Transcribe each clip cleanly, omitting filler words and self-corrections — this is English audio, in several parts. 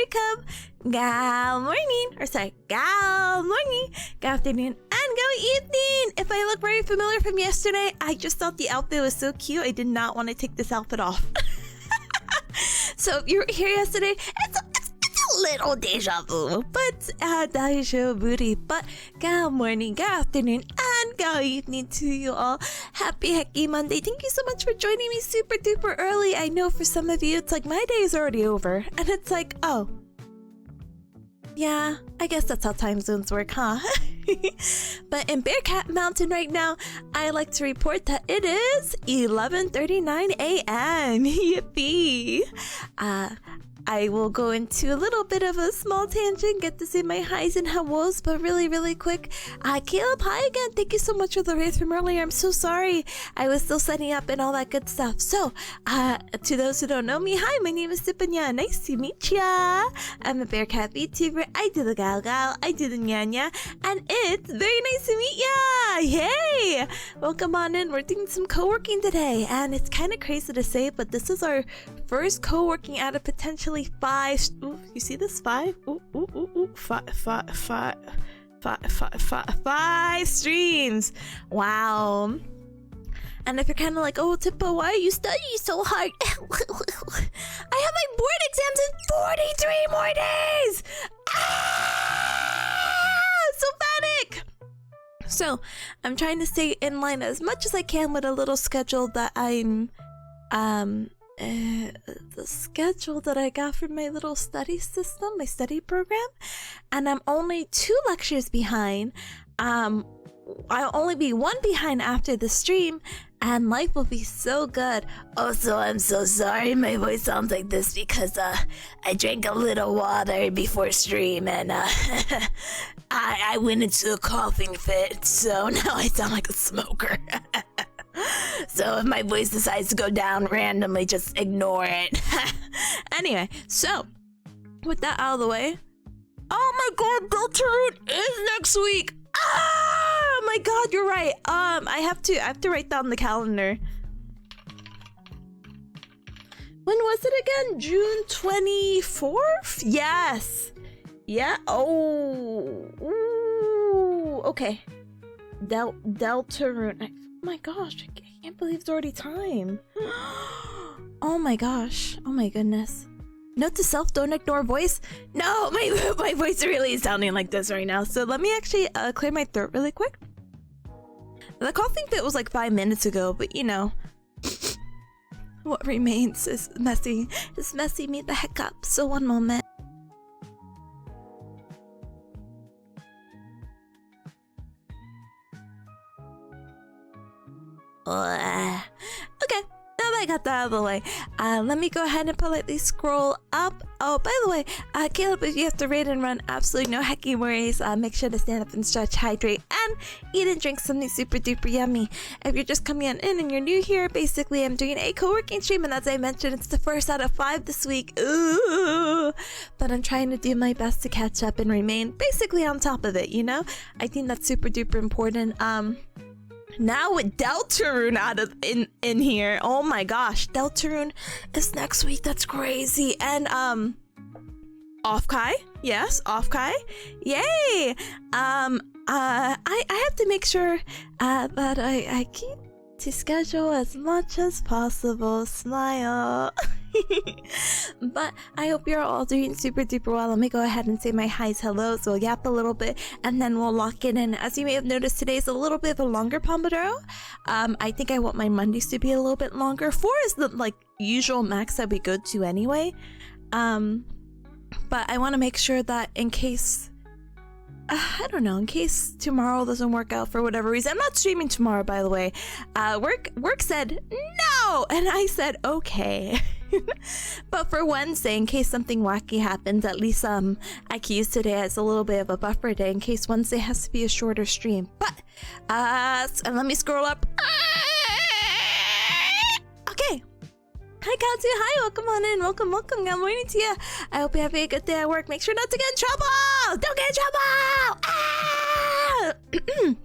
welcome. Good morning, or sorry, good morning, good afternoon, and good evening. If I look very familiar from yesterday, I just thought the outfit was so cute. I did not want to take this outfit off. So if you were here yesterday, it's a little deja vu, but deja booty. But good morning, good afternoon, and good evening to you all. Happy Hecky Monday. Thank you so much for joining me super duper early. I know for some of you, it's like my day is already over, and it's like, oh, yeah, I guess that's how time zones work, huh? But in Bearcat Mountain right now, I like to report that it is 11:39 a.m. Yippee! I will go into a little bit of a small tangent, get to say my highs and hellos, but really quick. Caleb, hi again. Thank you so much for the raise from earlier. I'm so sorry. I was still setting up and all that good stuff. So, to those who don't know me, hi, my name is Tipanya. Nice to meet ya. I'm a Bearcat VTuber. I do the gal, I do the nya, and it's very nice to meet ya. Yay! Welcome on in. We're doing some co-working today, and it's kind of crazy to say, but this is our first co-working out of potentially 5. Ooh, you see this? 5? Ooh. 5 streams. Wow. And if you're kind of like, oh, Tippa, why are you studying so hard? I have my board exams in 43 more days. So panic. So I'm trying to stay in line as much as I can with a little schedule that I'm the schedule that I got from my little study system, my study program, and I'm only 2 lectures behind. I'll only be 1 behind after the stream, and life will be so good. Also, I'm so sorry my voice sounds like this because I drank a little water before stream, and I went into a coughing fit, so now I sound like a smoker. So if my voice decides to go down randomly, just ignore it. Anyway, so with that out of the way, oh my god, Deltarune is next week. Oh my god, you're right. I have to write down the calendar. When was it again? June 24th? Yes. Yeah. Oh. Ooh. Okay. Deltarune. Oh my gosh, I can't believe it's already time. Oh my gosh. Oh my goodness. Note to self, don't ignore voice. No, my voice really is sounding like this right now. So let me actually clear my throat really quick. The coughing fit was like 5 minutes ago, but you know, what remains is messy. It's messy me the heck up. So one moment. Okay, now that I got that out of the way, let me go ahead and politely scroll up. Oh, by the way, Caleb, if you have to raid and run, absolutely no hecky worries. Make sure to stand up and stretch, hydrate, and eat and drink something super duper yummy. If you're just coming on in and you're new here, basically I'm doing a co-working stream, and as I mentioned, it's the first out of 5 this week. Ooh. But I'm trying to do my best to catch up and remain basically on top of it, you know? I think that's super duper important. Now with Deltarune out of in here, oh my gosh, Deltarune is next week. That's crazy. And Offkai, yes, Offkai, yay. I have to make sure that I keep to schedule as much as possible. Smile. But I hope you're all doing super duper well. Let me go ahead and say my highs, hellos. We'll yap a little bit and then we'll lock it in. As you may have noticed, today's a little bit of a longer Pomodoro. I think I want my Mondays to be a little bit longer. 4 is the like usual max that we go to anyway. But I want to make sure that in case I don't know, in case tomorrow doesn't work out for whatever reason. I'm not streaming tomorrow, by the way. Work said no, and I said okay. But for Wednesday, in case something wacky happens, at least I can use today as a little bit of a buffer day in case Wednesday has to be a shorter stream. But and let me scroll up. Okay. Hi Katsu, hi, welcome on in, welcome, good morning to you. I hope you're having a good day at work. Make sure not to get in trouble! Don't get in trouble!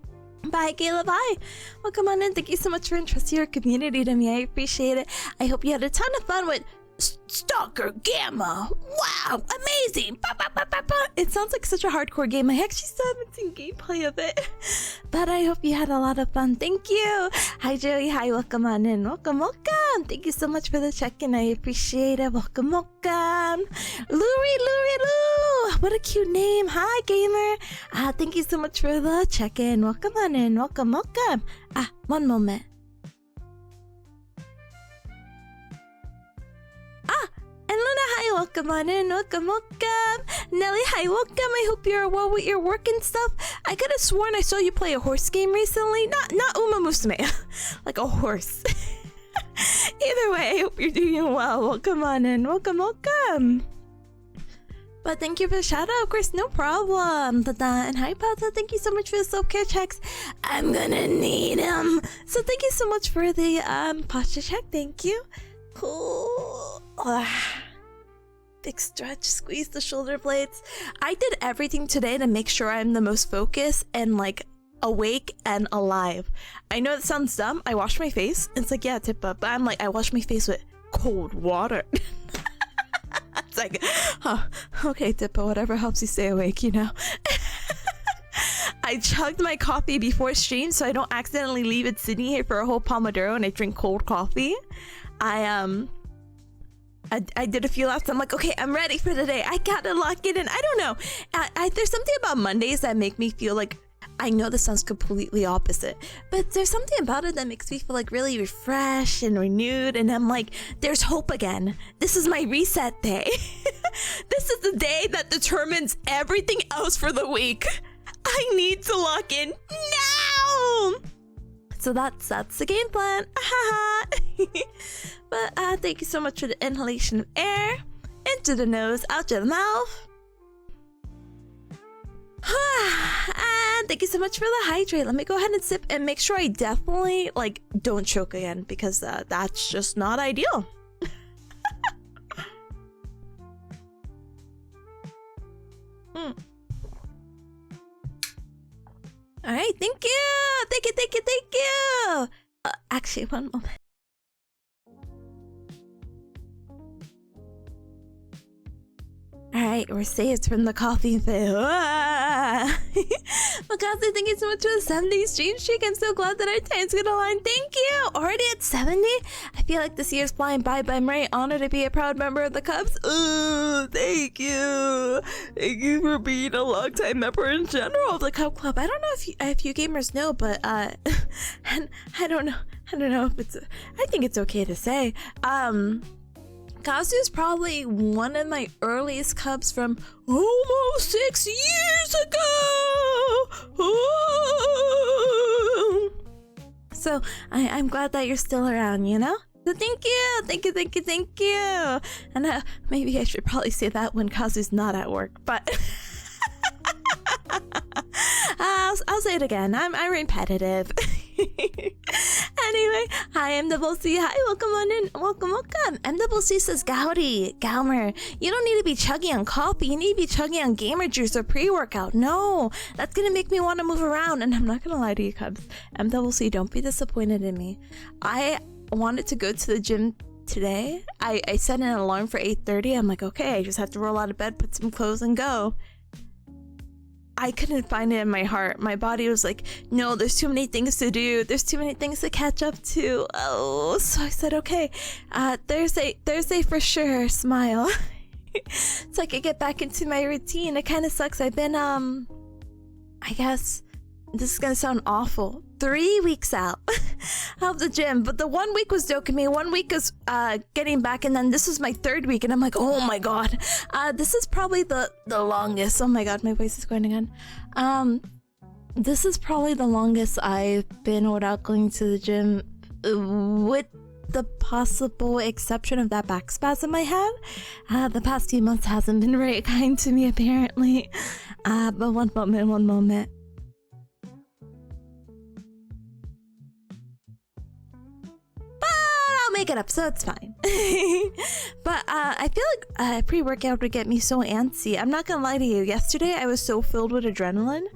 Bye Caleb, hi, welcome on in. Thank you so much for entrusting your community to me. I appreciate it. I hope you had a ton of fun with Stalker Gamma. Wow, amazing. Ba, ba, ba, ba, ba. It sounds like such a hardcore game. I actually still haven't seen gameplay of it. But I hope you had a lot of fun. Thank you. Hi, Joey. Hi, welcome on in. Welcome, welcome. Thank you so much for the check-in. I appreciate it. Welcome, welcome. Lou. What a cute name. Hi, gamer. Thank you so much for the check-in. Welcome on in. Welcome, welcome. One moment. And Luna, hi, welcome on in, welcome. Nelly, hi, welcome. I hope you're well with your work and stuff. I could have sworn I saw you play a horse game recently. Not Uma Musume, like a horse. Either way, I hope you're doing well. Welcome on in, welcome. But thank you for the shout out, of course, no problem. And hi, Pata, thank you so much for the self-care checks. I'm gonna need them. So thank you so much for the posture check, thank you. Cool. Big stretch, squeeze the shoulder blades. I did everything today to make sure I'm the most focused and like awake and alive. I know it sounds dumb. I washed my face. It's like, yeah, Tippa, but I'm like, I washed my face with cold water. It's like, oh, okay, Tippa, whatever helps you stay awake, you know. I chugged my coffee before stream so I don't accidentally leave it sitting here for a whole Pomodoro and I drink cold coffee. I did a few laps. I'm like, okay, I'm ready for the day. I gotta lock it in. I don't know. There's something about Mondays that make me feel like, I know this sounds completely opposite, but there's something about it that makes me feel like really refreshed and renewed. And I'm like, there's hope again. This is my reset day. This is the day that determines everything else for the week. I need to lock in now. So that's the game plan. But thank you so much for the inhalation of air into the nose, out to the mouth. And thank you so much for the hydrate. Let me go ahead and sip and make sure I definitely like don't choke again because that's just not ideal. All right, thank you. Actually, one moment. Alright, we're saved from the coffee fit. Makase, thank you so much for the 70 stream streak. I'm so glad that our time's gonna align. Thank you! Already at 70? I feel like this year's flying by, but I'm very honored to be a proud member of the Cubs. Thank you. Thank you for being a longtime member in general of the Cub Club. I don't know if you gamers know, but and I don't know if it's I think it's okay to say. Kazu is probably one of my earliest Cubs from almost 6 years ago. Ooh. So I'm glad that you're still around, you know? So thank you. And maybe I should probably say that when Kazu's not at work, but I'll say it again. I'm repetitive. Anyway, hi, MCC. Hi, welcome on in. Welcome. MCC says, Gowdy, Galmer, you don't need to be chugging on coffee. You need to be chugging on gamer juice or pre-workout. No, that's going to make me want to move around. And I'm not going to lie to you, Cubs. MCC, don't be disappointed in me. I wanted to go to the gym today. I set an alarm for 8:30. I'm like, okay, I just have to roll out of bed, put some clothes and go. I couldn't find it in my heart. My body was like, no, there's too many things to do. There's too many things to catch up to. Oh, so I said, okay, Thursday for sure, smile. So I could get back into my routine. It kind of sucks. I've been, I guess, this is gonna sound awful, 3 weeks out of the gym, but the 1 week was dopamine, 1 week is getting back, and then this is my 3rd week, and I'm like, oh my god, this is probably the longest. Oh my god, my voice is going again. This is probably the longest I've been without going to the gym, with the possible exception of that back spasm I had. The past few months hasn't been very kind to me, apparently. But one moment. I'll make it up, so it's fine. But I feel like pre-workout would get me so antsy. I'm not gonna lie to you. Yesterday I was so filled with adrenaline.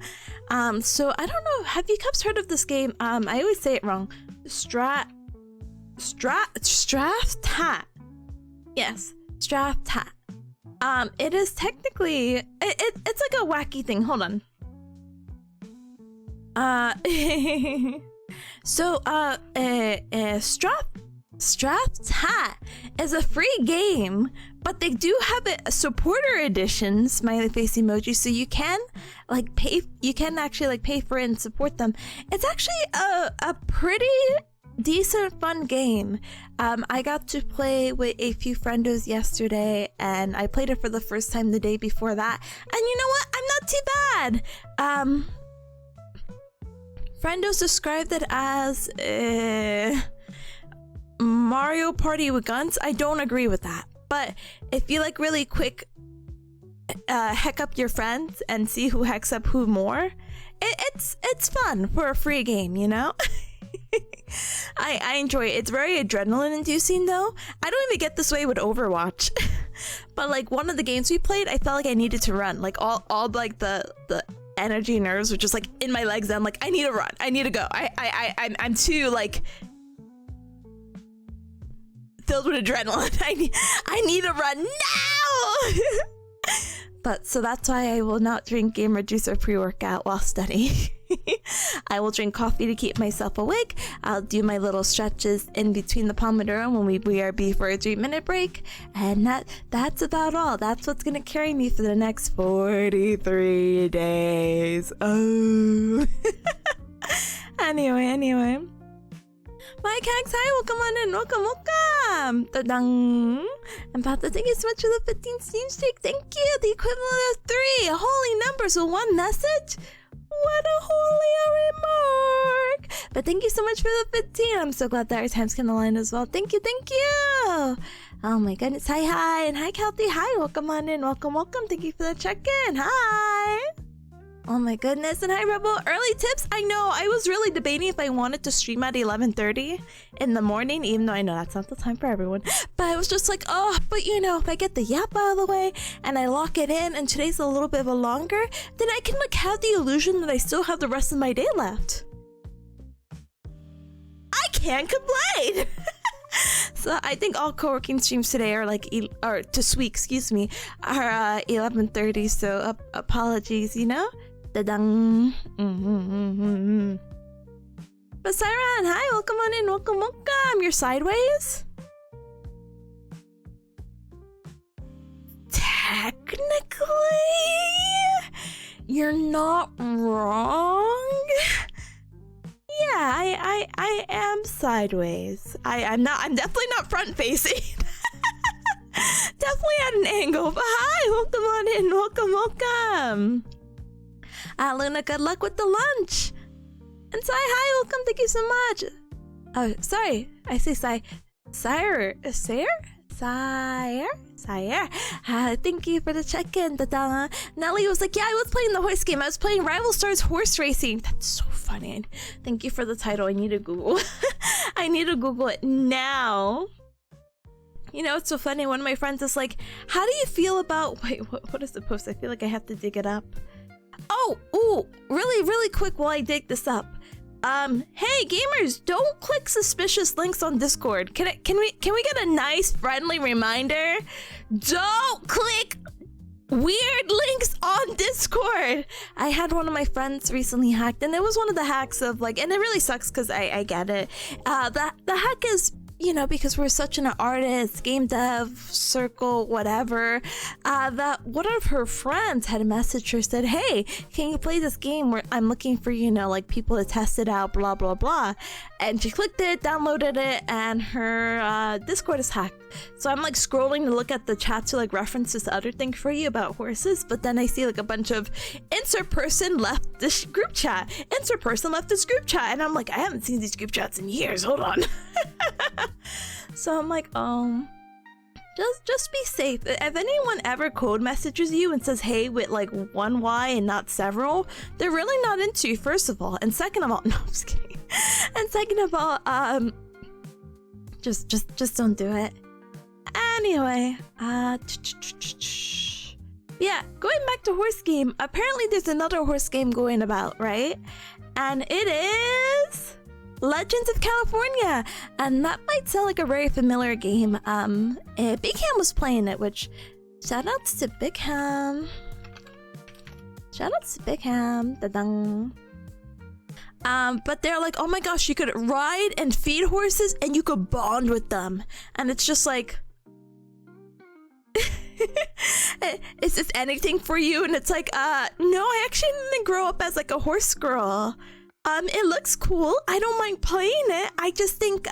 So I don't know. Have you Cubs heard of this game? I always say it wrong. Straft hat. Yes, strapped hat. It is technically it's like a wacky thing. Hold on. So Strapped Hat is a free game, but they do have a supporter edition smiley face emoji, so you can like pay. You can actually like pay for it and support them. It's actually a pretty decent fun game. I got to play with a few friendos yesterday, and I played it for the first time the day before that. And you know what? I'm not too bad. Friendos described it as Mario Party with guns. I don't agree with that, but if you like really quick heck up your friends and see who hecks up who more, it's fun for a free game, you know. I enjoy it. It's very adrenaline inducing though. I don't even get this way with Overwatch. But like one of the games we played, I felt like I needed to run. Like all like the energy nerves were just like in my legs. I'm like, I need to run. I need to go. I'm too like filled with adrenaline. I need to run now. But so that's why I will not drink gamer juice or pre-workout while studying. I will drink coffee to keep myself awake. I'll do my little stretches in between the Pomodoro when we BRB for a 3-minute break. And that's about all. That's what's going to carry me for the next 43 days. Oh. Anyway. My Cags, hi, welcome on in, welcome. Ta-dang. I'm about to thank you so much for the 15 Steam Streak. Thank you, the equivalent of 3 holy numbers with one message. What a holy remark. But thank you so much for the 15. I'm so glad that our time's gonna align as well. Thank you. Oh my goodness, hi, and hi Kelty, hi, welcome on in, welcome. Thank you for the check-in, hi. Oh my goodness, and hi Rebel, early tips. I know, I was really debating if I wanted to stream at 11:30 in the morning, even though I know that's not the time for everyone. But I was just like, oh, but you know, if I get the yap out of the way and I lock it in and today's a little bit of a longer, then I can like have the illusion that I still have the rest of my day left. I can't complain. So I think all co-working streams today are like, or this week, excuse me, are 11:30. So apologies, you know. Da-dang. But Siren, hi, welcome on in, welcome. You're sideways. Technically, you're not wrong. Yeah, I am sideways. I'm definitely not front facing. Definitely at an angle. But hi, welcome on in, welcome. Luna, good luck with the lunch. And Sai, hi, welcome, thank you so much. Oh, sorry, I say Sai. Sire. Thank you for the check-in. Nelly was like, yeah, I was playing the horse game. I was playing Rival Stars Horse Racing. That's so funny. Thank you for the title. I need to Google. I need to Google it now. You know, it's so funny. One of my friends is like, how do you feel about... Wait, what is the post? I feel like I have to dig it up. Oh, ooh, really quick while I dig this up. Hey gamers, don't click suspicious links on Discord. Can we get a nice friendly reminder? Don't click weird links on Discord. I had one of my friends recently hacked, and it was one of the hacks of like, and it really sucks because I get it. The hack is, you know, because we're such an artist, game dev, circle, whatever, that one of her friends had messaged her, said, hey, can you play this game where I'm looking for, you know, like people to test it out, blah, blah, blah. And she clicked it, downloaded it, and her Discord is hacked. So I'm like scrolling to look at the chat to like reference this other thing for you about horses, but then I see like a bunch of insert person left this group chat, and I'm like, I haven't seen these group chats in years, hold on. So I'm like, just be safe. If anyone ever code messages you and says hey with like one Y and not several, they're really not into you, first of all, and second of all, no, I'm just kidding. And second of all, just don't do it. Anyway, yeah, going back to horse game, apparently there's another horse game going about, right? And it is Legends of California, and that might sound like a very familiar game. Big Ham was playing it, which shoutouts to Big Ham. Shoutouts to Big Ham. Da-dang. But they're like, oh my gosh, you could ride and feed horses and you could bond with them. And it's just like, is this anything for you? And it's like, no, I actually didn't grow up as like a horse girl. It looks cool. I don't mind playing it. I just think,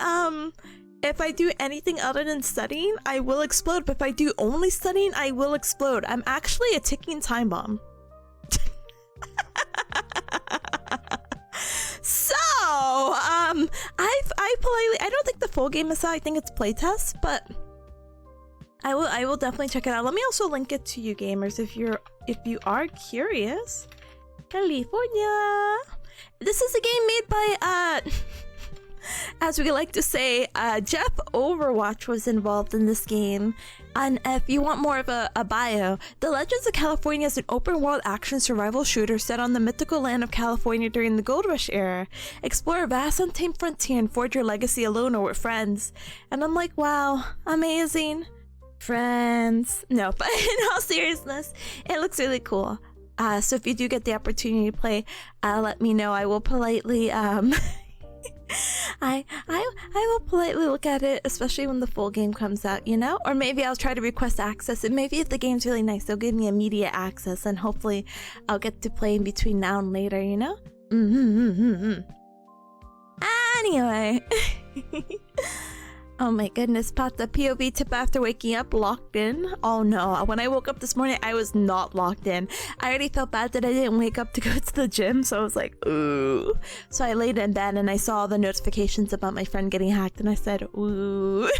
if I do anything other than studying, I will explode. But if I do only studying, I will explode. I'm actually a ticking time bomb. So, I don't think the full game is out. I think it's playtest, but I will definitely check it out. Let me also link it to you gamers if you are curious. California. This is a game made by as we like to say, Jeff Overwatch was involved in this game. And if you want more of a bio, The Legends of California is an open-world action survival shooter set on the mythical land of California during the Gold Rush era. Explore a vast untamed frontier and forge your legacy alone or with friends. And I'm like, wow, amazing. Friends. No, but in all seriousness, it looks really cool. So if you do get the opportunity to play, let me know. I will politely, I will politely look at it, especially when the full game comes out, you know? Or maybe I'll try to request access, and maybe if the game's really nice, they'll give me immediate access, and hopefully I'll get to play in between now and later, you know? Anyway. Oh my goodness, Pat, the POV tip after waking up, locked in? Oh no, when I woke up this morning, I was not locked in. I already felt bad that I didn't wake up to go to the gym, so I was like, ooh. So I laid in bed and I saw the notifications about my friend getting hacked and I said, ooh. Anyway,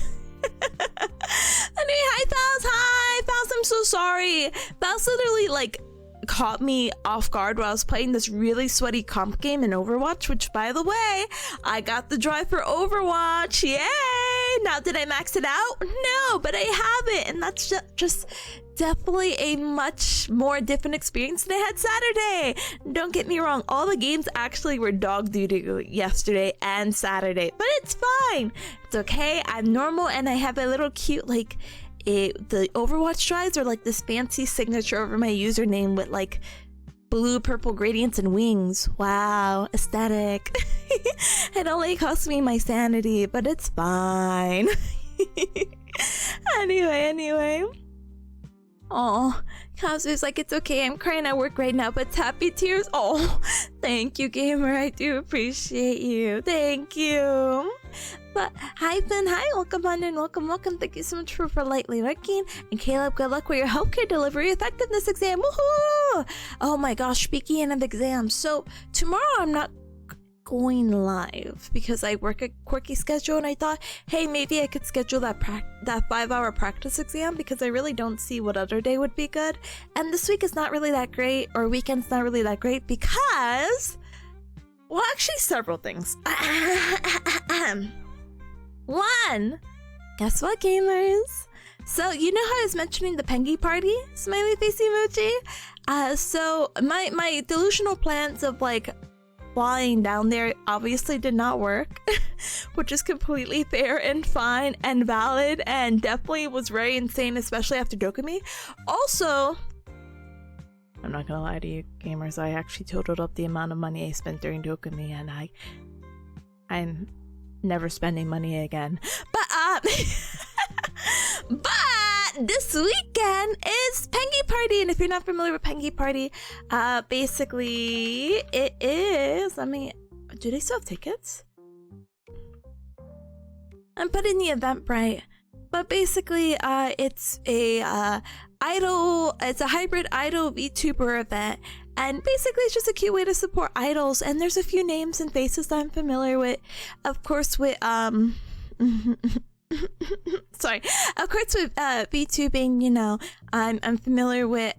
hi Fals, hi! Fals, I'm so sorry. Fals literally like caught me off guard while I was playing this really sweaty comp game in Overwatch, which by the way, I got the drive for Overwatch, yay! Now did I max it out? No, but I have it, and that's just definitely a much more different experience than I had Saturday. Don't get me wrong, all the games actually were dog doo-doo yesterday and Saturday, but it's fine. It's okay, I'm normal, and I have a little cute like the Overwatch drives are like this fancy signature over my username with like blue purple gradients and wings. Wow, aesthetic. It only cost me my sanity, but it's fine. Anyway. Oh, Kazu's like, it's okay, I'm crying at work right now, but it's happy tears. Oh, thank you, gamer. I do appreciate you. Thank you. But hi, Finn. Hi, welcome on in. Welcome. Thank you so much for lightly lurking. And Caleb, good luck with your healthcare delivery effectiveness exam. Woohoo! Oh my gosh, speaking of exams. So tomorrow I'm not going live because I work a quirky schedule, and I thought, hey, maybe I could schedule that 5-hour practice exam because I really don't see what other day would be good. And this week is not really that great, or weekend's not really that great because, well, actually several things. One, guess what, gamers? So you know how I was mentioning the Pengy party smiley face emoji? So my delusional plans of like flying down there obviously did not work, which is completely fair and fine and valid, and definitely was very insane, especially after Dokumi. Also, I'm not gonna lie to you, gamers, I actually totaled up the amount of money I spent during Dokumi, and I'm never spending money again. But this weekend is Pengy Party, and if you're not familiar with Pengy Party, basically it is, do they still have tickets? I'm putting the Eventbrite, but basically it's a it's a hybrid idol VTuber event, and basically it's just a cute way to support idols, and there's a few names and faces that I'm familiar with, of course, with sorry, of course with VTubing, you know, I'm familiar with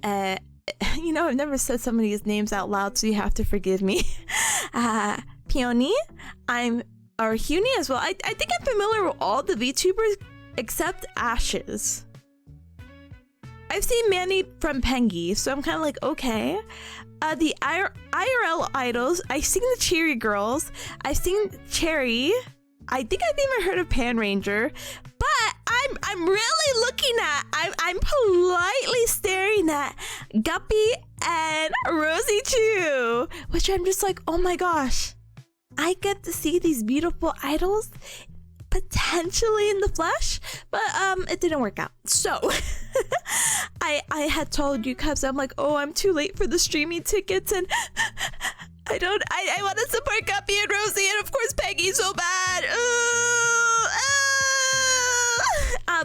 you know, I've never said some of these names out loud, so you have to forgive me. Peony, or Huni as well. I think I'm familiar with all the VTubers except Ashes. I've seen Manny from Pengy, so I'm kind of like, okay. the IRL idols. I've seen the Cheery Girls. I've seen Cherry. I think I've even heard of Pan Ranger. But I'm really looking at, I'm politely staring at Guppy and Rosie Choo, which I'm just like, oh my gosh, I get to see these beautiful idols potentially in the flesh, but it didn't work out. So I had told you Cubs, I'm like, oh, I'm too late for the streaming tickets, and I want to support Guppy and Rosie and of course Peggy so bad.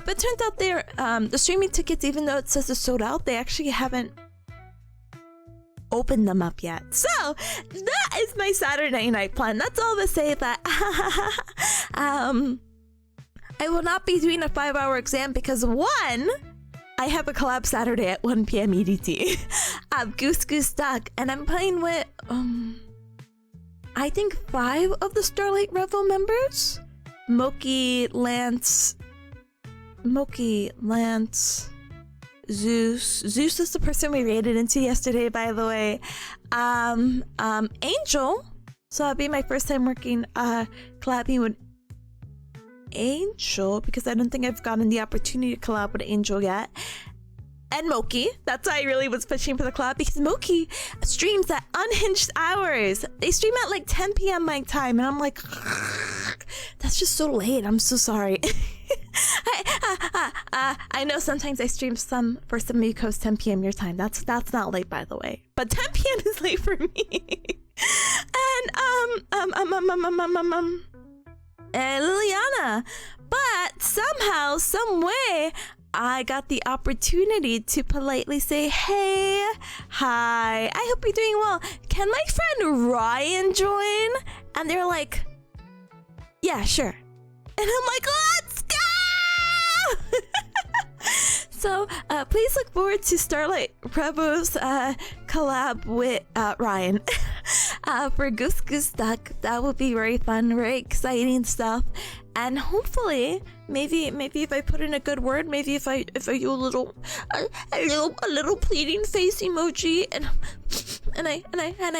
But turns out they're the streaming tickets, even though it says they're sold out, they actually haven't opened them up yet. So that is my Saturday night plan. That's all to say that I will not be doing a 5-hour exam because one, I have a collab Saturday at 1 p.m. EDT. Goose Goose Duck, and I'm playing with I think 5 of the Starlight Revel members. Moki, Lance, Zeus is the person we raided into yesterday, by the way. Angel, so it'll be my first time working collabing with Angel, because I don't think I've gotten the opportunity to collab with Angel yet. And Moki, that's why I really was pushing for the collab, because Moki streams at unhinged hours. They stream at like 10 p.m. my time, and I'm like, that's just so late. I'm so sorry. I know sometimes I stream for some of you coast 10 p.m. your time. That's not late, by the way. But 10 p.m. is late for me. And Liliana. But somehow, some way, I got the opportunity to politely say, hey, hi, I hope you're doing well. Can my friend Ryan join? And they're like, yeah, sure. And I'm like, let's go! So please look forward to Starlight Rebels collab with Ryan for Goose Goose Duck. That will be very fun, very exciting stuff. And hopefully, maybe if I put in a good word, maybe if I do a little pleading face emoji and I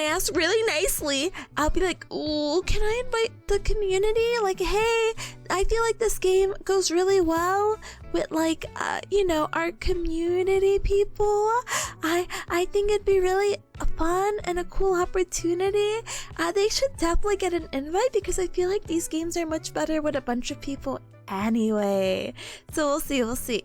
ask really nicely, I'll be like, oh, can I invite the community? Like, hey, I feel like this game goes really well with like our community people. I think it'd be really fun and a cool opportunity. They should definitely get an invite, because I feel like these games are much better with a bunch of people anyway. So we'll see.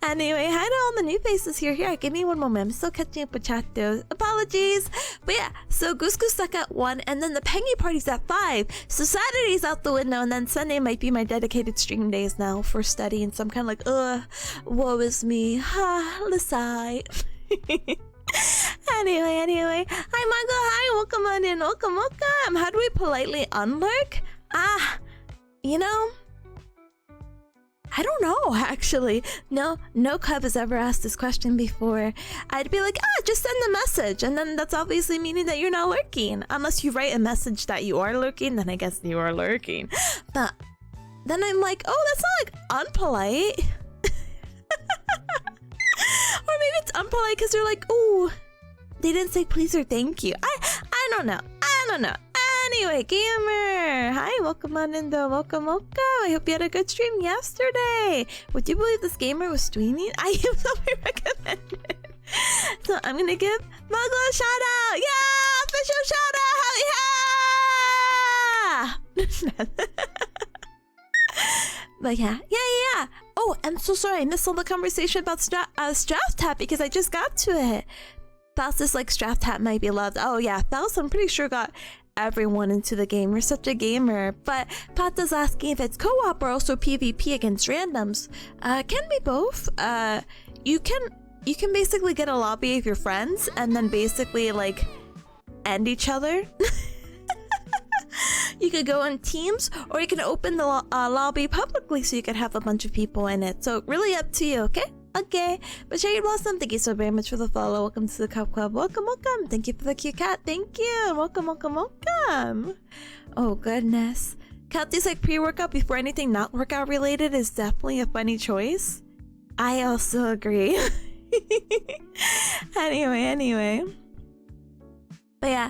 Anyway, hi to all the new faces here. Give me one moment. I'm still catching up with chat though. Apologies. But yeah, so Goose Goose Duck at 1, and then the Pengy party's at 5. So Saturday's out the window, and then Sunday might be my dedicated stream days now for studying. So I'm kind of like, woe is me. Let's sigh. Anyway. Hi Mango, hi, welcome on in, welcome. How do we politely unlurk? I don't know, actually. No cub has ever asked this question before. I'd be like, just send a message, and then that's obviously meaning that you're not lurking. Unless you write a message that you are lurking, then I guess you are lurking. But then I'm like, oh, that's not like unpolite. Or maybe it's unpolite because they're like, ooh, they didn't say please or thank you. I don't know. Anyway, gamer, hi, welcome on in though. Welcome. I hope you had a good stream yesterday. Would you believe this gamer was streaming? I am somebody recommended. So I'm gonna give Muggle a shout out. Yeah, official shout out. Hell yeah. But yeah. Oh, I'm so sorry. I missed all the conversation about Straft Tap because I just got to it. Faust is like, Straft Tap might be loved. Oh yeah, Faust, I'm pretty sure got everyone into the game. You're such a gamer. But Pata's asking if it's co-op or also PvP against randoms. Can be both. You can basically get a lobby of your friends and then basically like end each other. You could go in teams, or you can open the lobby publicly so you could have a bunch of people in it. So really up to you, okay? Okay. But Cherry Blossom, thank you so very much for the follow. Welcome to the Cup Club. Welcome. Thank you for the cute cat. Thank you. Welcome. Oh, goodness. Kathy's like, pre-workout before anything not workout related is definitely a funny choice. I also agree. Anyway. But yeah,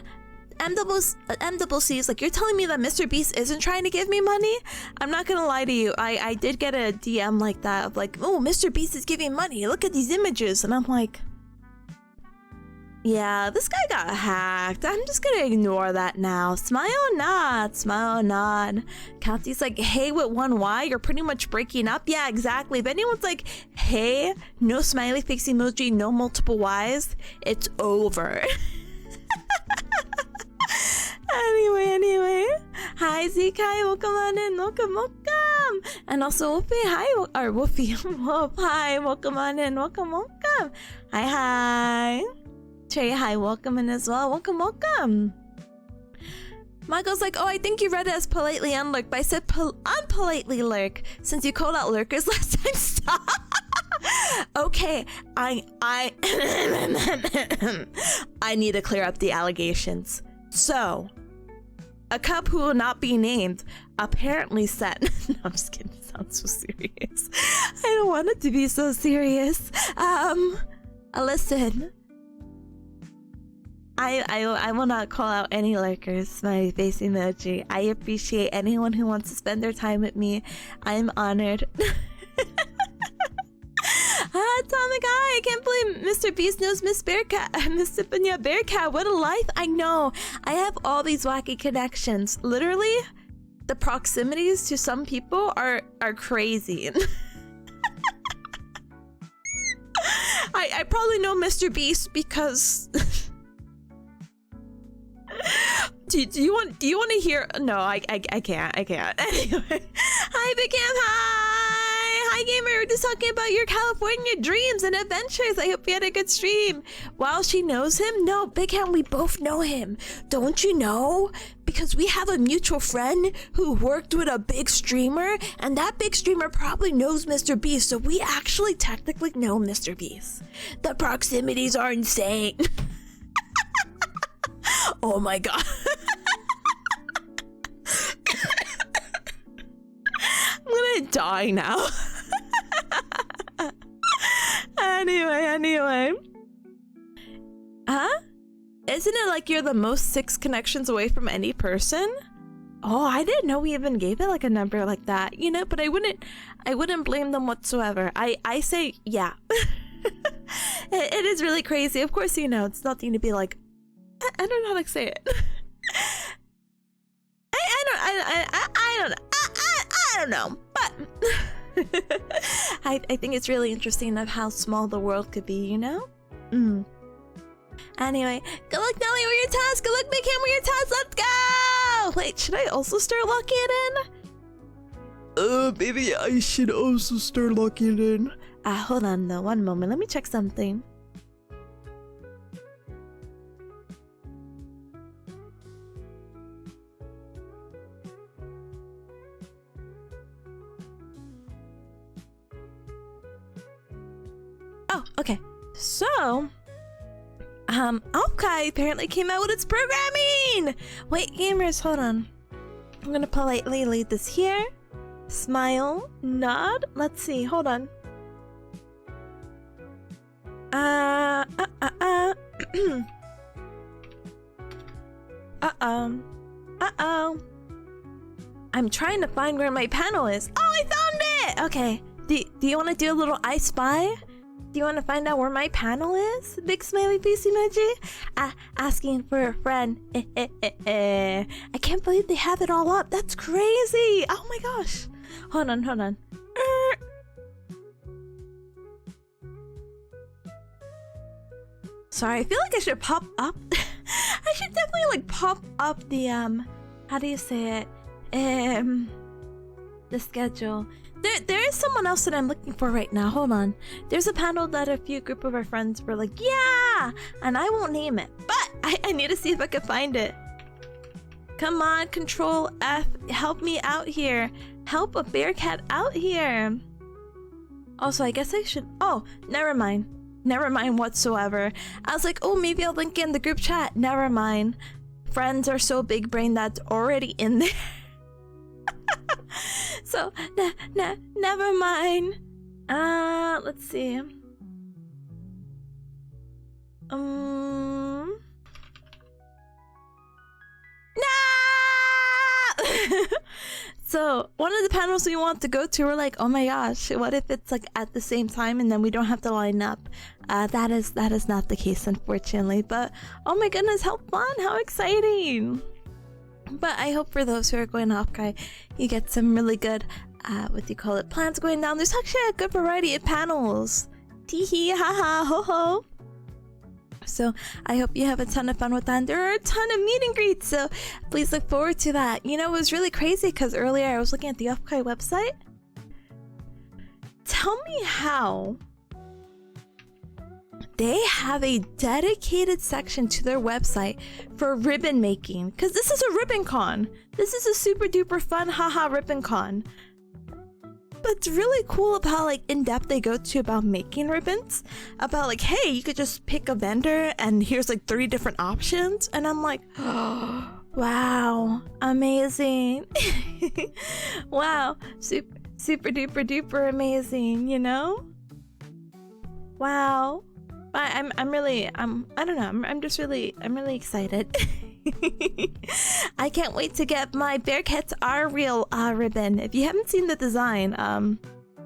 MCC is like, you're telling me that Mr. Beast isn't trying to give me money? I'm not gonna lie to you. I did get a DM like that of like, oh, Mr. Beast is giving money. Look at these images. And I'm like, yeah, this guy got hacked. I'm just gonna ignore that now. Smile or nod, smile or nod. Kathy's like, hey, with one Y, you're pretty much breaking up. Yeah, exactly. If anyone's like, hey, no smiley face emoji, no multiple Ys, it's over. Anyway. Hi, Zeke. Hi, welcome on in. Welcome. And also, Wolfie. Hi, or Wolfie. Wolf. Hi, welcome on in. Welcome. Hi. Trey, hi, welcome in as well. Welcome. Michael's like, oh, I think you read it as politely unlurk, but I said unpolitely lurk since you called out lurkers last time. Stop. Okay, I need to clear up the allegations. So, a cub who will not be named apparently said, no, I'm just kidding, it sounds so serious. I don't want it to be so serious. Listen, I will not call out any lurkers, smiley face emoji. I appreciate anyone who wants to spend their time with me. I'm honored. Atomic Eye, I can't believe Mr. Beast knows Miss Bearcat. Miss Tipanya Bearcat, what a life. I know. I have all these wacky connections. Literally, the proximities to some people are crazy. I probably know Mr. Beast because do you want to hear? No, I can't. Anyway. Hi, Big Cam. Hi, gamer. We're just talking about your California dreams and adventures. I hope you had a good stream. While she knows him, no, Big Cam, we both know him. Don't you know? Because we have a mutual friend who worked with a big streamer, and that big streamer probably knows Mr. Beast, so we actually technically know Mr. Beast. The proximities are insane. Oh my god. I'm gonna die now. Anyway. Huh? Isn't it like you're the most 6 connections away from any person? Oh, I didn't know we even gave it like a number like that, you know, but I wouldn't blame them whatsoever. I say, yeah. It is really crazy. Of course, you know, it's nothing to be like, I don't know how to say it. I don't know, but I think it's really interesting of how small the world could be, you know? Anyway, good luck, Nelly, with your task. Good luck, Big Cam, with your task. Let's go! Wait, should I also start locking it in? Maybe I should also start locking it in. Hold on, though. One moment. Let me check something. Oh, okay. So, okay, apparently came out with its programming! Wait, gamers, hold on. I'm gonna politely leave this here. Smile, nod. Let's see, hold on. Uh-oh. I'm trying to find where my panel is. Oh, I found it! Okay, do you want to do a little I Spy? Do you want to find out where my panel is? Big smiley face emoji? Asking for a friend. I can't believe they have it all up. That's crazy. Oh my gosh. Hold on. Sorry, I feel like I should pop up. I should definitely like pop up the how do you say it? The schedule. There is someone else that I'm looking for right now. Hold on. There's a panel that a few group of our friends were like, yeah! And I won't name it, but I need to see if I can find it. Come on, Control F. Help me out here. Help a bearcat out here. Also, I guess I should... Oh, never mind. Never mind whatsoever. I was like, oh, maybe I'll link in the group chat. Never mind. Friends are so big brain that's already in there. So, never mind. Let's see. No! So one of the panels we want to go to, we're like, oh my gosh, what if it's like at the same time and then we don't have to line up? That is not the case, unfortunately. But oh my goodness, how fun, how exciting! But I hope for those who are going to Hawkeye, you get some really good, what do you call it, plans going down. There's actually a good variety of panels. Tee-hee, haha, ho-ho. So I hope you have a ton of fun with that. And there are a ton of meet and greets, so please look forward to that. You know, it was really crazy because earlier I was looking at the Hawkeye website. Tell me how they have a dedicated section to their website for ribbon making, because this is a ribbon con. This is a super duper fun haha ribbon con. But it's really cool about how like in depth they go to about making ribbons, about like, hey, you could just pick a vendor and here's like 3 different options, and I'm like, oh, wow, amazing. Wow, super duper duper amazing, you know? Wow. I'm really excited. I can't wait to get my Bearcats Are Real ribbon. If you haven't seen the design,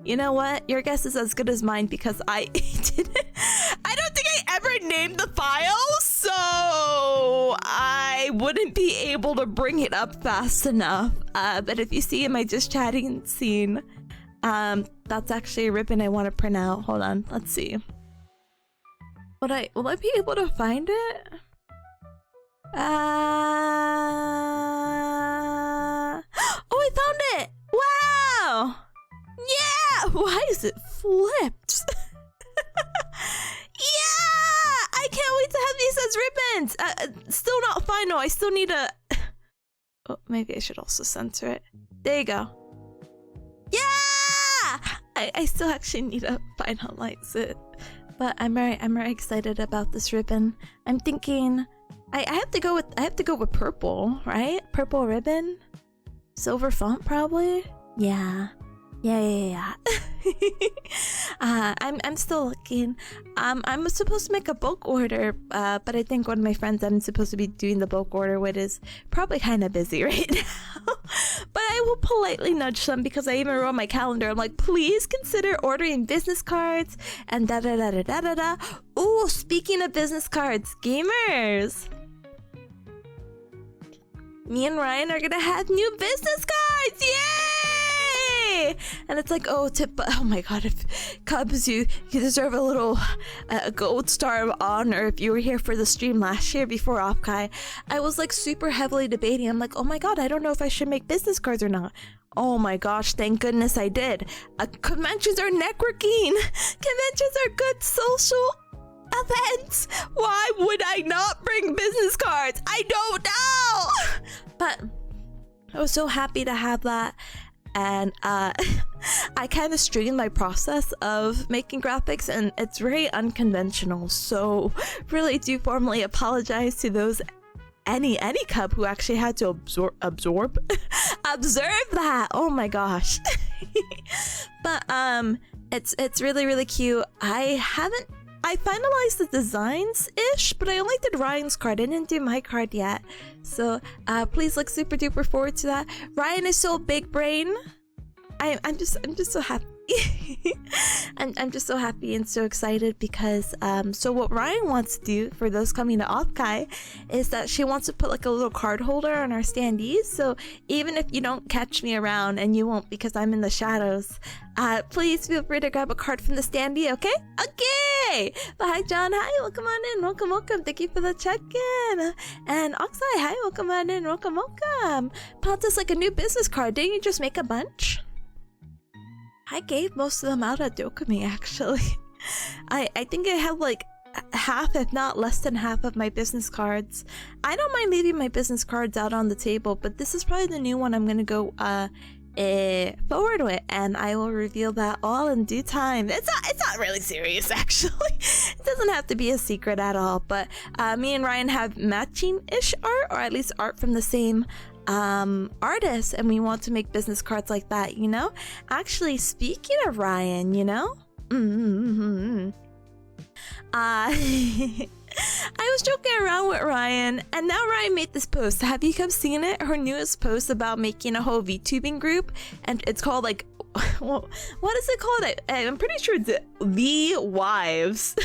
you know what? Your guess is as good as mine because I didn't. I don't think I ever named the file, so I wouldn't be able to bring it up fast enough. But if you see in my just chatting scene, that's actually a ribbon I want to print out. Hold on, let's see. Will I be able to find it? Oh, I found it! Wow! Yeah! Why is it flipped? Yeah! I can't wait to have these as ribbons! Still not final. I still need a... Oh, maybe I should also censor it. There you go. Yeah! I still actually need to finalize it. But I'm very excited about this ribbon. I'm thinking I have to go with purple, right? Purple ribbon, silver font probably. Yeah. I'm still looking. I'm supposed to make a bulk order, but I think one of my friends I'm supposed to be doing the bulk order with is probably kind of busy right now. But I will politely nudge them because I even wrote on my calendar. I'm like, please consider ordering business cards and da da da da da da da. Ooh, speaking of business cards, gamers. Me and Ryan are gonna have new business cards! Yay! And it's like, oh my god, if Cubs, you deserve a little gold star of honor if you were here for the stream last year before Offkai. I was like super heavily debating. I'm like, oh my god, I don't know if I should make business cards or not. Oh my gosh, thank goodness I did. Conventions are networking. Conventions are good social events. Why would I not bring business cards? I don't know. But I was so happy to have that. And I kind of streamed my process of making graphics, and it's very unconventional. So really do formally apologize to those any cub who actually had to observe that. Oh my gosh. But it's really cute. I finalized the designs-ish, but I only did Ryan's card. I didn't do my card yet. So please look super duper forward to that. Ryan is so big brain. I'm just so happy. I'm just so happy and so excited because so what Ryan wants to do for those coming to Offkai is that she wants to put like a little card holder on our standees, so even if you don't catch me around, and you won't because I'm in the shadows, please feel free to grab a card from the standee. Okay, but hi John, hi, welcome on in, welcome, thank you for the check-in. And Oxai, hi, welcome on in, welcome. Popped us like a new business card. Didn't you just make a bunch? I gave most of them out at Dokumi, actually. I think I have like half, if not less than half, of my business cards. I don't mind leaving my business cards out on the table, but this is probably the new one I'm gonna go forward with, and I will reveal that all in due time. It's not really serious, actually. It doesn't have to be a secret at all, but me and Ryan have matching-ish art, or at least art from the same artists, and we want to make business cards like that, you know? Actually, speaking of Ryan, you know? I was joking around with Ryan, and now Ryan made this post. Have you guys seen it? Her newest post about making a whole VTubing group, and it's called like, what is it called? I'm pretty sure it's The Wives.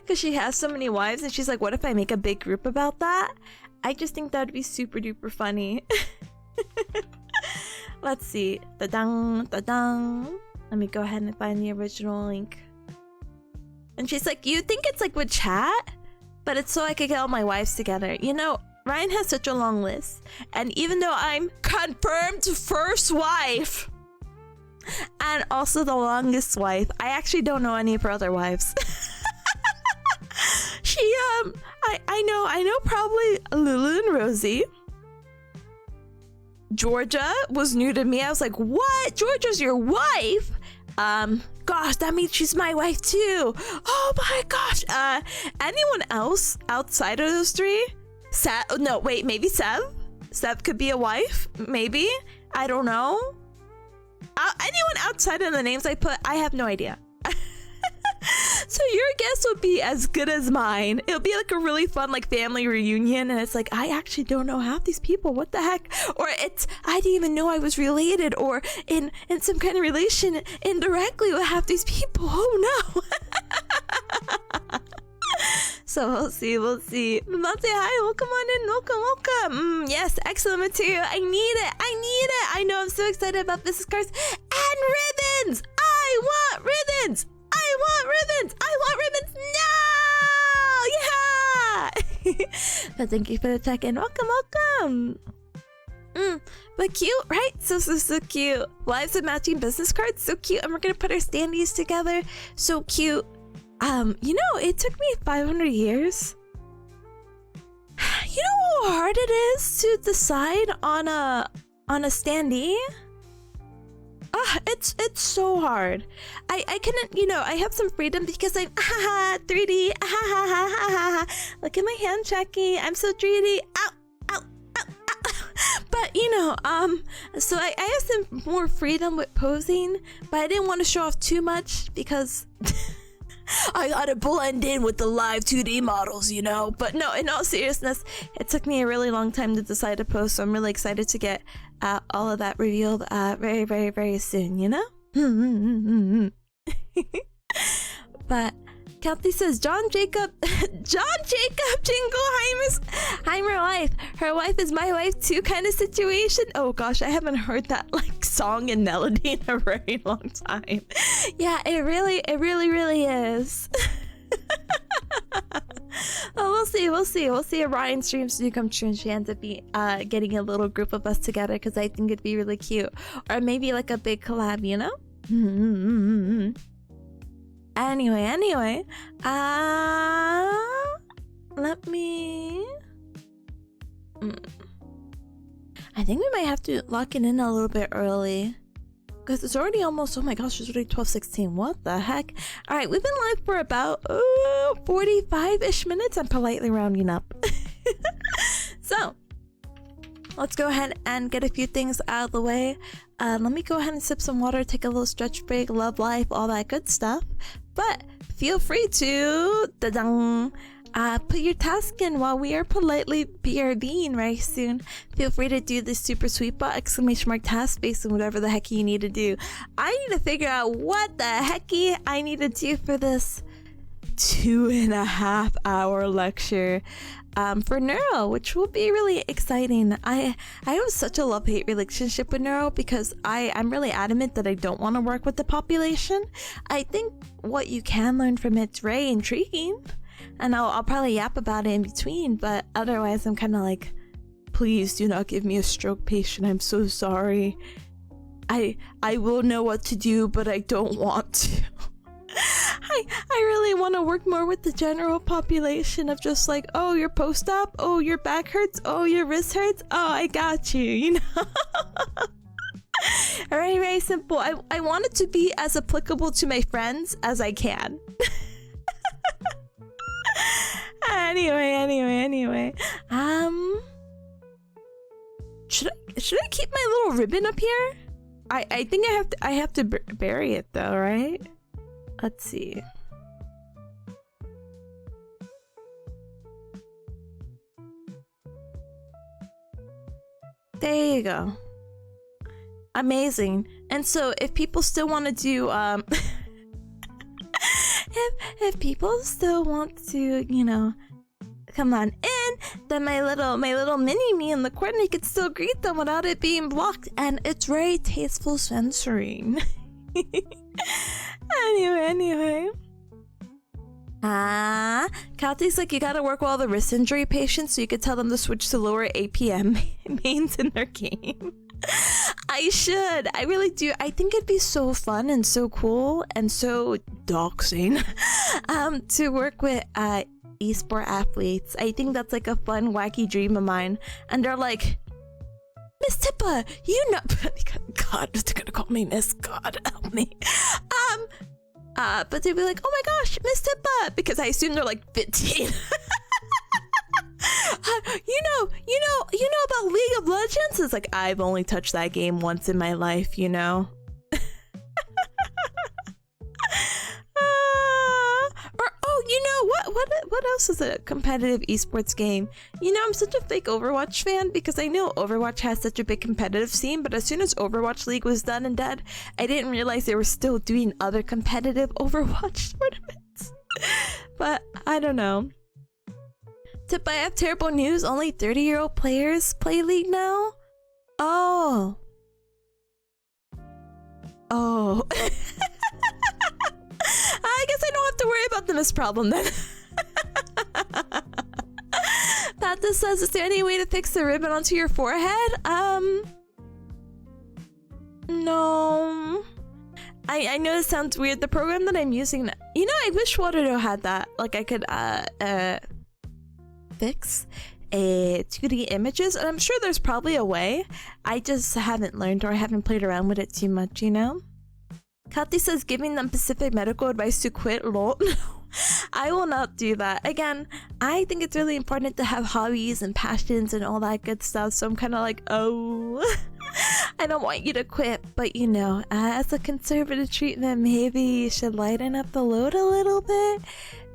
Because she has so many wives, and she's like, what if I make a big group about that? I just think that'd be super duper funny. Let's see. Da-dang, da-dang. Let me go ahead and find the original link. And she's like, you think it's like with chat? But it's so I could get all my wives together. You know, Ryan has such a long list. And even though I'm confirmed first wife and also the longest wife, I actually don't know any of her other wives. I know probably Lulu and Rosie. Georgia was new to me. I was like, what? Georgia's your wife? Gosh, that means she's my wife too. Oh my gosh. Anyone else outside of those three? No, wait, maybe Sev? Sev could be a wife? Maybe? I don't know. Anyone outside of the names I put, I have no idea. So your guess would be as good as mine. It'll be like a really fun like family reunion, and it's like, I actually don't know half these people. What the heck? Or it's, I didn't even know I was related or in some kind of relation indirectly with half these people. Oh no. So we'll see. Monte, hi, welcome on in, welcome. Yes, excellent material. I need it. I know, I'm so excited about business cards and ribbons. I want ribbons. No! Yeah! But thank you for the check-in. Welcome. But cute, right? So cute. Wives with matching business cards, so cute. And we're gonna put our standees together. So cute. You know, it took me 500 years. You know how hard it is to decide on a standee? It's so hard. I couldn't, you know, I have some freedom because I'm 3D. Look at my hand checking. I'm so 3D. Ow. But you know, so I have some more freedom with posing, but I didn't want to show off too much because I gotta blend in with the live 2D models, you know. But no, in all seriousness, it took me a really long time to decide to post, so I'm really excited to get all of that revealed very, very, very soon, you know? But Kathy says, John Jacob Jingleheimer wife. Her wife is my wife too kind of situation. Oh gosh, I haven't heard that like song and melody in a very long time. Yeah, it really is. Oh, we'll see if Ryan streams do come true and she ends up getting a little group of us together, because I think it'd be really cute. Or maybe like a big collab, you know? Anyway, let me... I think we might have to lock it in a little bit early, because it's already almost, oh my gosh, it's already 12:16. What the heck? All right, we've been live for about 45-ish minutes. I'm politely rounding up. So let's go ahead and get a few things out of the way. Let me go ahead and sip some water, take a little stretch break, love life, all that good stuff. But feel free to put your task in while we are politely BRBing very soon. Feel free to do the super sweet bot ! Task based on whatever the heck you need to do. I need to figure out what the hecky I need to do for this 2.5 hour lecture for neuro, which will be really exciting. I have such a love-hate relationship with neuro, because I'm really adamant that I don't want to work with the population. I think what you can learn from it's very intriguing, and I'll probably yap about it in between, but otherwise I'm kind of like, please do not give me a stroke patient. I'm so sorry. I will know what to do, but I don't want to. I really want to work more with the general population of just like, oh, your post-op, oh, your back hurts, oh, your wrist hurts, oh, I got you, you know? Very, very simple. I want it to be as applicable to my friends as I can. Anyway. Should I keep my little ribbon up here? I think I have to bury it though, right? Let's see. There you go. Amazing. And so if people still want to do if people still want to, you know, come on in, then my little mini me in the corner could still greet them without it being blocked, and it's very tasteful censoring. Anyway. Kalti's like, you gotta work with all the wrist injury patients so you could tell them to switch to lower APM mains in their game. I should. I really do. I think it'd be so fun and so cool and so doxing to work with esport athletes. I think that's like a fun, wacky dream of mine. And they're like, Miss Tippa, you know, God, they're gonna call me Miss. God help me. But they'd be like, oh my gosh, Miss Tippa, because I assume they're like 15. You know about League of Legends? It's like, I've only touched that game once in my life, you know? Or, oh, you know, what else is a competitive esports game? You know, I'm such a fake Overwatch fan because I know Overwatch has such a big competitive scene, but as soon as Overwatch League was done and dead, I didn't realize they were still doing other competitive Overwatch tournaments. But I don't know. Tip, I have terrible news. Only 30-year-old players play League now? Oh. I guess I don't have to worry about the mist problem then. Pata says, is there any way to fix the ribbon onto your forehead? No. I know it sounds weird. The program that I'm using, you know, I wish Waterdo had that. Like I could fix 2D images, and I'm sure there's probably a way. I just haven't learned, or I haven't played around with it too much, you know? Kati says giving them Pacific medical advice to quit. Lol. No, I will not do that. Again, I think it's really important to have hobbies and passions and all that good stuff, so I'm kind of like, oh, I don't want you to quit, but you know, as a conservative treatment, maybe you should lighten up the load a little bit.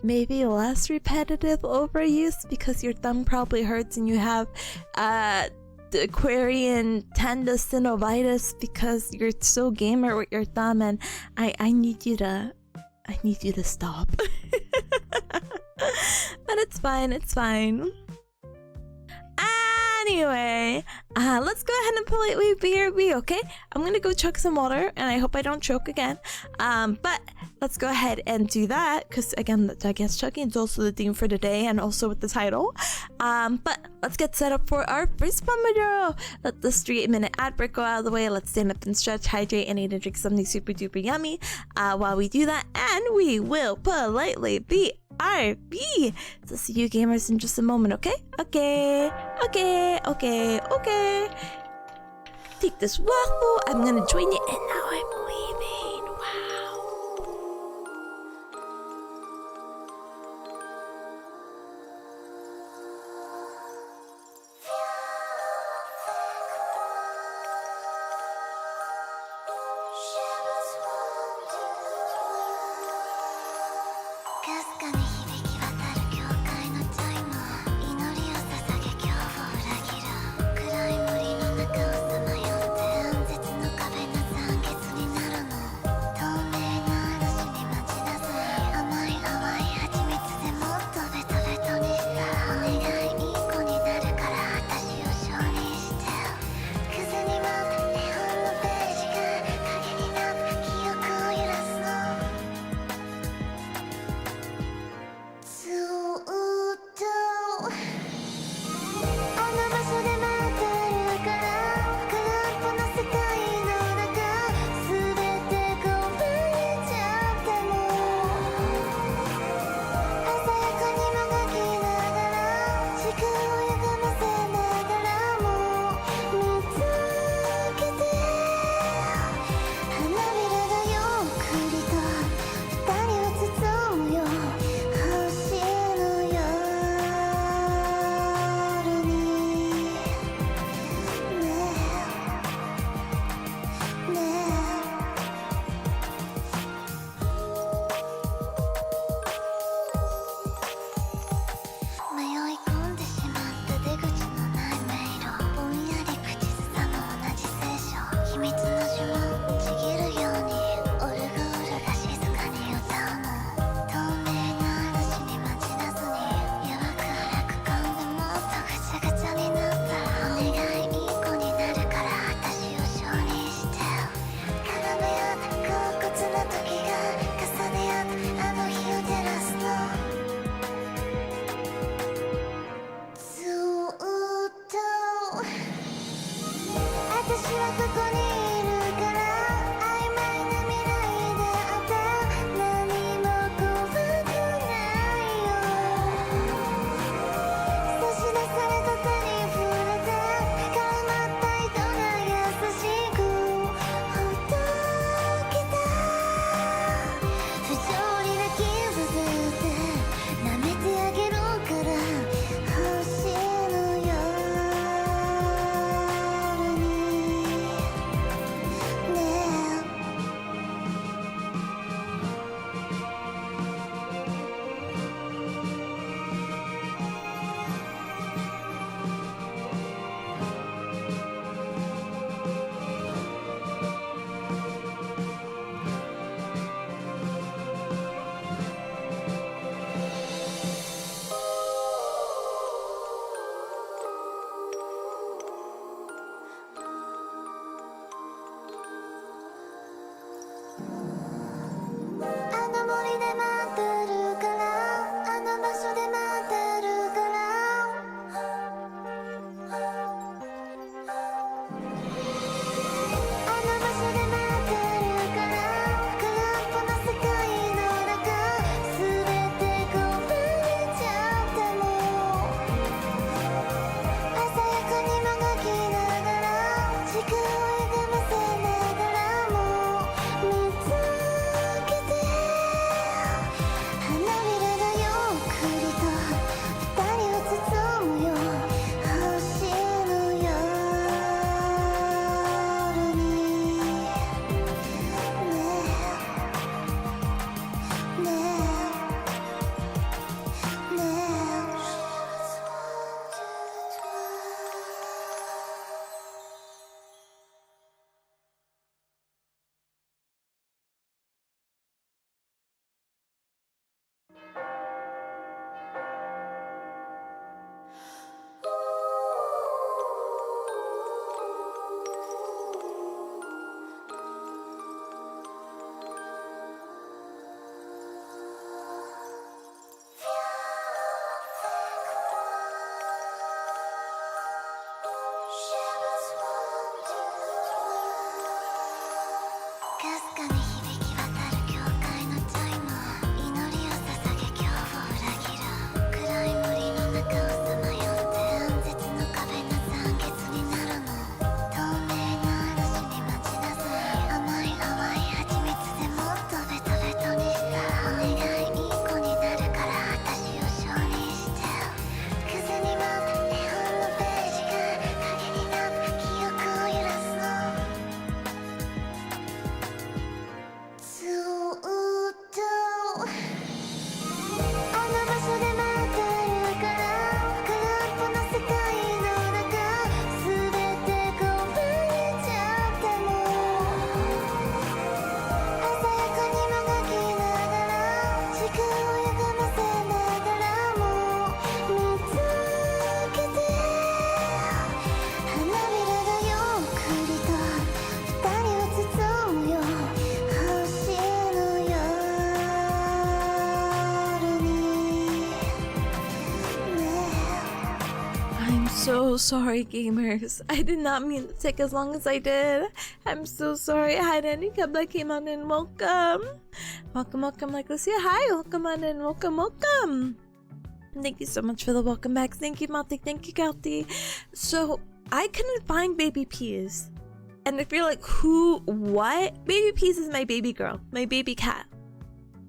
Maybe less repetitive overuse, because your thumb probably hurts and you have the Aquarian tendinosynovitis because you're so gamer with your thumb, and I need you to stop. But it's fine, it's fine. Anyway, let's go ahead and politely BRB, okay? I'm gonna go chug some water, and I hope I don't choke again. But let's go ahead and do that, because again, I guess chugging is also the theme for today, and also with the title. But let's get set up for our first Pomodoro. Let the 3-minute ad break go out of the way. Let's stand up and stretch, hydrate, and eat and drink something super duper yummy. While we do that, and we will politely BRB. So see you gamers in just a moment, okay? Okay. Take this waffle. I'm gonna join you, and now I'm leaving. Wow. So sorry, gamers. I did not mean to take as long as I did. I'm so sorry. Hi, Danny Kabla came on in. Welcome. Welcome, like Lucia. Hi, welcome on in. Welcome. Thank you so much for the welcome backs. Thank you, Malti. Thank you, Kalti. So, I couldn't find baby peas. And if you're like, what? Baby peas is my baby girl, my baby cat.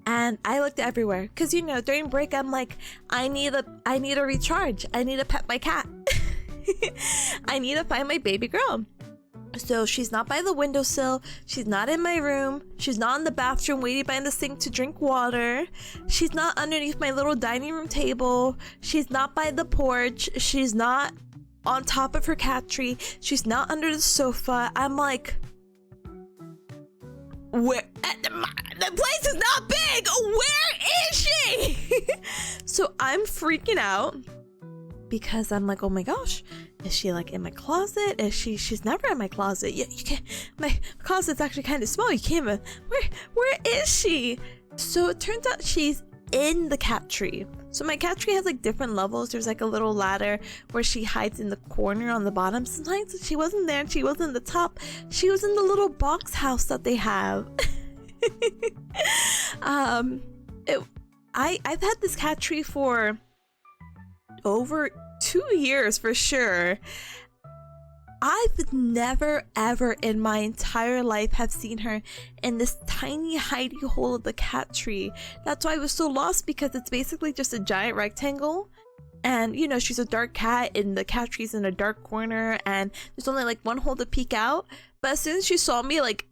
And I looked everywhere because, you know, during break I'm like, I need a recharge. I need to pet my cat. I need to find my baby girl. So she's not by the windowsill. She's not in my room. She's not in the bathroom waiting by the sink to drink water. She's not underneath my little dining room table. She's not by the porch. She's not on top of her cat tree. She's not under the sofa. I'm like, where? The place is not big. Where is she? So I'm freaking out because I'm like, oh my gosh, is she like in my closet? Is she's never in my closet. You can't, my closet's actually kind of small. You can't even, where is she? So it turns out she's in the cat tree. So my cat tree has like different levels. There's like a little ladder where she hides in the corner on the bottom. Sometimes she wasn't there and she wasn't in the top. She was in the little box house that they have. I've had this cat tree for over 2 years for sure. I've never ever in my entire life have seen her in this tiny hidey hole of the cat tree. That's why I was so lost, because it's basically just a giant rectangle. And you know, she's a dark cat and the cat tree's in a dark corner and there's only like one hole to peek out. But as soon as she saw me like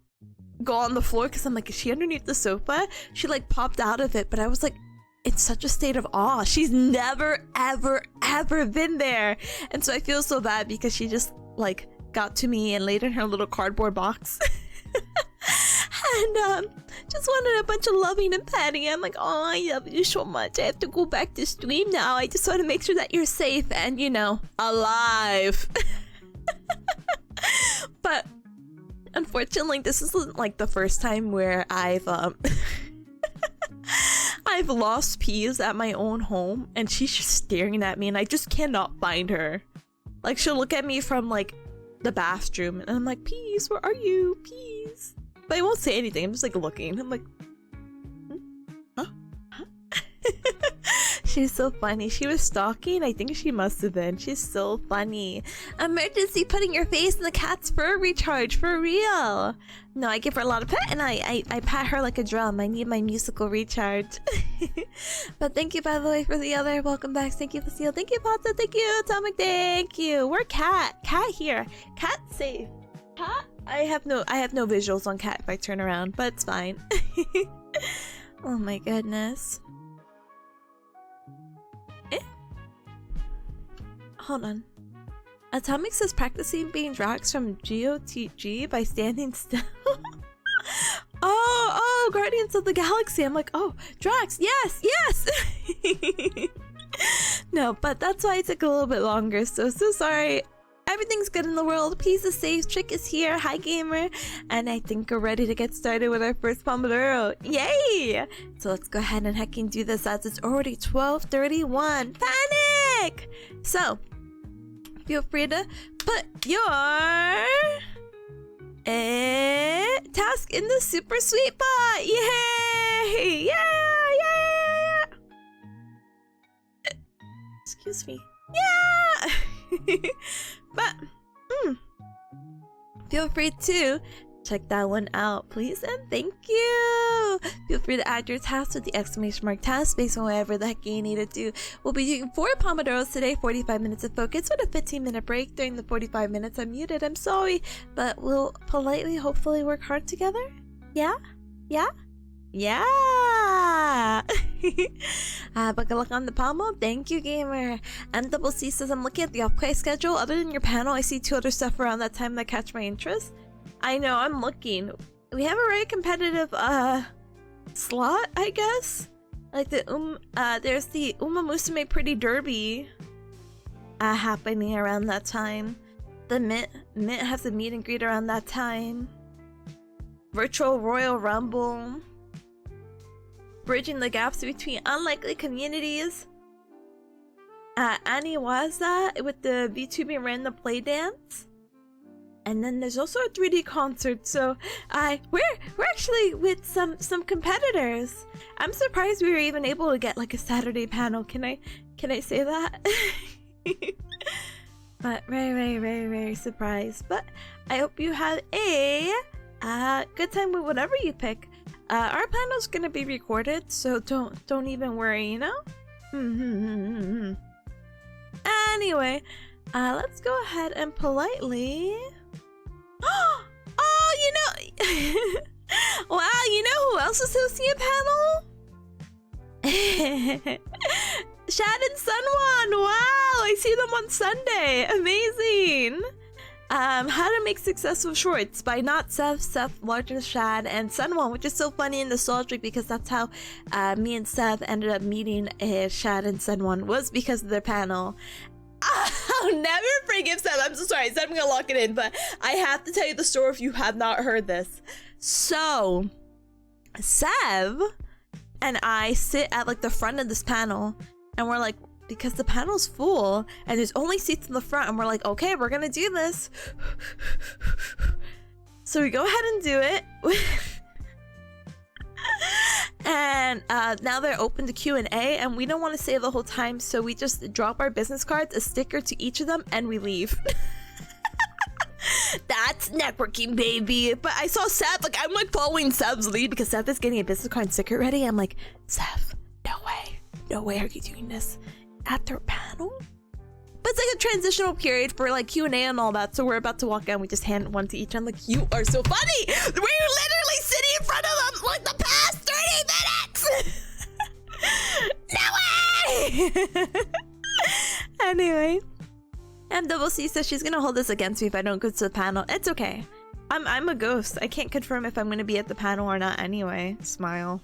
go on the floor, because I'm like, is she underneath the sofa? She like popped out of it, but I was like, it's such a state of awe. She's never ever ever been there. And so I feel so bad because she just like got to me and laid in her little cardboard box. And just wanted a bunch of loving and petting. I'm like, oh, I love you so much. I have to go back to stream now. I just want to make sure that you're safe and, you know, alive. But unfortunately, this isn't like the first time where I've I've lost Peas at my own home, and she's just staring at me and I just cannot find her. Like, she'll look at me from like the bathroom and I'm like, Peas, where are you? Peas. But I won't say anything. I'm just like looking. I'm like, huh? She's so funny. She was stalking. I think she must have been. She's so funny. Emergency putting your face in the cat's fur recharge for real. No, I give her a lot of pet and I pat her like a drum. I need my musical recharge. But thank you, by the way, for the other welcome backs. Thank you, Lucille. Thank you, Pata. Thank you, Atomic. Thank you. We're cat here. Cat safe. Cat? I have no visuals on cat if I turn around, but it's fine. Oh my goodness. Hold on. Atomic says practicing being Drax from GOTG by standing still. Oh, Guardians of the Galaxy. I'm like, oh, Drax, yes. No, but that's why it took a little bit longer. So sorry. Everything's good in the world. Peace is safe. Trick is here. Hi, gamer. And I think we're ready to get started with our first Pomodoro. Yay! So let's go ahead and hecking do this as it's already 12:31. Panic! So, feel free to put your task in the super sweet pot. Yay! Yeah! Excuse me. Yeah! But feel free to check that one out, please, and thank you. Feel free to add your task with the exclamation mark task based on whatever the heck you need to do. We'll be doing 4 Pomodoros today, 45 minutes of focus with a 15-minute break. During the 45 minutes I'm muted, I'm sorry, but we'll politely hopefully work hard together. Yeah. But good luck on the Pomo. Thank you, gamer. MCC says, I'm looking at the off-play schedule. Other than your panel, I see 2 other stuff around that time that catch my interest. I know, I'm looking. We have a very competitive slot, I guess. Like the there's the Uma Musume Pretty Derby happening around that time. The Mint has a meet and greet around that time. Virtual Royal Rumble. Bridging the gaps between unlikely communities. Annie was that with the VTubing random play dance. And then there's also a 3D concert. So we're actually with some competitors. I'm surprised we were even able to get like a Saturday panel. Can I say that? But very surprised. But I hope you have a good time with whatever you pick. Our panel's gonna be recorded, so don't even worry, you know? Anyway, let's go ahead and politely... Oh, you know... Wow, you know who else is hosting a panel? Shad and Sunwon! Wow, I see them on Sunday! Amazing! How to make successful shorts by Not Seth, Larger Shad, and Sunwon, which is so funny and nostalgic because that's how me and Seth ended up meeting Shad and Sunwon, was because of their panel. I'll never forgive Seth. I'm so sorry. Seth, I'm gonna lock it in, but I have to tell you the story if you have not heard this. So, Sev and I sit at like the front of this panel, And we're like, because the panel's full and there's only seats in the front, and we're like, okay, we're gonna do this. So we go ahead and do it. And now they're open to Q&A, and we don't want to stay the whole time, so we just drop our business cards, a sticker to each of them, and we leave. That's networking, baby. But I saw Seth, like, I'm like following Sev's lead because Seth is getting a business card and sticker ready. I'm like, Seth, no way are you doing this at their panel? But it's like a transitional period for like Q&A and all that, so we're about to walk in. We just hand one to each. I'm like, you are so funny. We're literally sitting in front of them like the past 30 minutes. No way. Anyway, MCC says she's gonna hold this against me if I don't go to the panel. It's okay. I'm a ghost. I can't confirm if I'm gonna be at the panel or not anyway. Smile.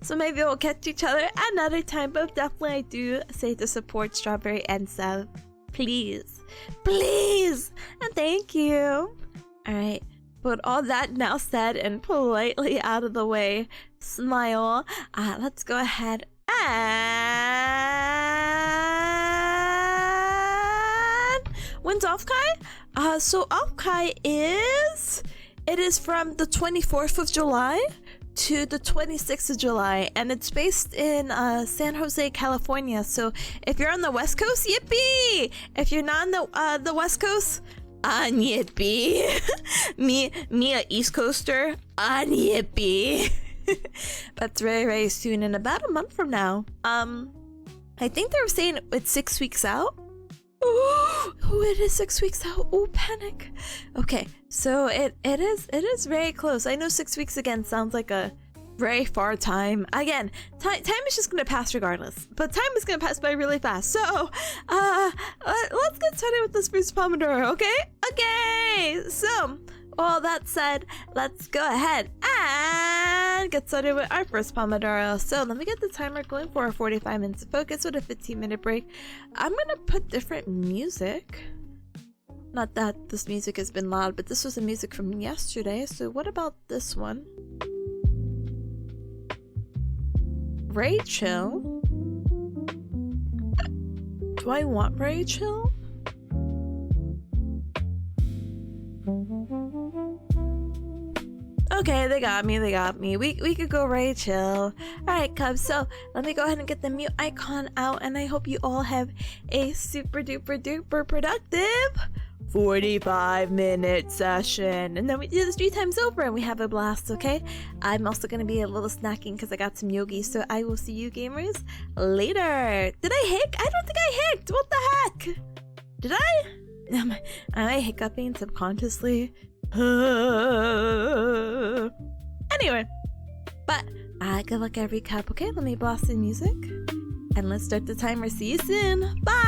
So maybe we'll catch each other another time, but definitely I do say to support Strawberry and Sev. Please. Please. And thank you. Alright. But all that now said and politely out of the way, smile. Let's go ahead and... When's Offkai? So Offkai is... It is from the 24th of July to the 26th of July, and it's based in San Jose, California. So if you're on the West Coast, yippee! If you're not on the West Coast, yippee! me a East Coaster, yippee! That's very, very soon, in about a month from now. I think they were saying it's 6 weeks out. Oh, it is 6 weeks out. Oh, panic. Okay, so it is very close. I know 6 weeks again sounds like a very far time. Again, time is just gonna pass regardless, but time is gonna pass by really fast. So let's get started with this first Pomodoro. Okay, so all that said, let's go ahead and get started with our first Pomodoro. So let me get the timer going for our 45 minutes of focus with a 15-minute break. I'm gonna put different music. Not that this music has been loud, but this was the music from yesterday. So what about this one? Rachel? Do I want Rachel? Okay, they got me. We could go Rachel. Alright, Cubs, so let me go ahead and get the mute icon out, and I hope you all have a super duper duper productive 45-minute session. And then we do this 3 times over and we have a blast, okay? I'm also gonna be a little snacking because I got some yogi, so I will see you gamers later. Did I hic? I don't think I hicced. What the heck? Did I? Am I hiccuping subconsciously? Anyway, but good luck every cup. Okay, let me blast the music and let's start the timer. See you soon. Bye.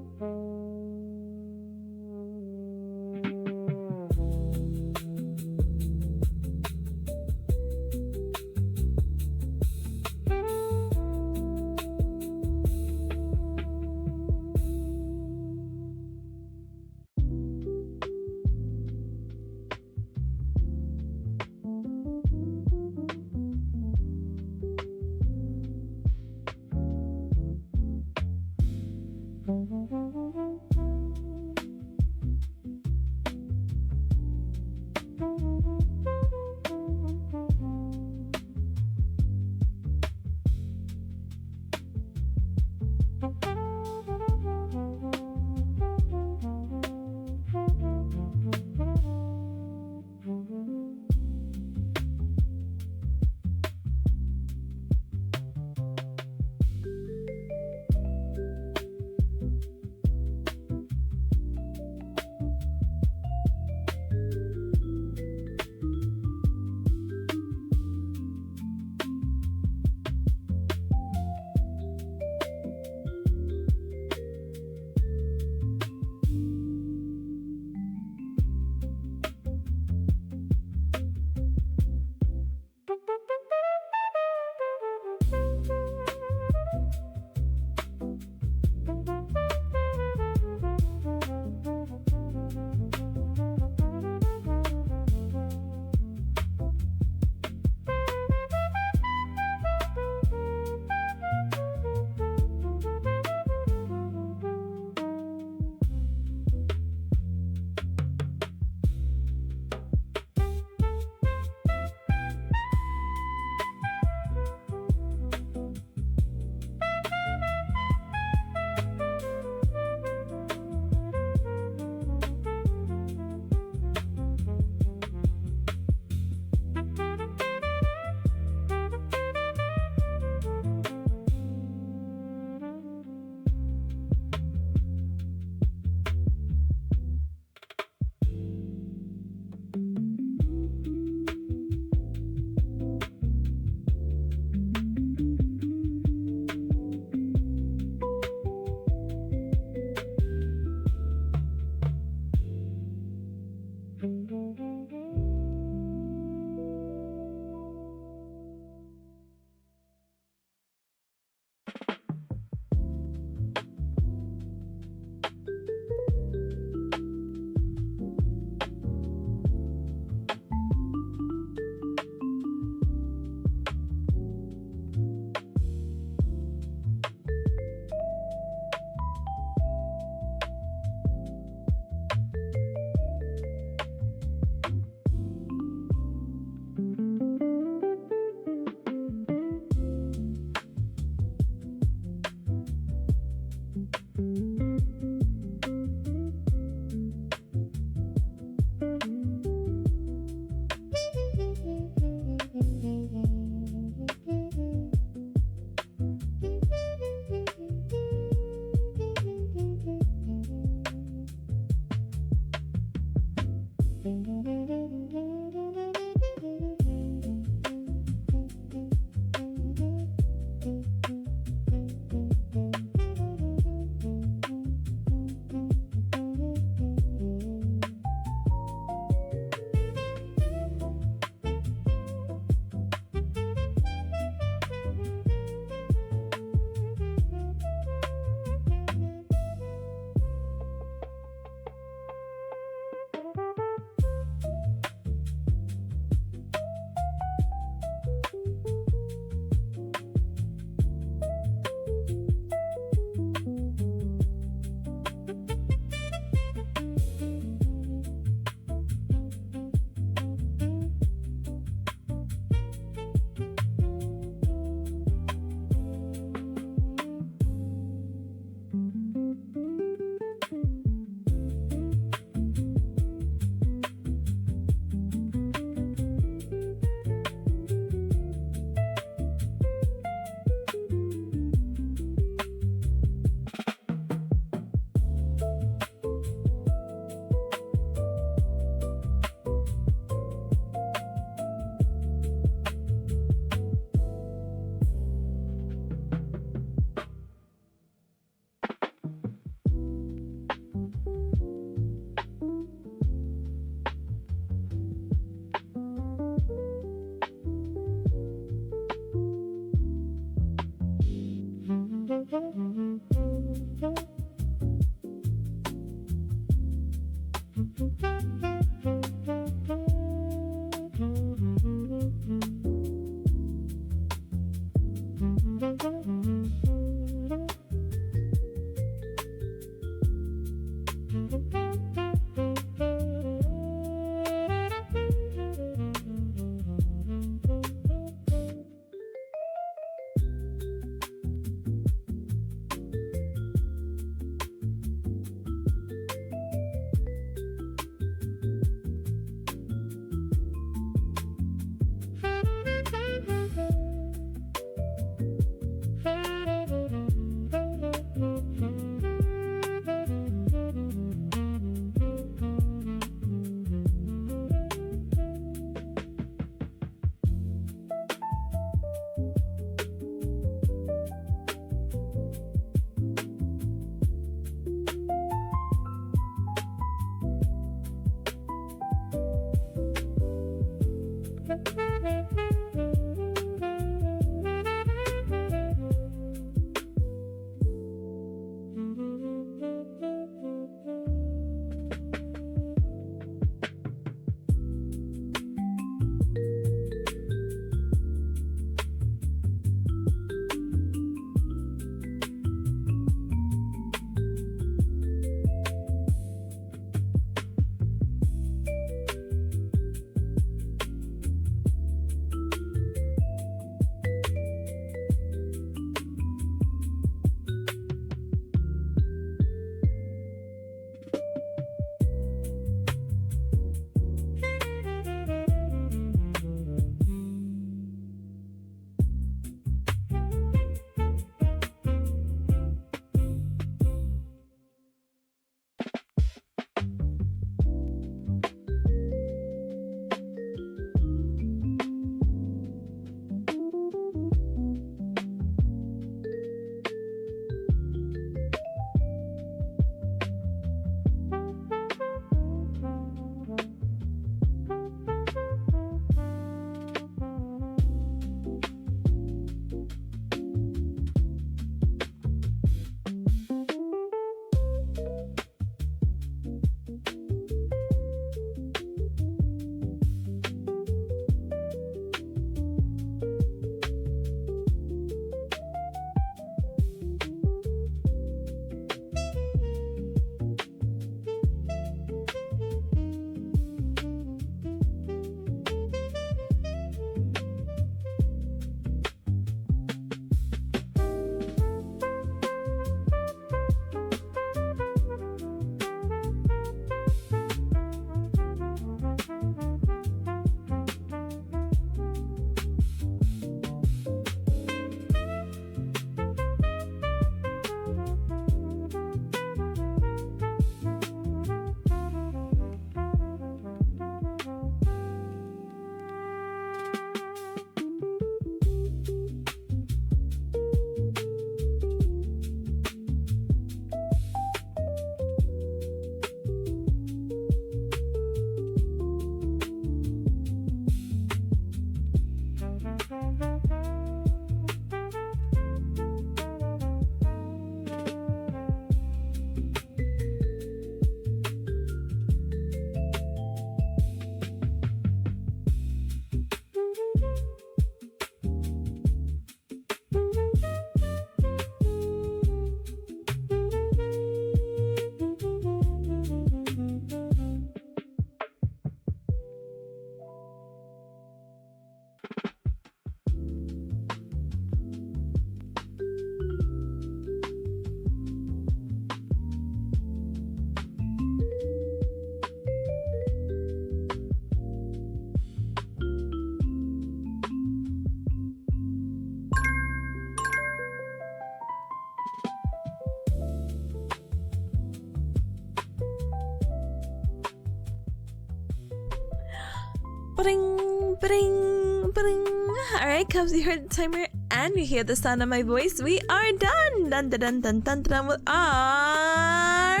Bring, bring, bring. Alright, Cubs, you heard the timer and you hear the sound of my voice. We are done! Dun dun dun dun dun dun with our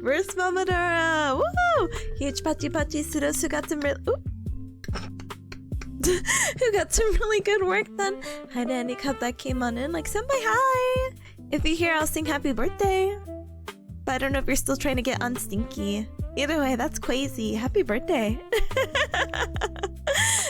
first Pomodoro! Woohoo! Huge pachi pachi sudos who got some who got some really good work done. Hi to any Cub that came on in, like senpai hi! If you're here, I'll sing happy birthday. But I don't know if you're still trying to get unstinky. Either way, that's crazy. Happy birthday.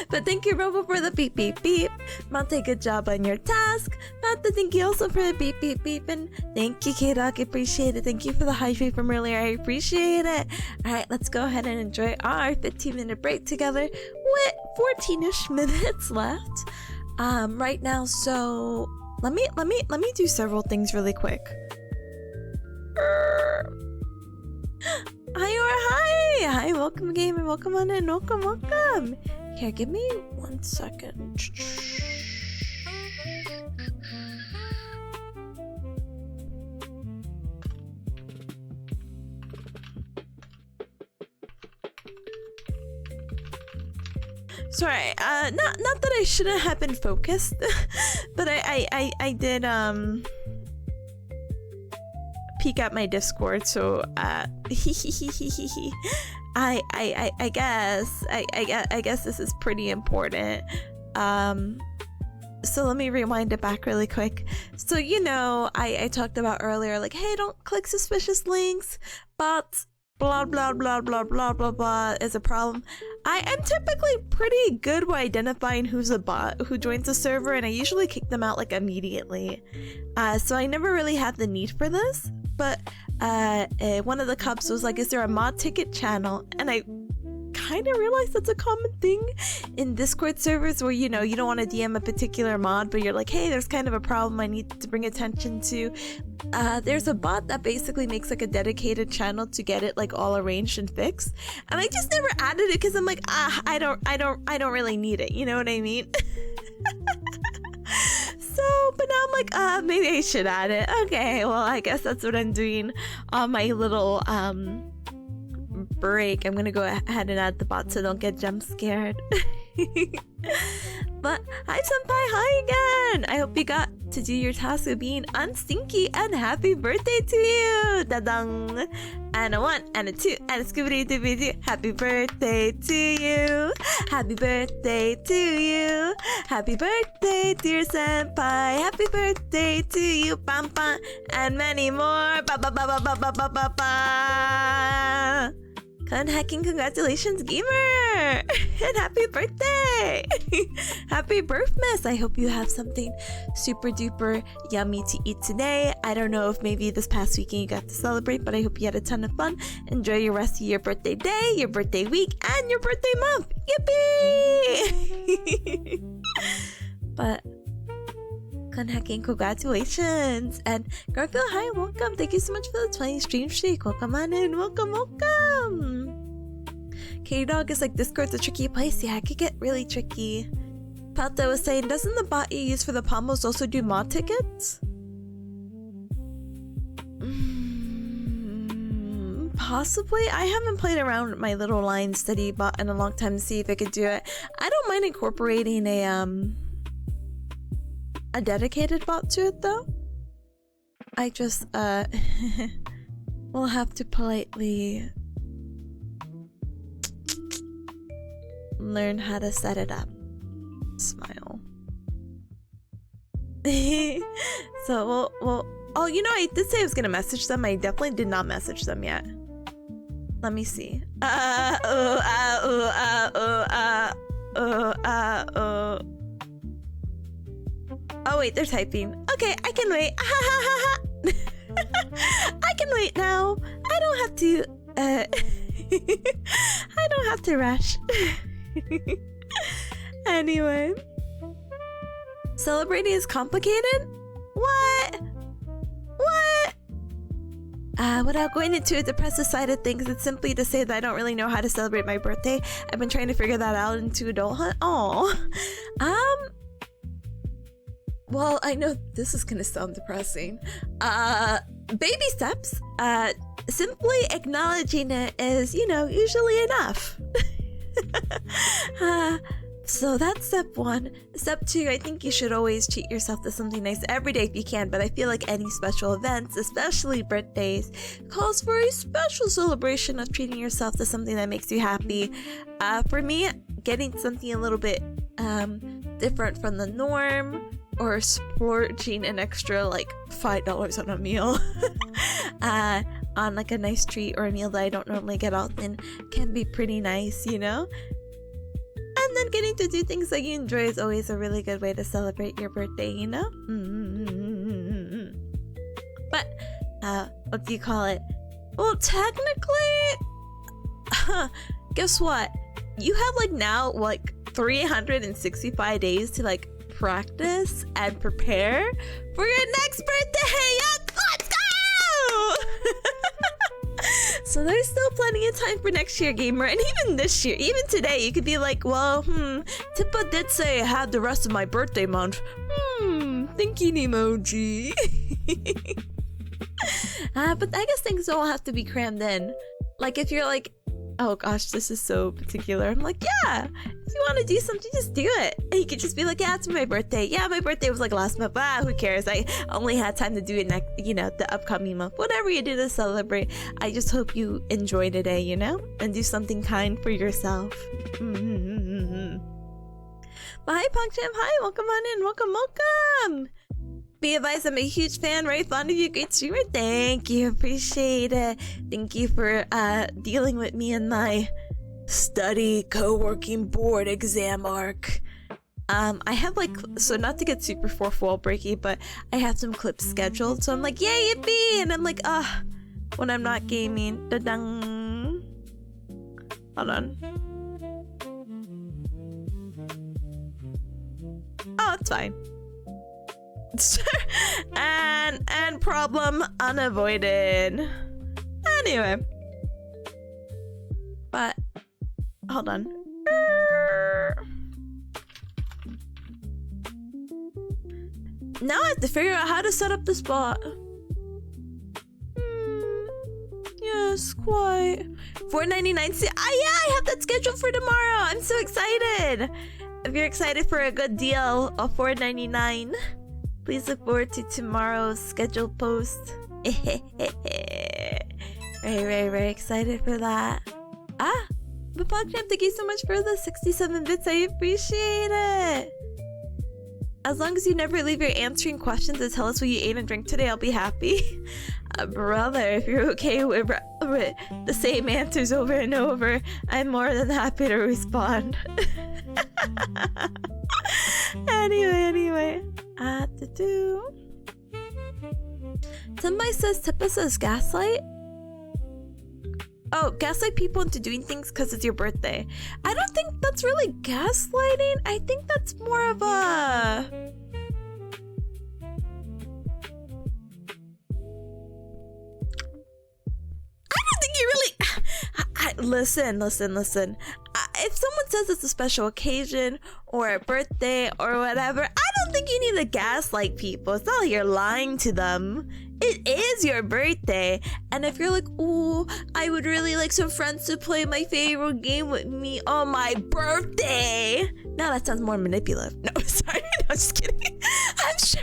But thank you, Robo, for the beep beep beep. Monte, good job on your task. Mata, thank you also for the beep beep beep. And thank you, K-Dog, appreciate it. Thank you for the hydrate from earlier, I appreciate it. Alright, let's go ahead and enjoy our 15-minute break together with 14-ish minutes left. Right now, so let me do several things really quick. Hi, or hi! Hi, welcome gamer, welcome on in, welcome. Here, give me 1 second. Sorry, not that I shouldn't have been focused, but I did peek at my Discord, so I guess this is pretty important. So let me rewind it back really quick. So I talked about earlier, like, hey, don't click suspicious links, bots, blah blah blah blah blah blah blah is a problem. I am typically pretty good with identifying who's a bot who joins the server, and I usually kick them out like immediately. So I never really had the need for this. But one of the Cubs was like, is there a mod ticket channel? And I kind of realized that's a common thing in Discord servers where, you don't want to DM a particular mod, but you're like, hey, there's kind of a problem I need to bring attention to. There's a bot that basically makes like a dedicated channel to get it like all arranged and fixed. And I just never added it because I'm like, I don't really need it. You know what I mean? But now I'm like, maybe I should add it. Okay, well, I guess that's what I'm doing on my little break. I'm gonna go ahead and add the bot so don't get jump scared. But hi senpai, hi again! I hope you got to do your task of being unstinky, and happy birthday to you! Da-dang! And a 1, and a 2, and a scooby-doo-doo-doo. Happy birthday to you! Happy birthday to you! Happy birthday, dear senpai! Happy birthday to you! Bam bam! And many more! Ba ba ba ba ba ba ba ba ba! Hacking, congratulations, gamer! And happy birthday! Happy birthmas! I hope you have something super duper yummy to eat today. I don't know if maybe this past weekend you got to celebrate, but I hope you had a ton of fun. Enjoy your rest of your birthday day, your birthday week, and your birthday month! Yippee! But hacking, congratulations! And Garfield, hi, welcome! Thank you so much for the 20 stream streak. Welcome on in, welcome! K-Dog is like, Discord's a tricky place. Yeah, it could get really tricky. Pata was saying, doesn't the bot you use for the Pommos also do mod tickets? Possibly. I haven't played around with my little line study bot in a long time to see if I could do it. I don't mind incorporating a dedicated bot to it though. I just will have to politely learn how to set it up. Smile. So we'll oh, I did say I was gonna message them. I definitely did not message them yet. Let me see. Oh wait, they're typing. Okay, I can wait. I can wait now. I don't have to I don't have to rush. Anyway. Celebrating is complicated? What? Without going into a depressive side of things, it's simply to say that I don't really know how to celebrate my birthday. I've been trying to figure that out into adulthood. Oh. Well, I know this is gonna sound depressing. Baby steps. Simply acknowledging it is, usually enough. So that's step 1. Step 2, I think you should always treat yourself to something nice every day if you can, but I feel like any special events, especially birthdays, calls for a special celebration of treating yourself to something that makes you happy. For me, getting something a little bit different from the norm, or splurging an extra like $5 on a meal on like a nice treat or a meal that I don't normally get often can be pretty nice, you know? And then getting to do things that you enjoy is always a really good way to celebrate your birthday, you know? But, what do you call it? Well, technically, guess what? You have like now like 365 days to like practice and prepare for your next birthday. Let's go! So there's still plenty of time for next year, gamer, and even this year, even today, you could be like, well, Tippa did say I had the rest of my birthday month. Thinking emoji. But I guess things don't have to be crammed in. Like if you're like, oh gosh, this is so particular. I'm like, yeah, if you want to do something, just do it. And you could just be like, yeah, it's my birthday. Yeah, my birthday was like last month. Who cares? I only had time to do it next, the upcoming month. Whatever you do to celebrate, I just hope you enjoy today, and do something kind for yourself. But hi, PogChamp. Hi, welcome on in. Welcome. Be advised, I'm a huge fan, very fond of you, great streamer. Thank you, appreciate it. Thank you for dealing with me in my study co-working board exam arc. I have like, so not to get super fourth wall breaky, but I have some clips scheduled, so I'm like, yay, yippee! And I'm like, when I'm not gaming, da-dung. Hold on. Oh, it's fine. and problem unavoided. Anyway, but hold on. Now I have to figure out how to set up the spot. Yes, quite. $4.99. Yeah, I have that scheduled for tomorrow. I'm so excited. If you're excited for a good deal of $4.99, please look forward to tomorrow's scheduled post. Very excited for that. But PogChamp, thank you so much for the 67 bits. I appreciate it. As long as you never leave your answering questions and tell us what you ate and drank today, I'll be happy. Brother, if you're okay with the same answers over and over, I'm more than happy to respond. Anyway. Somebody says Tippa says gaslight. Oh, gaslight people into doing things because it's your birthday. I don't think that's really gaslighting. I think that's more of a... Listen. If someone says it's a special occasion or a birthday or whatever, I don't think you need to gaslight people. It's not like you're lying to them. It is your birthday. And if you're like, oh, I would really like some friends to play my favorite game with me on my birthday. Now that sounds more manipulative. No, sorry. No, just kidding. I'm sure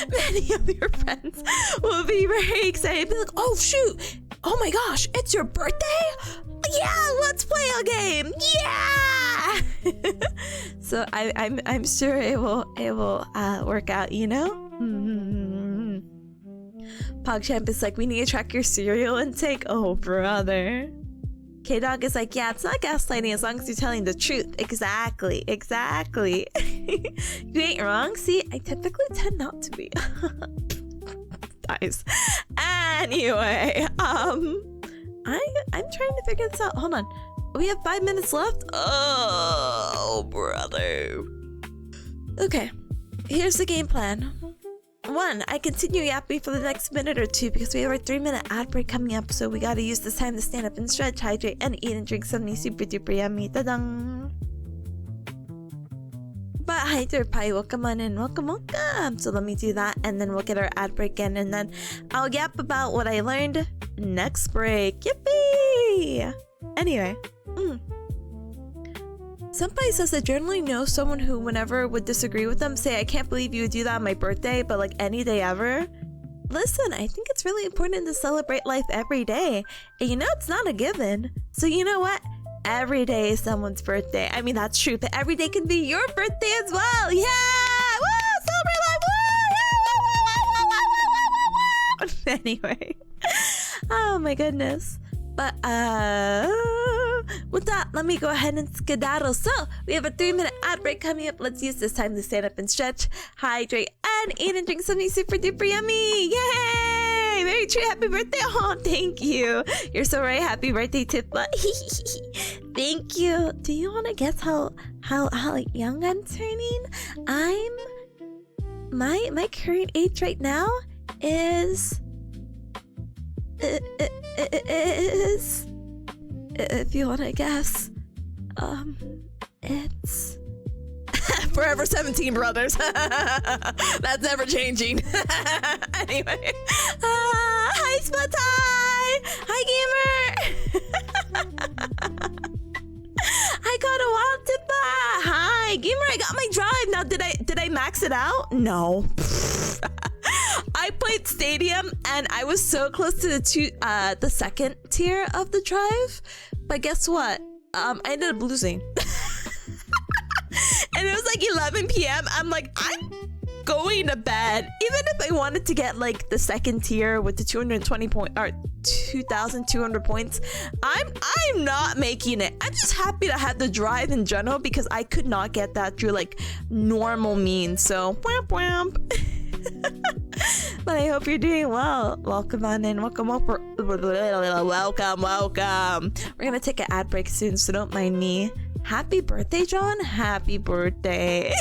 many of your friends will be very excited. Be like, oh, shoot. Oh my gosh, it's your birthday? Yeah, let's play a game. Yeah. So I'm sure it will work out, PogChamp is like, we need to track your cereal intake. Oh brother. K-Dog is like, yeah, it's not gaslighting as long as you're telling the truth. Exactly. You ain't wrong. See, I typically tend not to be. Guys. Anyway, I'm trying to figure this out. Hold on. We have 5 minutes left. Oh, brother. Okay. Here's the game plan. 1, I continue yapping for the next minute or 2 because we have our 3-minute ad break coming up, so we gotta use this time to stand up and stretch, hydrate, and eat and drink something super duper yummy. Ta-dang! But hi there, Pi. Welcome on in. Welcome. So let me do that, and then we'll get our ad break in, and then I'll yap about what I learned next break. Yippee! Anyway. Senpai says I generally know someone who, whenever would disagree with them, say, I can't believe you would do that on my birthday, but like any day ever. Listen, I think it's really important to celebrate life every day. And you know, it's not a given. So you know what? Every day is someone's birthday. I mean, that's true, but every day can be your birthday as well. Yeah! Woo! Celebrate life! Woo! Yeah! Anyway. Oh my goodness. But with that, let me go ahead and skedaddle. So we have a 3-minute ad break coming up. Let's use this time to stand up and stretch, hydrate, and eat and drink something super duper yummy. Yay! Very true. Happy birthday. Oh, thank you. You're so right. Happy birthday, Tippa. Thank you. Do you want to guess how young I'm turning? My current age right now is if you want to guess, it's forever 17, brothers. That's never changing. Anyway, hi Spotty! Hi gamer! I got a wild Tippa! Hi gamer, I got my drive. Now did I max it out? No. I played Stadium and I was so close to the second tier of the drive, but guess what? I ended up losing. And it was like 11 p.m. I'm like, I'm going to bed. Even if I wanted to get like the second tier with the 220 point or 2,200 points, I'm not making it. I'm just happy to have the drive in general because I could not get that through like normal means. So whamp whamp. But I hope you're doing well. Welcome on in. Welcome. Welcome. We're gonna take an ad break soon, so don't mind me. Happy birthday, John. Happy birthday.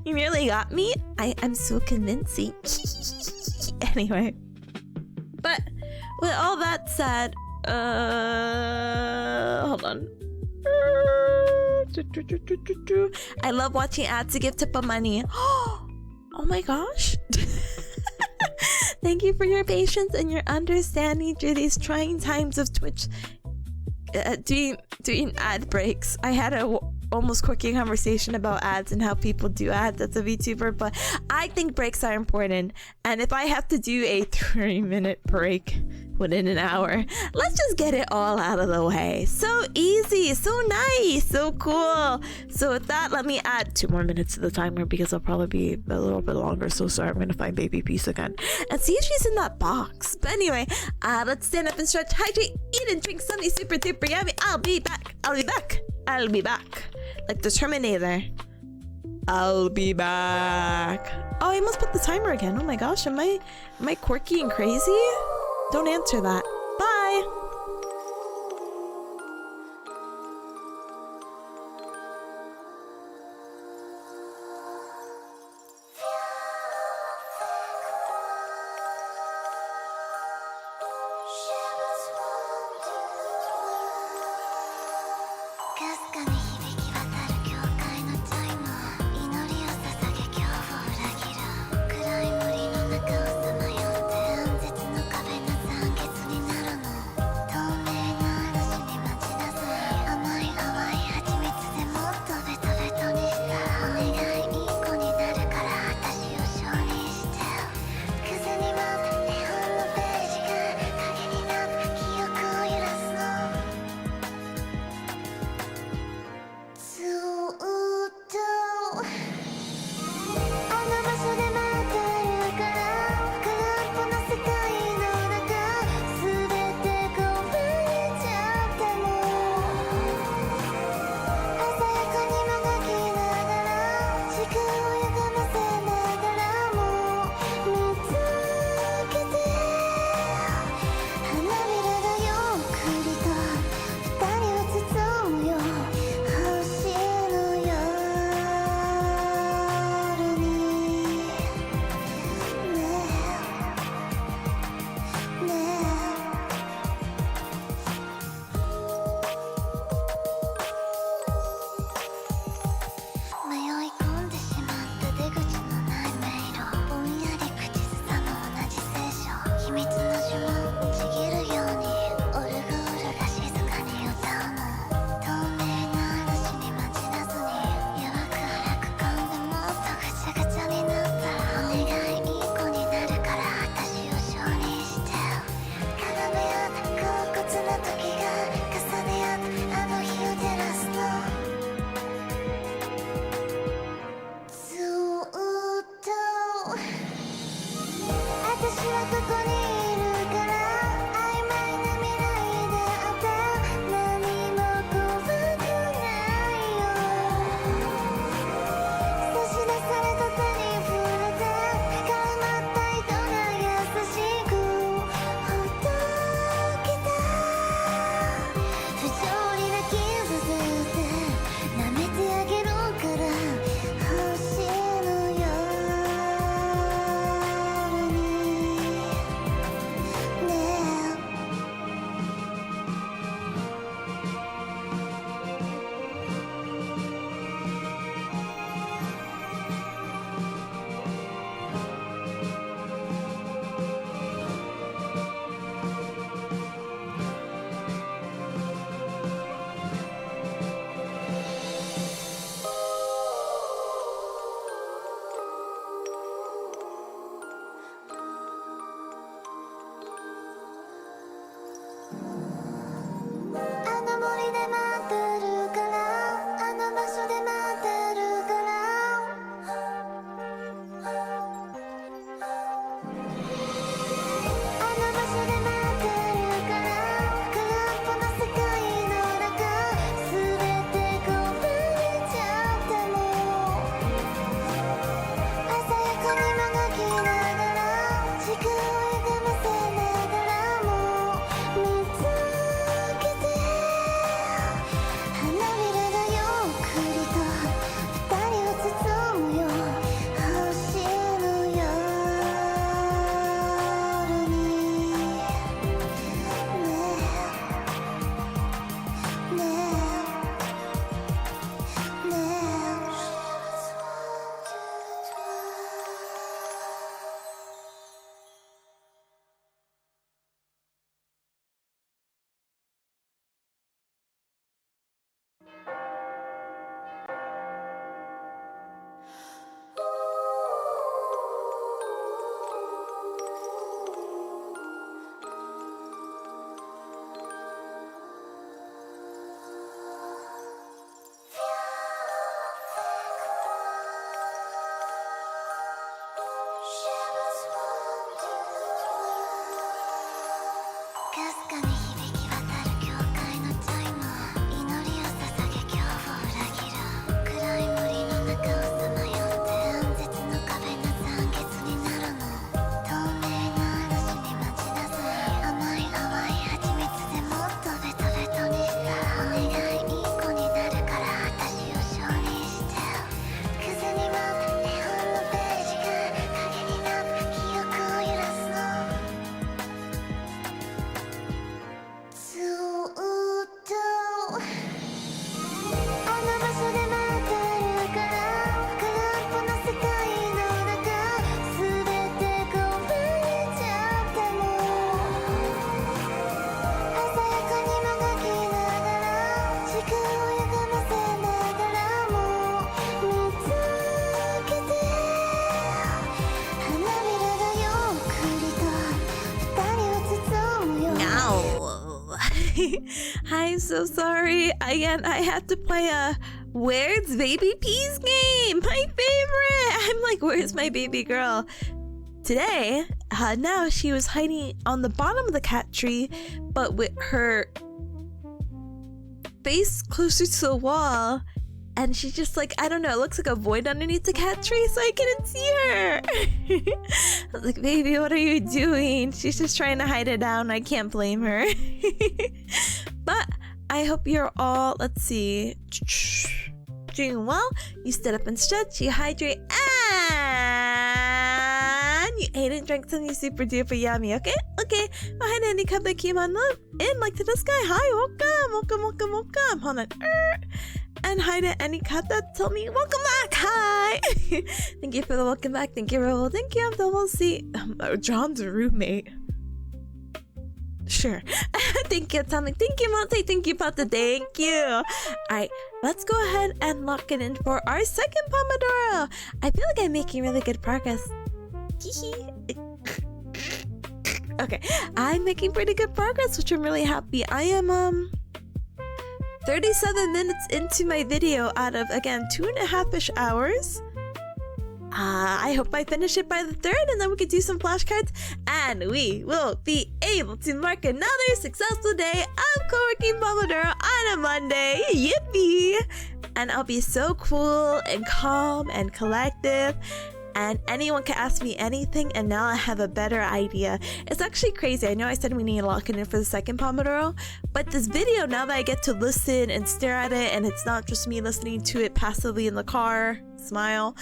You nearly got me. I'm so convincing. Anyway. But with all that said, hold on. I love watching ads to give Tippa money. Oh my gosh. Thank you for your patience and your understanding through these trying times of Twitch doing ad breaks. I had a almost quickie conversation about ads and how people do ads as a VTuber, but I think breaks are important. And if I have to do a 3-minute break within an hour, let's just get it all out of the way. So easy, so nice, so cool. So with that, let me add 2 more minutes to the timer because I'll probably be a little bit longer. So sorry, I'm gonna find baby peace again and see if she's in that box. But anyway, let's stand up and stretch, hydrate, eat and drink something super duper yummy. I'll be back. Like the Terminator. I'll be back. Oh, I must put the timer again. Oh my gosh, am I quirky and crazy? Don't answer that. Bye. I'm so sorry. Again, I had to play a Where's Baby Peas game. My favorite. I'm like, where's my baby girl? Today, now she was hiding on the bottom of the cat tree, but with her face closer to the wall. And she's just like, I don't know, it looks like a void underneath the cat tree, so I couldn't see her. I was like, baby, what are you doing? She's just trying to hide it down. I can't blame her. But I hope you're all, let's see, doing well. You stood up and stretch, you hydrate, and you ate and drank something super duper yummy, okay? Okay, behind any cup that came on up in like to the sky. Hi, welcome, welcome, welcome, welcome. Hold on. And hi to any cat that told me welcome back. Hi. Thank you for the welcome back. Thank you, Rebel. Thank you, Double C. John's roommate. Sure. Thank you, Tommy. Thank you, Monte. Thank you, Pata. Thank you. Alright, let's go ahead and lock it in for our second Pomodoro. I feel like I'm making really good progress. Okay, I'm making pretty good progress, which I'm really happy. I am 37 minutes into my video out of, again, 2.5-ish hours. I hope I finish it by the 3rd, and then we could do some flashcards, and we will be able to mark another successful day of co-working Pomodoro on a Monday. Yippee! And I'll be so cool and calm and collective, and anyone can ask me anything, and now I have a better idea. It's actually crazy. I know I said we need to lock it in for the second Pomodoro, but this video, now that I get to listen and stare at it, and it's not just me listening to it passively in the car, smile,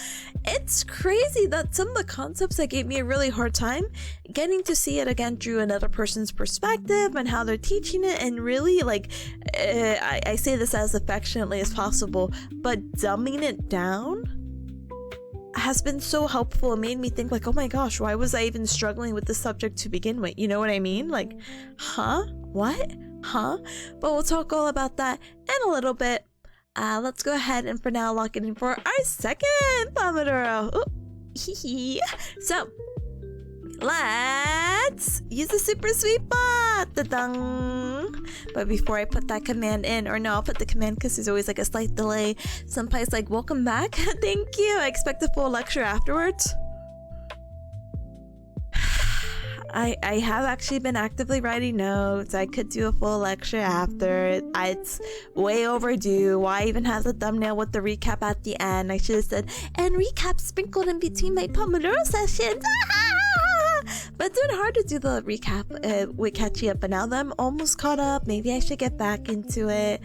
it's crazy that some of the concepts that gave me a really hard time, getting to see it again through another person's perspective and how they're teaching it, and really, like, I say this as affectionately as possible, but dumbing it down has been so helpful. It made me think, like, oh my gosh, why was I even struggling with this subject to begin with? You know what I mean? Like, what? But we'll talk all about that in a little bit. Let's go ahead and for now lock it in for our second Pomodoro. So let's use the super sweet bot. Da-dang. But before I put that command in, or no, I'll put the command because there's always like a slight delay. Senpai's like, welcome back. Thank you. I expect a full lecture afterwards. I have actually been actively writing notes. I could do a full lecture after. It's way overdue. Why even have the thumbnail with the recap at the end? I should have said, and recap sprinkled in between my Pomodoro sessions. But it's been hard to do the recap with catching up, but now that I'm almost caught up, maybe I should get back into it.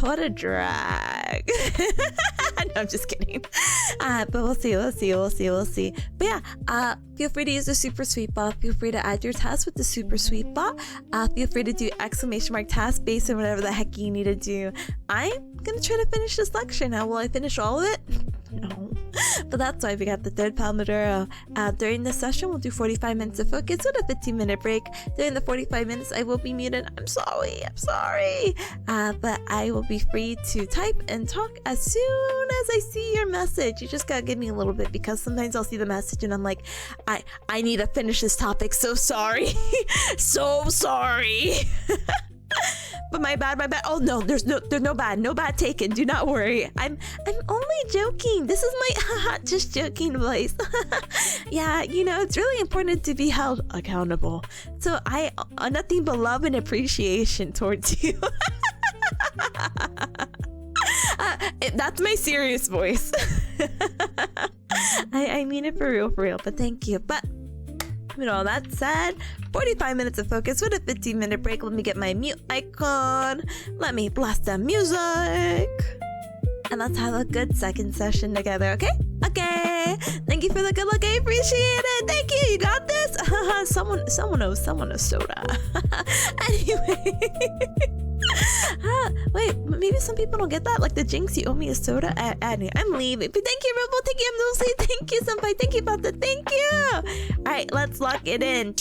What a drag. No, I'm just kidding. But we'll see. But yeah, feel free to use the super sweet bot. Feel free to add your task with the super sweet bot. Feel free to do exclamation mark task based on whatever the heck you need to do. I'm gonna try to finish this lecture now. Will I finish all of it? No. But that's why we got the 3rd Pomodoro. During this session, we'll do 45 minutes of focus with a 15-minute break. During the 45 minutes, I will be muted. I'm sorry. But I will be free to type and talk as soon as I see your message. You just gotta give me a little bit, because sometimes I'll see the message and I'm like, I need to finish this topic. So sorry. So sorry. But my bad. Oh no, there's no bad taken. Do not worry. I'm only joking. This is my just joking voice. Yeah, you know, it's really important to be held accountable. So I nothing but love and appreciation towards you. That's my serious voice. I mean it for real. But thank you. But with all that said, 45 minutes of focus with a 15-minute break. Let me get my mute icon. Let me blast the music. And let's have a good second session together, okay? Okay. Thank you for the good luck. I appreciate it. Thank you. You got this? Someone owes soda. Anyway. Wait, maybe some people don't get that. Like the jinx, you owe me a soda. Anyway, I'm leaving. But thank you, Rebel. Thank you, Amdulce. Thank you, Senpai. Thank you, Bata. Thank you. All right, let's lock it in.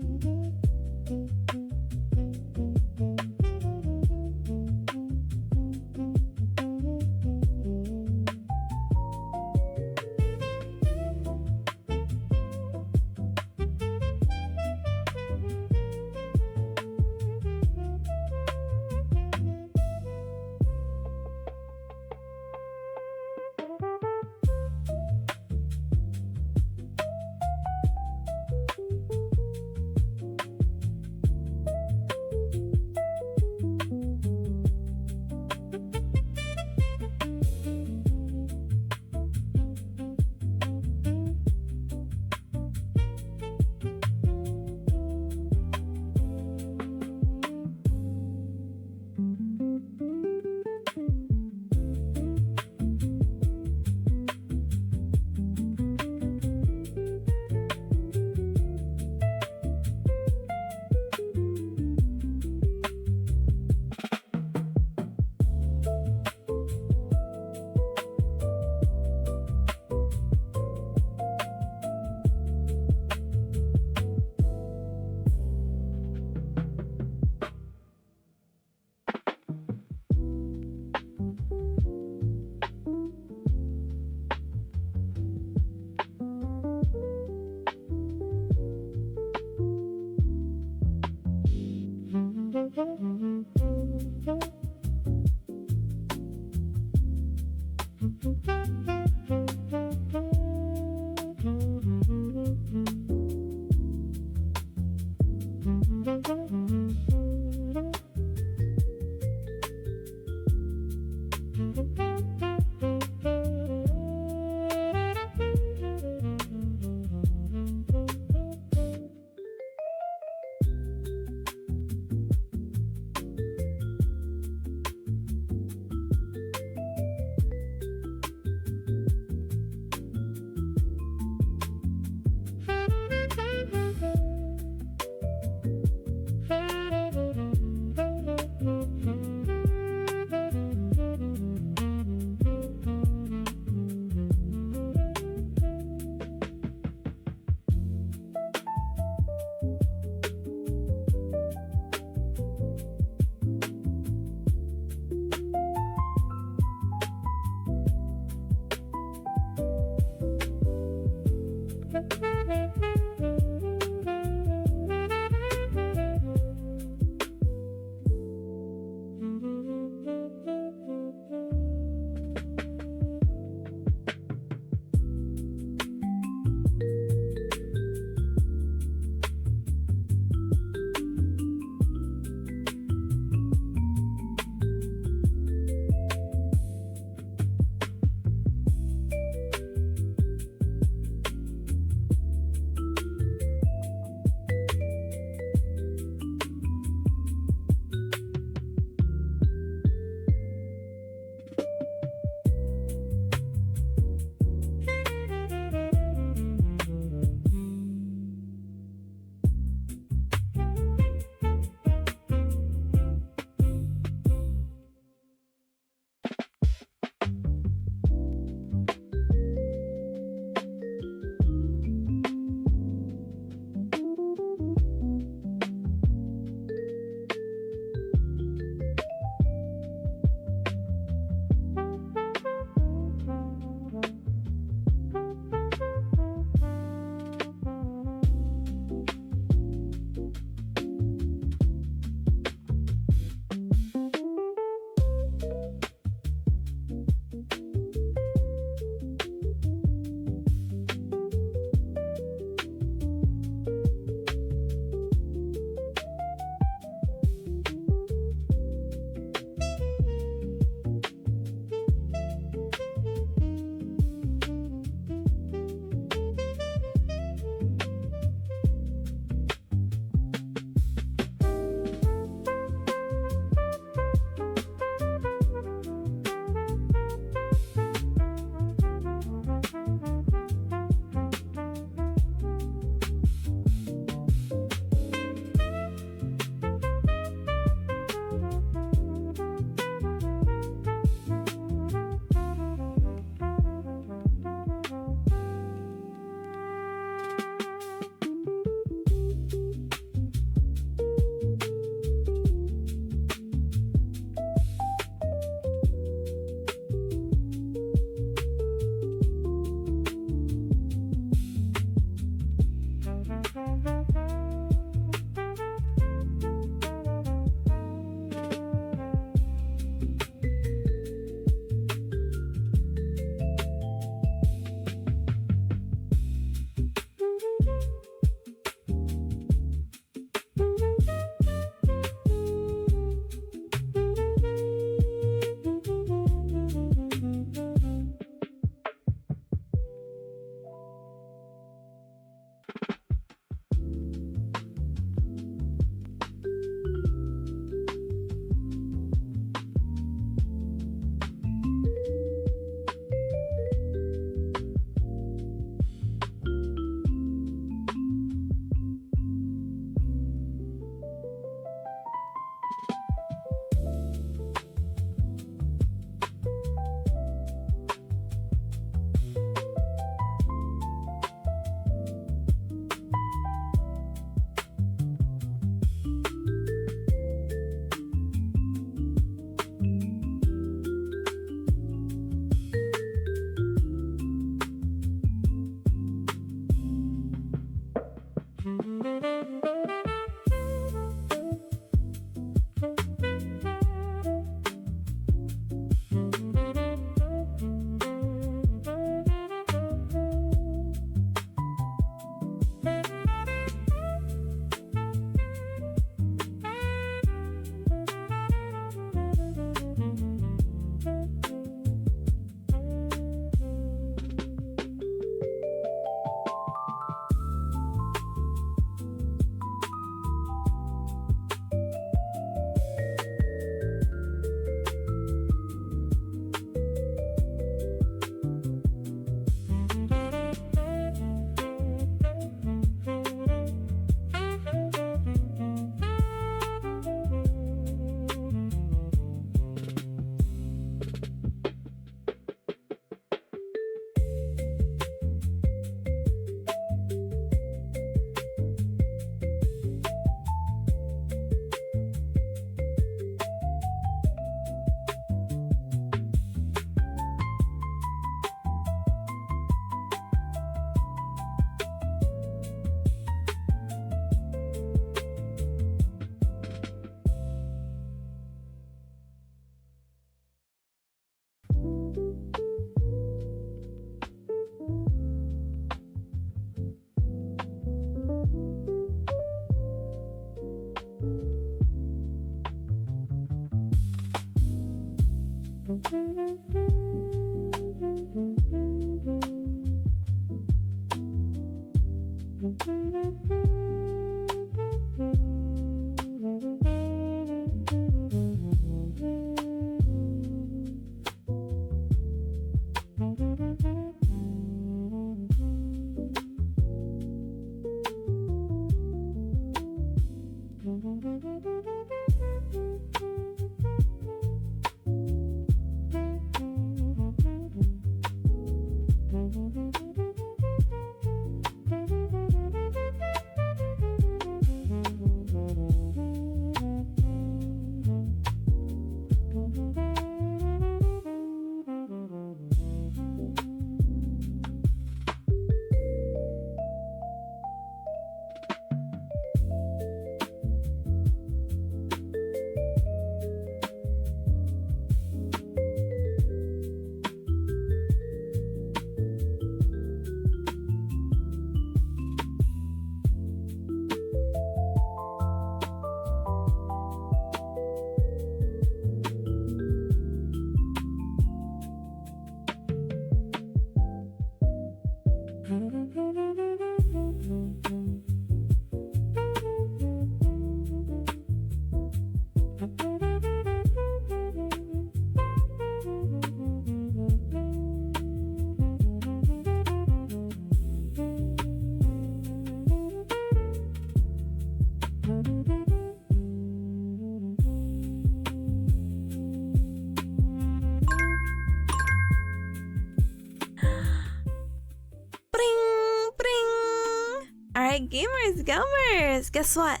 Gamers, guess what?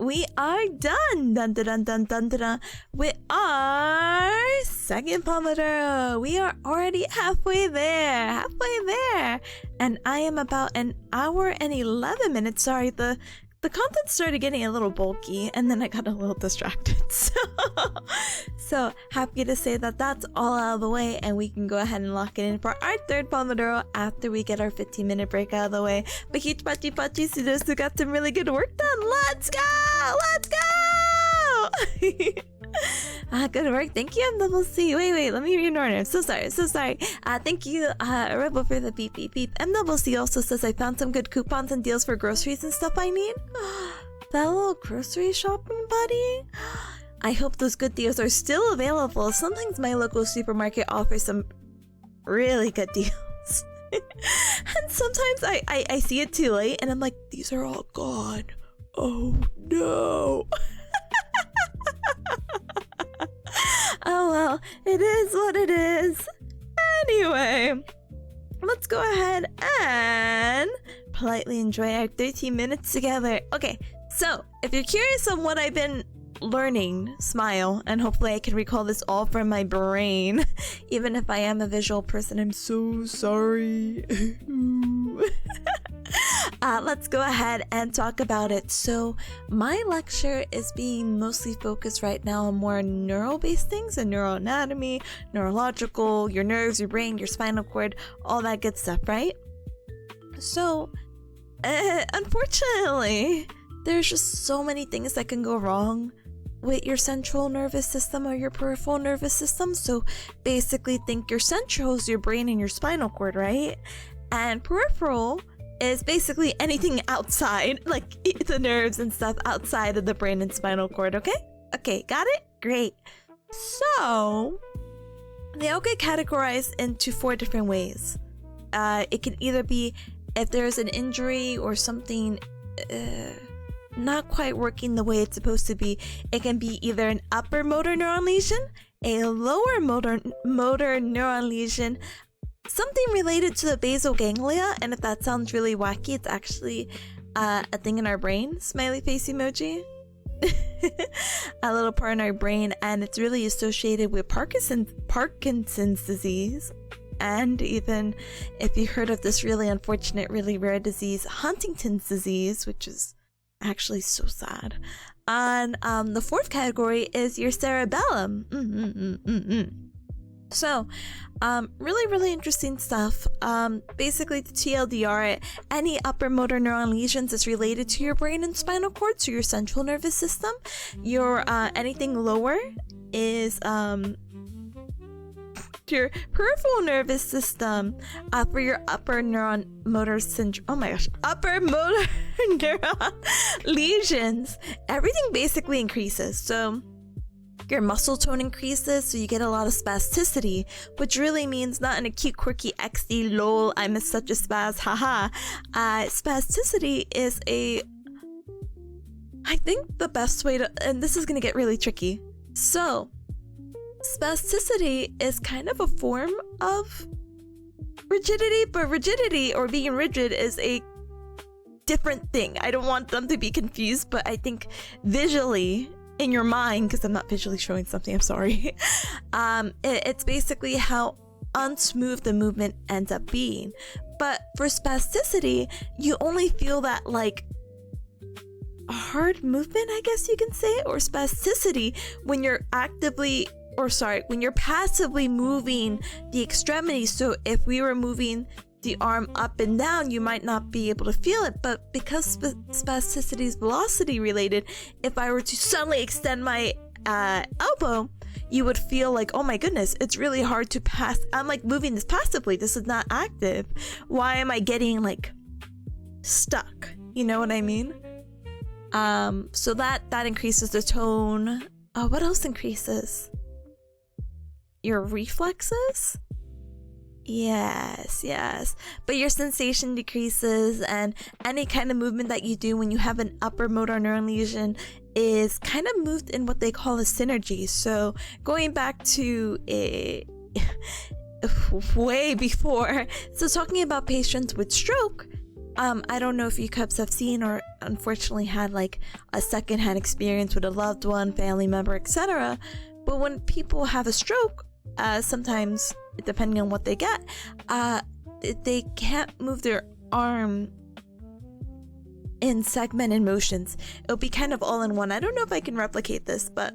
We are done. Dun dun dun dun dun dun, dun with our second Pomodoro. We are already halfway there. And I am about an hour and 11 minutes. Sorry, the content started getting a little bulky and then I got a little distracted. So happy to say that that's all out of the way and we can go ahead and lock it in for our third Pomodoro after we get our 15-minute break out of the way. But huge pachi Sudosu got some really good work done. Let's go! Good work. Thank you, MCC. Wait, let me read in order. I'm so sorry. Thank you, Rebel, for the beep. MCC also says I found some good coupons and deals for groceries and stuff I need. That little grocery shopping buddy? I hope those good deals are still available. Sometimes my local supermarket offers some really good deals. And sometimes I see it too late and I'm like, these are all gone. Oh no. Oh well, it is what it is. Anyway, let's go ahead and politely enjoy our 13 minutes together. Okay, so if you're curious on what I've been learning, smile, and hopefully I can recall this all from my brain. Even if I am a visual person, I'm so sorry. Let's go ahead and talk about it. So my lecture is being mostly focused right now on more neural-based things and neuroanatomy, neurological, your nerves, your brain, your spinal cord, all that good stuff, right? So unfortunately, there's just so many things that can go wrong with your central nervous system or your peripheral nervous system. So basically think your central is your brain and your spinal cord, right? And peripheral is basically anything outside, like the nerves and stuff outside of the brain and spinal cord, okay? Okay, got it? Great. So they all get categorized into 4 different ways. It can either be if there's an injury or something not quite working the way it's supposed to be. It can be either an upper motor neuron lesion, a lower motor neuron lesion, something related to the basal ganglia, and if that sounds really wacky, it's actually a thing in our brain. Smiley face emoji. A little part in our brain, and it's really associated with Parkinson's disease, and even if you heard of this really unfortunate, really rare disease, Huntington's disease, which is actually so sad. And the 4th category is your cerebellum. So really interesting stuff. Basically, the TLDR, any upper motor neuron lesions is related to your brain and spinal cord, so your central nervous system. Your anything lower is to your peripheral nervous system, for your upper neuron motor syndrome. Oh my gosh, upper motor neuron lesions. Everything basically increases. So your muscle tone increases, so you get a lot of spasticity, which really means not an acute, quirky, XD, lol, I'm such a spaz, haha. Spasticity is I think the best way to, and this is going to get really tricky. So, spasticity is kind of a form of rigidity, but rigidity or being rigid is a different thing. I don't want them to be confused, but I think visually, in your mind, because I'm not visually showing something, I'm sorry. It's basically how unsmooth the movement ends up being. But for spasticity, you only feel that like hard movement, I guess you can say, or spasticity when you're when you're passively moving the extremities. So if we were moving the arm up and down, you might not be able to feel it, but because spasticity is velocity related, if I were to suddenly extend my elbow, you would feel like, oh my goodness, it's really hard to pass. I'm like moving this passively, this is not active. Why am I getting like stuck? You know what I mean? So that increases the tone. What else increases? Your reflexes? Yes. But your sensation decreases, and any kind of movement that you do when you have an upper motor neuron lesion is kind of moved in what they call a synergy. So going back to way before, so talking about patients with stroke, I don't know if you cubs have seen or unfortunately had like a secondhand experience with a loved one, family member, etc. But when people have a stroke, sometimes, depending on what they get, they can't move their arm in segmented motions. It'll be kind of all in one. I don't know if I can replicate this, but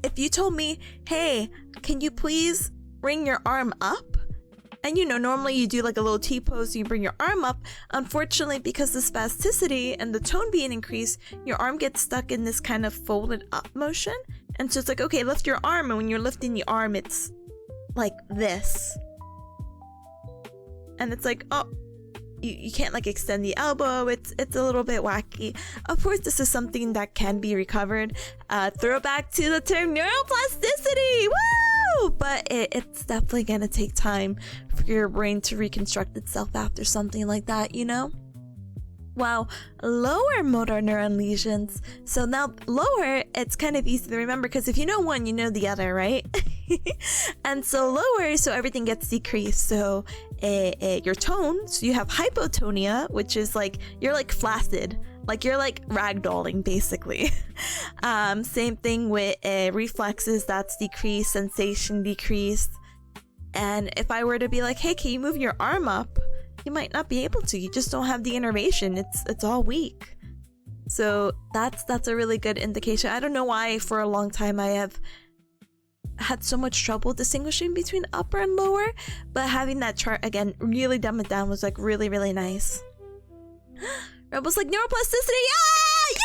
if you told me, hey, can you please bring your arm up? And normally you do like a little T-pose, so you bring your arm up. Unfortunately, because the spasticity and the tone being increased, your arm gets stuck in this kind of folded up motion. And so it's like, okay, lift your arm. And when you're lifting the arm, it's like this. And it's like, oh, you can't like extend the elbow. It's a little bit wacky. Of course, this is something that can be recovered. Throwback to the term neuroplasticity. Woo! But it's definitely going to take time for your brain to reconstruct itself after something like that, Wow, lower motor neuron lesions. So now lower, it's kind of easy to remember because if you know one, you know the other, right? And so lower, so everything gets decreased. So your tone, so you have hypotonia, which is like, you're like flaccid, like you're like ragdolling basically. Same thing with reflexes, that's decreased, sensation decreased. And if I were to be like, hey, can you move your arm up? You might not be able to. You just don't have the innervation. It's all weak. So that's a really good indication. I don't know why for a long time I have had so much trouble distinguishing between upper and lower, but having that chart again really dumb it down was like really, really nice. Rebel's like, neuroplasticity, yeah!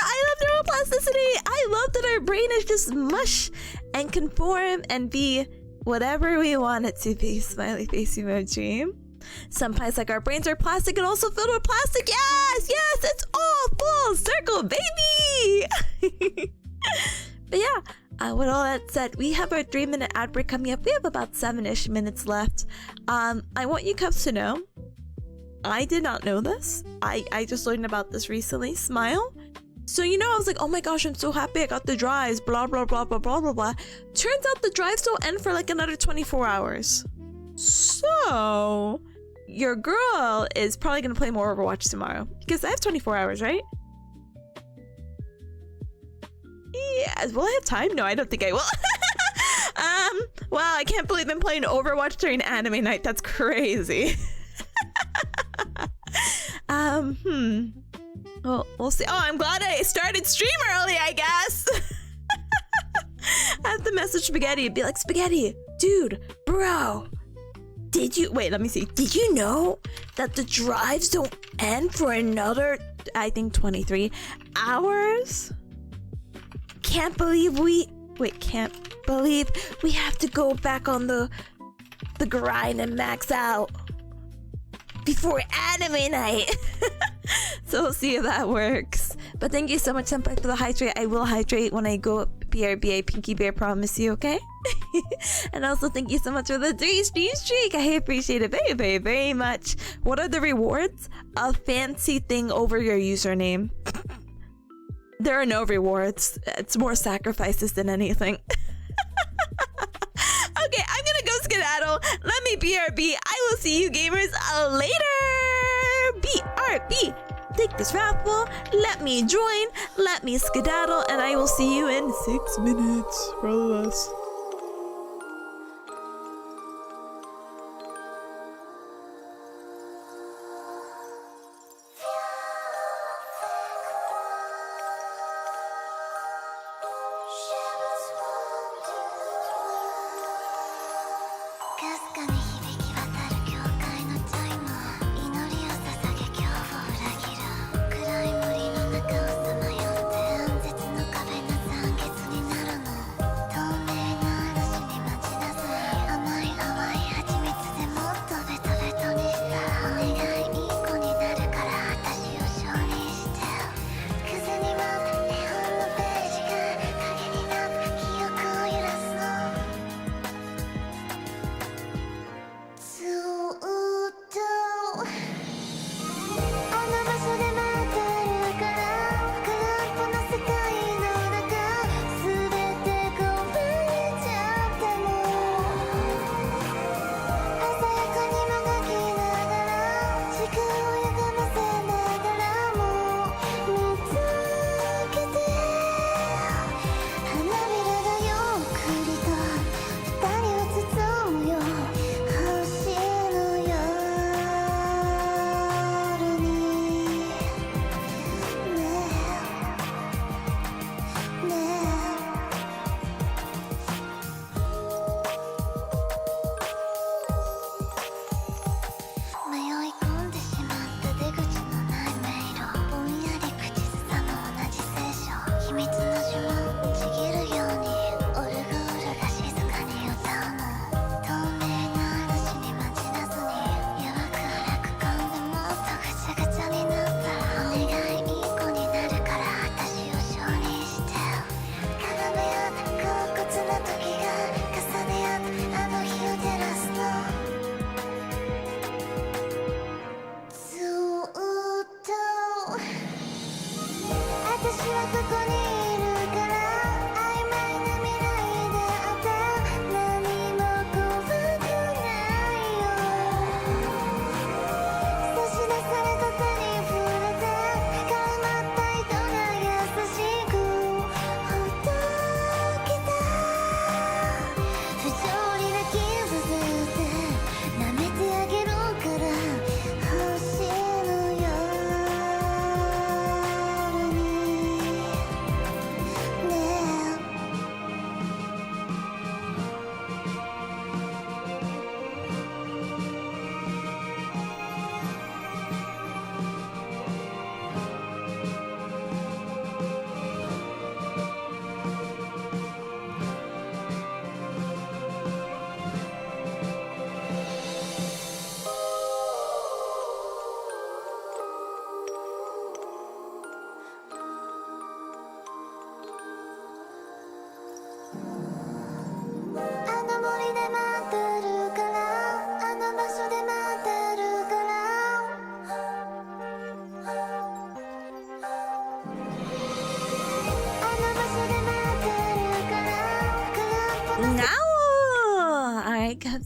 I love neuroplasticity. I love that our brain is just mush and conform and be whatever we want it to be. Smiley face emoji. Sometimes like our brains are plastic and also filled with plastic. Yes, it's all full circle, baby. But yeah, with all that said, we have our 3-minute ad break coming up. We have about 7-ish minutes left. I want you cubs to know, I did not know this. I just learned about this recently. Smile. So I was like, oh my gosh, I'm so happy I got the drives, blah blah blah blah blah blah blah. Turns out the drives don't end for like another 24 hours. So your girl is probably gonna play more Overwatch tomorrow because I have 24 hours, right? Yeah, will I have time? No, I don't think I will. Wow, I can't believe I'm playing Overwatch during anime night. That's crazy. Well, we'll see. Oh, I'm glad I started stream early, I guess. I have to message Spaghetti and be like, Spaghetti, dude, bro, wait, let me see. Did you know that the drives don't end for another, I think 23 hours? Can't believe believe we have to go back on the grind and max out before anime night. So we'll see if that works. But thank you so much, Senpai, for the hydrate. I will hydrate when I go BRBA Pinky Bear, promise you, okay? And also thank you so much for the 3 streak. I appreciate it very, very, very much. What are the rewards? A fancy thing over your username. There are no rewards. It's more sacrifices than anything. Okay, I'm gonna go skedaddle. Let me BRB. I will see you gamers later. BRB. Take this raffle. Let me join. Let me skedaddle. And I will see you in 6 minutes. For all of us.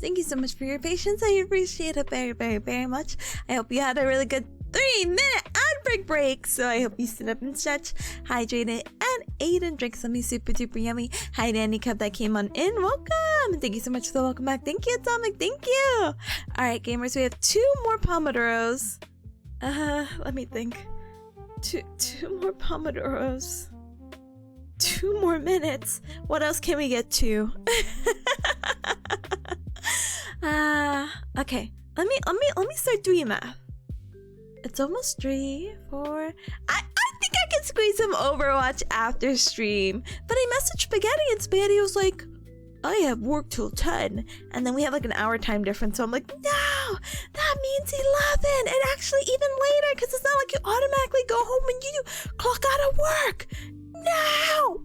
Thank you so much for your patience. I appreciate it very, very, very much. I hope you had a really good 3-minute ad break. So I hope you sit up and stretch, hydrated, and ate and drank something super duper yummy. Hi, Danny Cub that came on in. Welcome. Thank you so much for the welcome back. Thank you, Atomic. Thank you. All right, gamers, we have 2 more Pomodoros. Let me think. Two more Pomodoros. 2 more minutes. What else can we get to? Okay. Let me start doing math. It's almost 3, 4. I think I can squeeze some Overwatch after stream. But I messaged Spaghetti and Spaghetti was like, I have work till 10. And then we have like an hour time difference. So I'm like, no, that means 11. And actually even later, because it's not like you automatically go home when you clock out of work. No.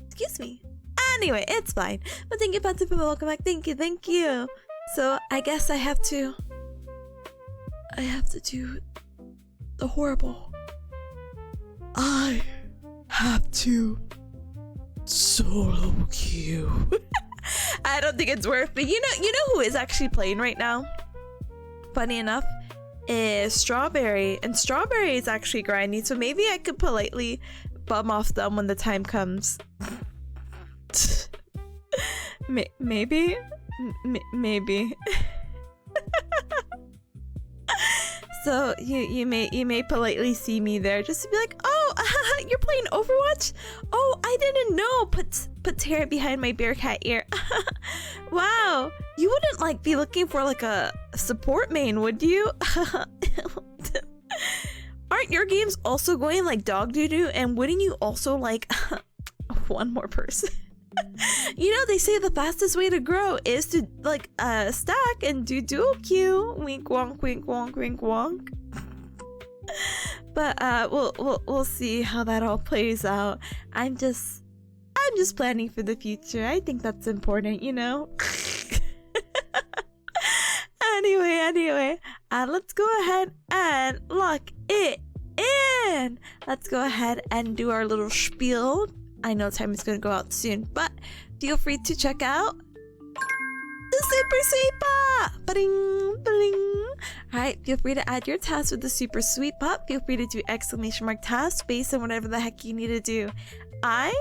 Excuse me. Anyway, it's fine. But thank you, Panther, for welcome back. Thank you, thank you. So I guess I have to do the horrible. I have to solo queue. I don't think it's worth it. You know who is actually playing right now? Funny enough, is Strawberry, and Strawberry is actually grinding. So maybe I could politely bum off them when the time comes. Maybe. So you may politely see me there, just to be like, oh, you're playing Overwatch? Oh, I didn't know. Put Tara behind my bearcat ear. Wow, you wouldn't like be looking for like a support main, would you? Aren't your games also going like dog doo doo? And wouldn't you also like one more person? You know, they say the fastest way to grow is to like stack and do dual queue. Wink wonk, wink wonk, wink wonk. But we'll see how that all plays out. I'm just planning for the future. I think that's important, you know. Anyway, let's go ahead and lock it in. Let's go ahead and do our little spiel. I know time is going to go out soon, but feel free to check out the Super Sweet Pop! Ba-ding, ba-ding. Alright, feel free to add your task with the Super Sweet Pop. Feel free to do exclamation mark task based on whatever the heck you need to do. I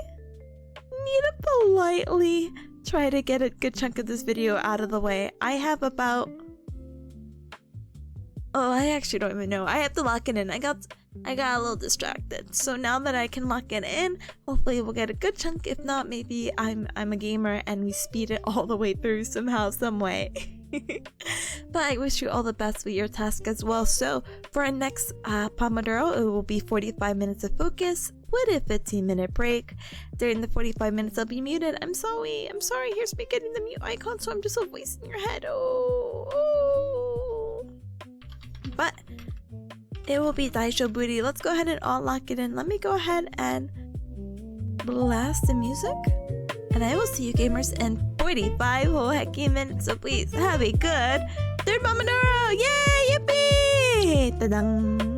need to politely try to get a good chunk of this video out of the way. I have about... Oh, I actually don't even know. I have to lock it in. I got a little distracted. So now that I can lock it in, hopefully we'll get a good chunk. If not, maybe I'm a gamer and we speed it all the way through somehow, some way. But I wish you all the best with your task as well. So for our next Pomodoro, it will be 45 minutes of focus with a 15-minute break. During the 45 minutes, I'll be muted. I'm sorry. Here's me getting the mute icon, so I'm just a voice in your head. Oh. But it will be Daisho Booty. Let's go ahead and all lock it in. Let me go ahead and blast the music. And I will see you gamers in 45 whole hecky minutes. So please have a good third Pomodoro. Yay! Yippee! Ta-dang!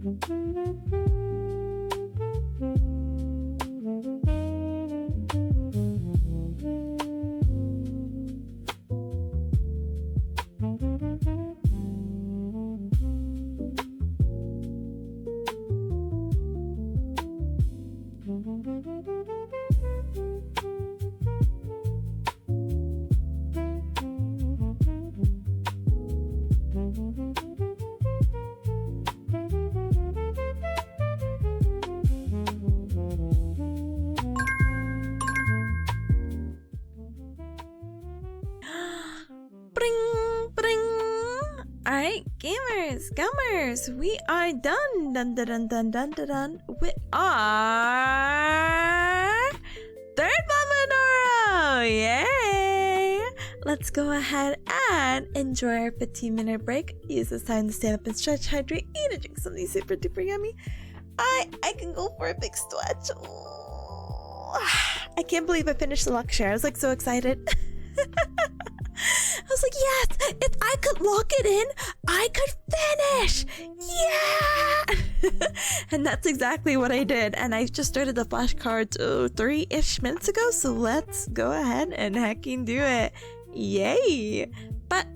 Bring, bring. Alright, gamers, we are done. Dun dun dun dun dun dun dun. We are third Pomodoro! Yay! Let's go ahead and enjoy our 15-minute break. Use this time to stand up and stretch, hydrate, eat and drink something super duper yummy. I can go for a big stretch. Oh, I can't believe I finished the lecture. I was like so excited. I was like, yes, if I could lock it in, I could finish. Yeah. And that's exactly what I did. And I just started the flashcards 3-ish minutes ago. So let's go ahead and hecking do it. Yay. But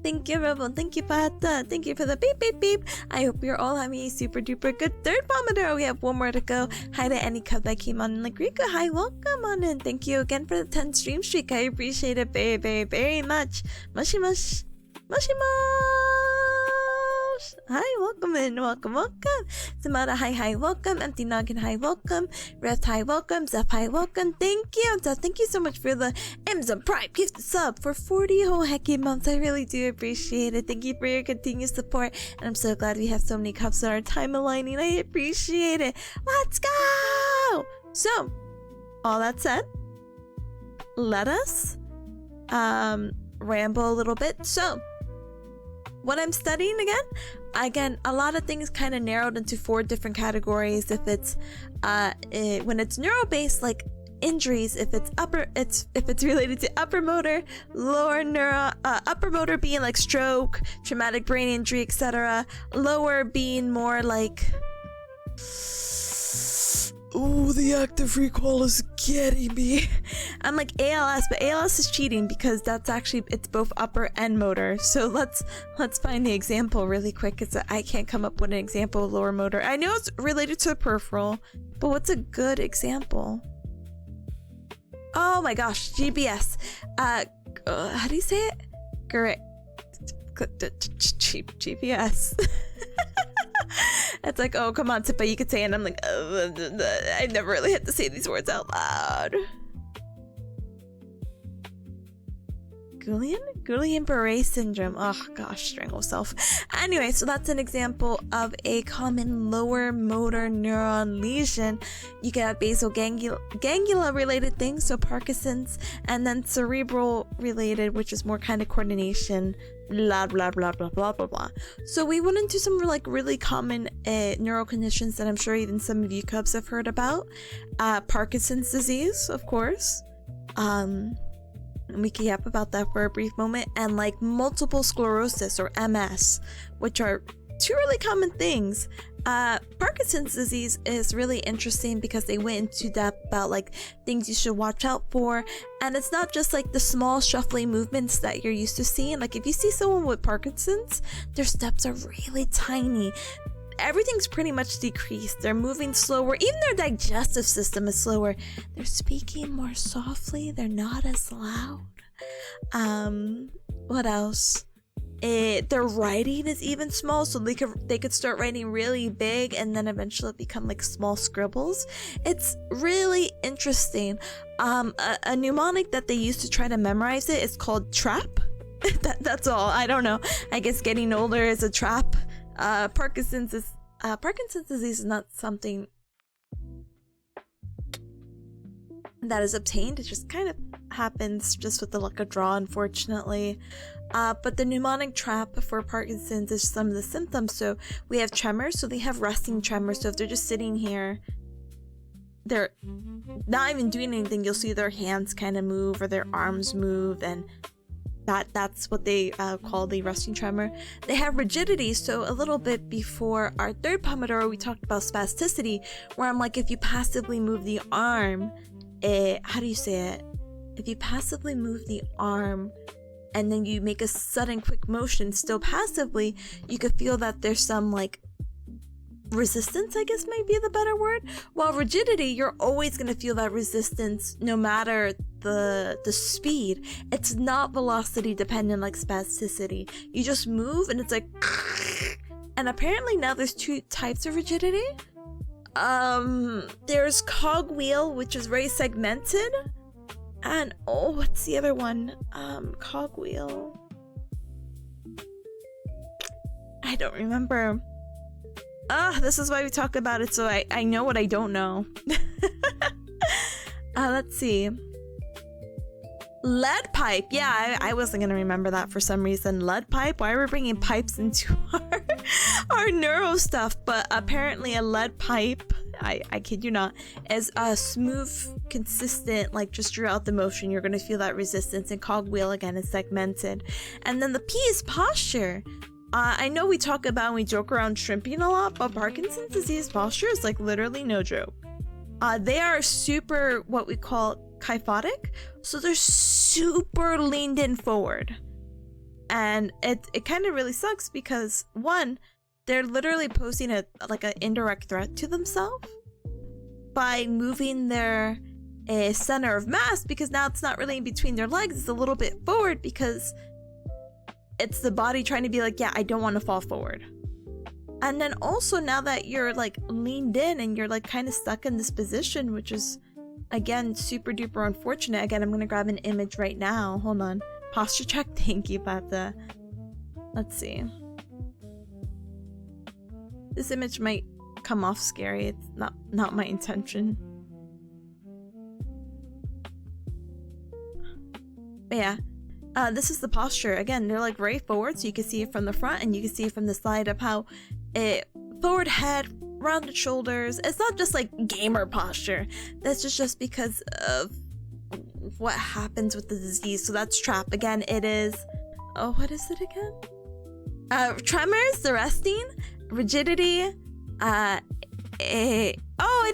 thank you, Robo. Thank you, Pata. Thank you for the beep, beep, beep. I hope you're all having a super duper good third Pomodoro. We have one more to go. Hi to any cub that came on in like Rika. Hi, welcome on in. Thank you again for the 10 stream streak. I appreciate it very, very, very much. Mushy mush. Mushy mush. Hi, welcome in. Welcome, welcome. Samara, hi, welcome. Empty Noggin, hi, welcome. Rest, hi, welcome. Zeph, hi, welcome. Thank you. Zeph, thank you so much for the Amazon Prime gift sub for 40 whole hecky months. I really do appreciate it. Thank you for your continued support. And I'm so glad we have so many cups that are time aligning. I appreciate it. Let's go. So, all that said, let us ramble a little bit. So, what I'm studying again, a lot of things kind of narrowed into 4 different categories. If it's when it's neuro-based, like injuries, if it's related to upper motor, lower neuro, upper motor being like stroke, traumatic brain injury, etc. Lower being more like, ooh, the active recall is getting me. I'm like ALS, but ALS is cheating because that's actually, it's both upper and motor. So let's find the example really quick, because I can't come up with an example of lower motor. I know it's related to the peripheral, but what's a good example? Oh my gosh, GBS. How do you say it? Great. GPS. It's like, oh, come on, Tippa, you could say it. And I'm like, I never really had to say these words out loud. Guillain-Barré syndrome. Oh gosh, strangle self. Anyway, so that's an example of a common lower motor neuron lesion. You can have basal ganglia related things, so Parkinson's, and then cerebral related, which is more kind of coordination, blah blah blah blah blah blah blah. So we went into some like really common neural conditions that I'm sure even some of you cubs have heard about. Parkinson's disease, of course. We can yap about that for a brief moment, and like multiple sclerosis or MS, which are 2 really common things. Parkinson's disease is really interesting because they went into depth about like things you should watch out for, and it's not just like the small shuffling movements that you're used to seeing. Like if you see someone with Parkinson's, their steps are really tiny. Everything's pretty much decreased. They're moving slower. Even their digestive system is slower. They're speaking more softly. They're not as loud. What else? Their writing is even small, so they could start writing really big and then eventually become like small scribbles. It's really interesting. A mnemonic that they use to try to memorize it is called trap. That's all. I don't know. I guess getting older is a trap. Parkinson's disease is not something that is obtained. It just kind of happens just with the luck of draw, unfortunately. But the mnemonic trap for Parkinson's is some of the symptoms. So we have tremors, so they have resting tremors. So if they're just sitting here, they're not even doing anything, you'll see their hands kind of move or their arms move, and That's what they call the resting tremor. They have rigidity. So a little bit before our third Pomodoro, we talked about spasticity, where I'm like, if you passively move the arm, how do you say it? If you passively move the arm and then you make a sudden quick motion still passively, you could feel that there's some like resistance, I guess might be the better word. While rigidity, you're always going to feel that resistance no matter the speed. It's not velocity dependent like spasticity. You just move and it's like and apparently now there's two types of rigidity. There's cogwheel, which is very segmented, and oh, what's the other one? Cogwheel, I don't remember. This is why we talk about it, so I know what I don't know. Let's see. Lead pipe. Yeah, I wasn't gonna remember that for some reason. Lead pipe? Why are we bringing pipes into our neuro stuff? But apparently a lead pipe, I kid you not, is a smooth, consistent, like just throughout the motion. You're gonna feel that resistance. And cogwheel, again, is segmented. And then the P is posture. I know we talk about and we joke around shrimping a lot, but Parkinson's disease posture is like literally no joke. They are super, what we call kyphotic, so they're super leaned in forward, and it kind of really sucks because one, they're literally posing an indirect threat to themselves by moving their center of mass, because now it's not really in between their legs, it's a little bit forward because it's the body trying to be like, yeah, I don't want to fall forward. And then also now that you're like leaned in and you're like kind of stuck in this position, which is again super duper unfortunate. Again, I'm gonna grab an image right now. Hold on. Posture check. Thank you, Bata. Let's see. This image might come off scary. It's not my intention. But yeah. This is the posture. Again, they're like very forward, so you can see it from the front and you can see it from the side of how it forward head, rounded shoulders. It's not just like gamer posture. That's just because of what happens with the disease. So that's trap. Again, it is, oh, what is it again? Tremors, the resting, rigidity, I didn't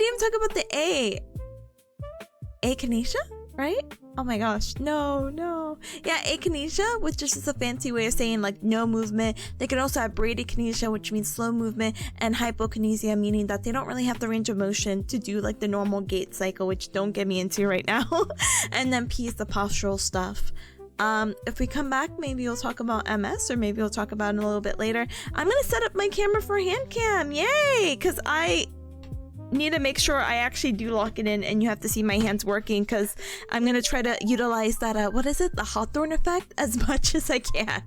even talk about the akinesia, right? Oh my gosh, no. Yeah, akinesia, which is just a fancy way of saying like no movement. They can also have bradykinesia, which means slow movement, and hypokinesia, meaning that they don't really have the range of motion to do like the normal gait cycle, which don't get me into right now. And then P is the postural stuff. If we come back, maybe we'll talk about MS, or maybe we'll talk about it a little bit later. I'm gonna set up my camera for hand cam, yay! Because I need to make sure I actually do lock it in and you have to see my hands working, because I'm gonna try to utilize that what is it, the Hawthorne effect, as much as I can.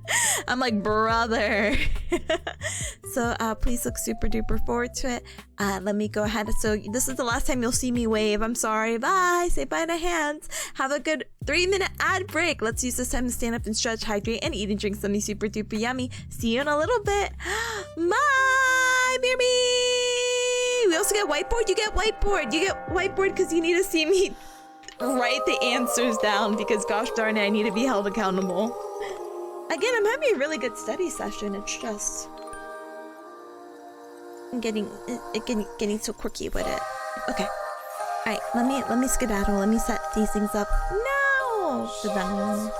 I'm like, brother. So please look super duper forward to it. Let me go ahead. So this is the last time you'll see me wave. I'm sorry. Bye. Say bye to hands. Have a good 3-minute ad break. Let's use this time to stand up and stretch, hydrate, and eat and drink something super duper yummy. See you in a little bit. Bye, baby. We also get whiteboard. You get whiteboard. You get whiteboard because you need to see me write the answers down, because gosh darn it, I need to be held accountable. Again, I'm having a really good study session. It's just I'm getting so quirky with it. Okay. Alright, let me skedaddle. Let me set these things up. No! The down.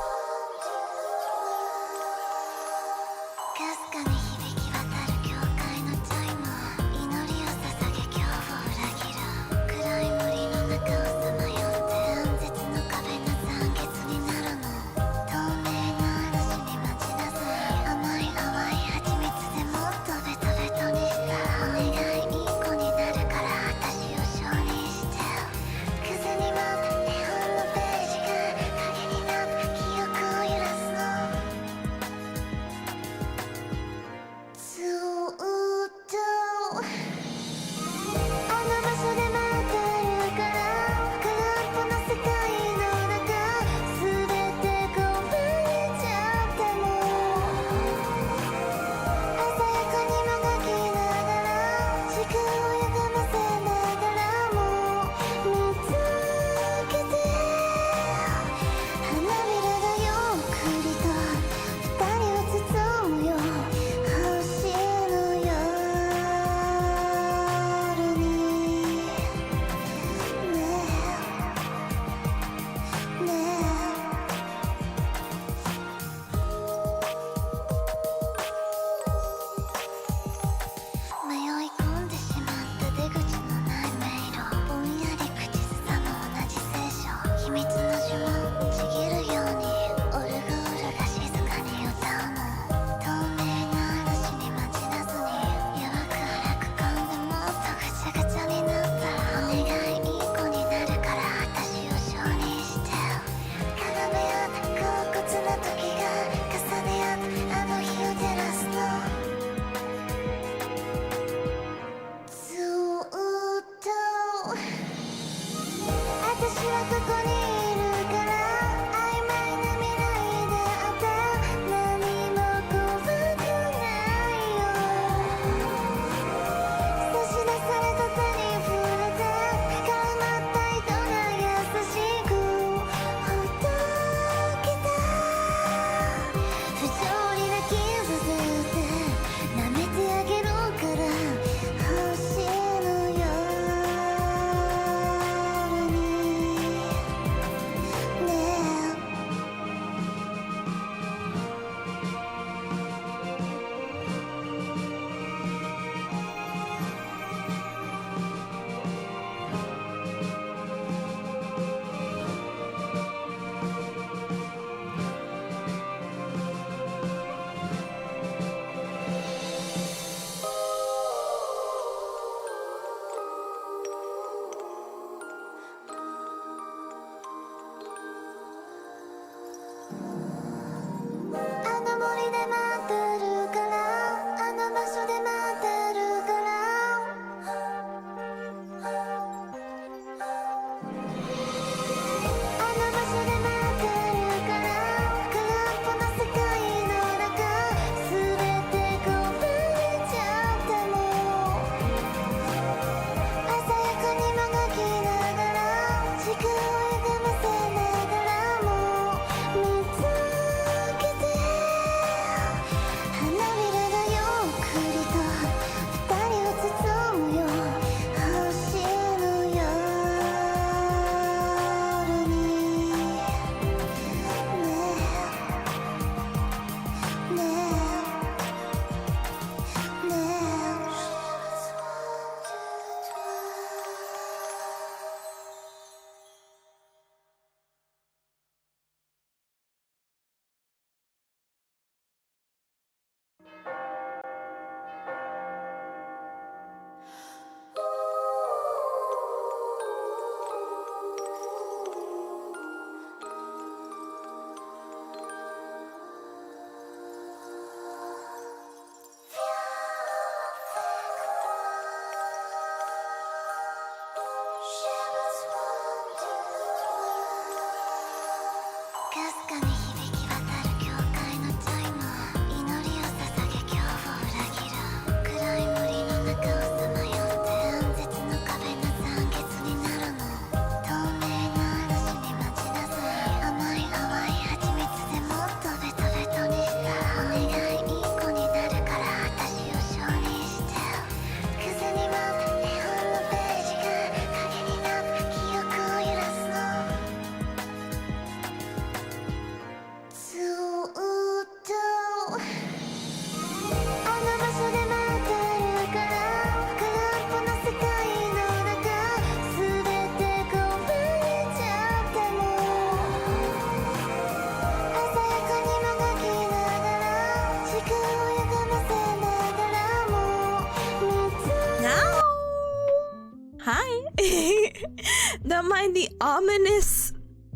Don't mind the ominous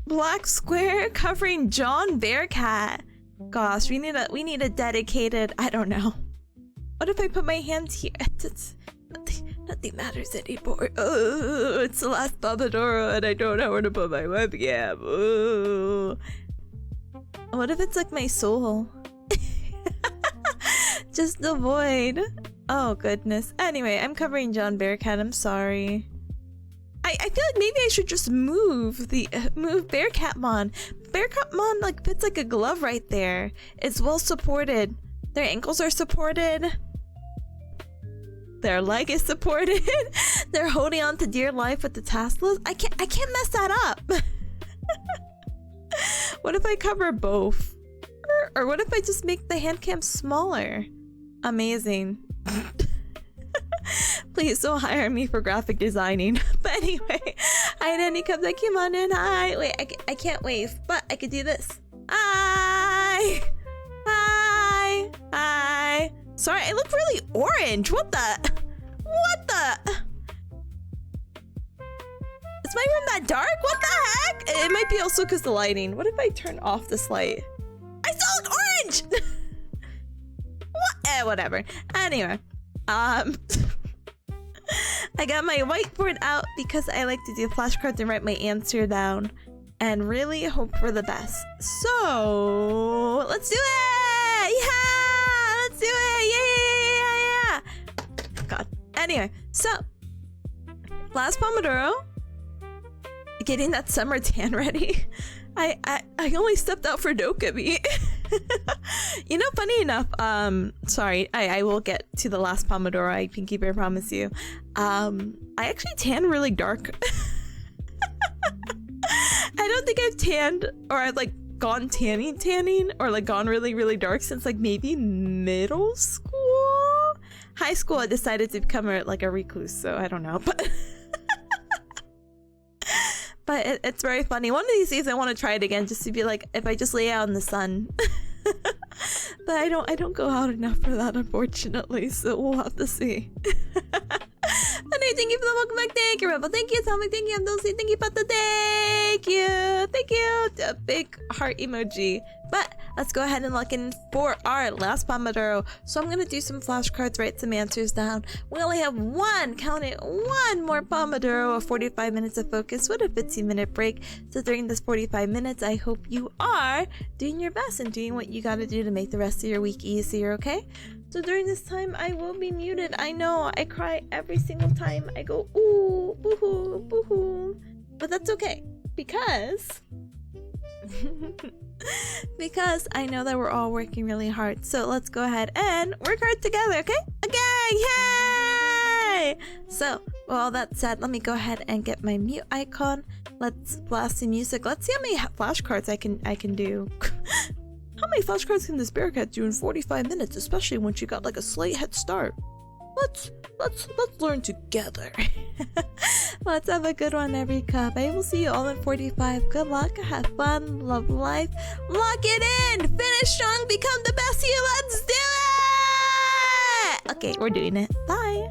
black square covering John Bearcat. Gosh, we need a dedicated, I don't know. What if I put my hands here? Nothing matters anymore. Oh, it's the last Pomodoro and I don't know where to put my webcam. Oh. What if it's like my soul? Just the void. Oh goodness. Anyway, I'm covering John Bearcat. I'm sorry. I feel like maybe I should just move Bearcatmon. Bearcatmon like fits like a glove right there. It's well supported. Their ankles are supported. Their leg is supported. They're holding on to dear life with the tassels. I can't mess that up. What if I cover both? Or what if I just make the hand cam smaller? Amazing. Please don't hire me for graphic designing. But anyway, hi Nanny comes like come on in. Hi. Wait, I can't wave, but I could do this. Hi. Hi. Hi. Sorry, I look really orange. What the? What the? Is my room that dark? What the heck? It might be also because the lighting. What if I turn off this light? I still look orange! What? Whatever. Anyway. I got my whiteboard out because I like to do flashcards and write my answer down. And really hope for the best. So, let's do it! Yeah! Let's do it! Yeah! God. Anyway, so. Last Pomodoro. Getting that summer tan ready. I only stepped out for Dokkaebi. You know, funny enough, sorry, I will get to the last Pomodoro, I pinky bear promise you. I actually tan really dark. I don't think I've tanned, or I've like gone tanning, or like gone really, really dark since like maybe middle school? High school, I decided to become a recluse, so I don't know, but... But it's very funny. One of these days I want to try it again just to be like, if I just lay out in the sun. But I don't go out enough for that, unfortunately, so we'll have to see. Anyway, thank you for the welcome back. Thank you, Rebel. Thank you, Tommy. Thank you, Dulce. Thank you, Pata. Thank you. Thank you. A big heart emoji. But let's go ahead and lock in for our last Pomodoro. So I'm going to do some flashcards, write some answers down. We only have one, count it, one more Pomodoro of 45 minutes of focus with a 15-minute break. So during this 45 minutes, I hope you are doing your best and doing what you got to do to make the rest of your week easier, okay? So during this time, I will be muted. I know, I cry every single time. I go, ooh, boo-hoo, boo-hoo. But that's okay, because... because I know that we're all working really hard. So let's go ahead and work hard together, okay? Okay, yay! So, with all that said, let me go ahead and get my mute icon. Let's blast the music. Let's see how many flashcards I can do. How many flashcards can this bearcat do in 45 minutes, especially when she got like a slight head start? Let's learn together. Let's have a good one, every cup. I will see you all in 45. Good luck, have fun, love life, lock it in, finish strong, become the best you. Let's do it! Okay, we're doing it. Bye.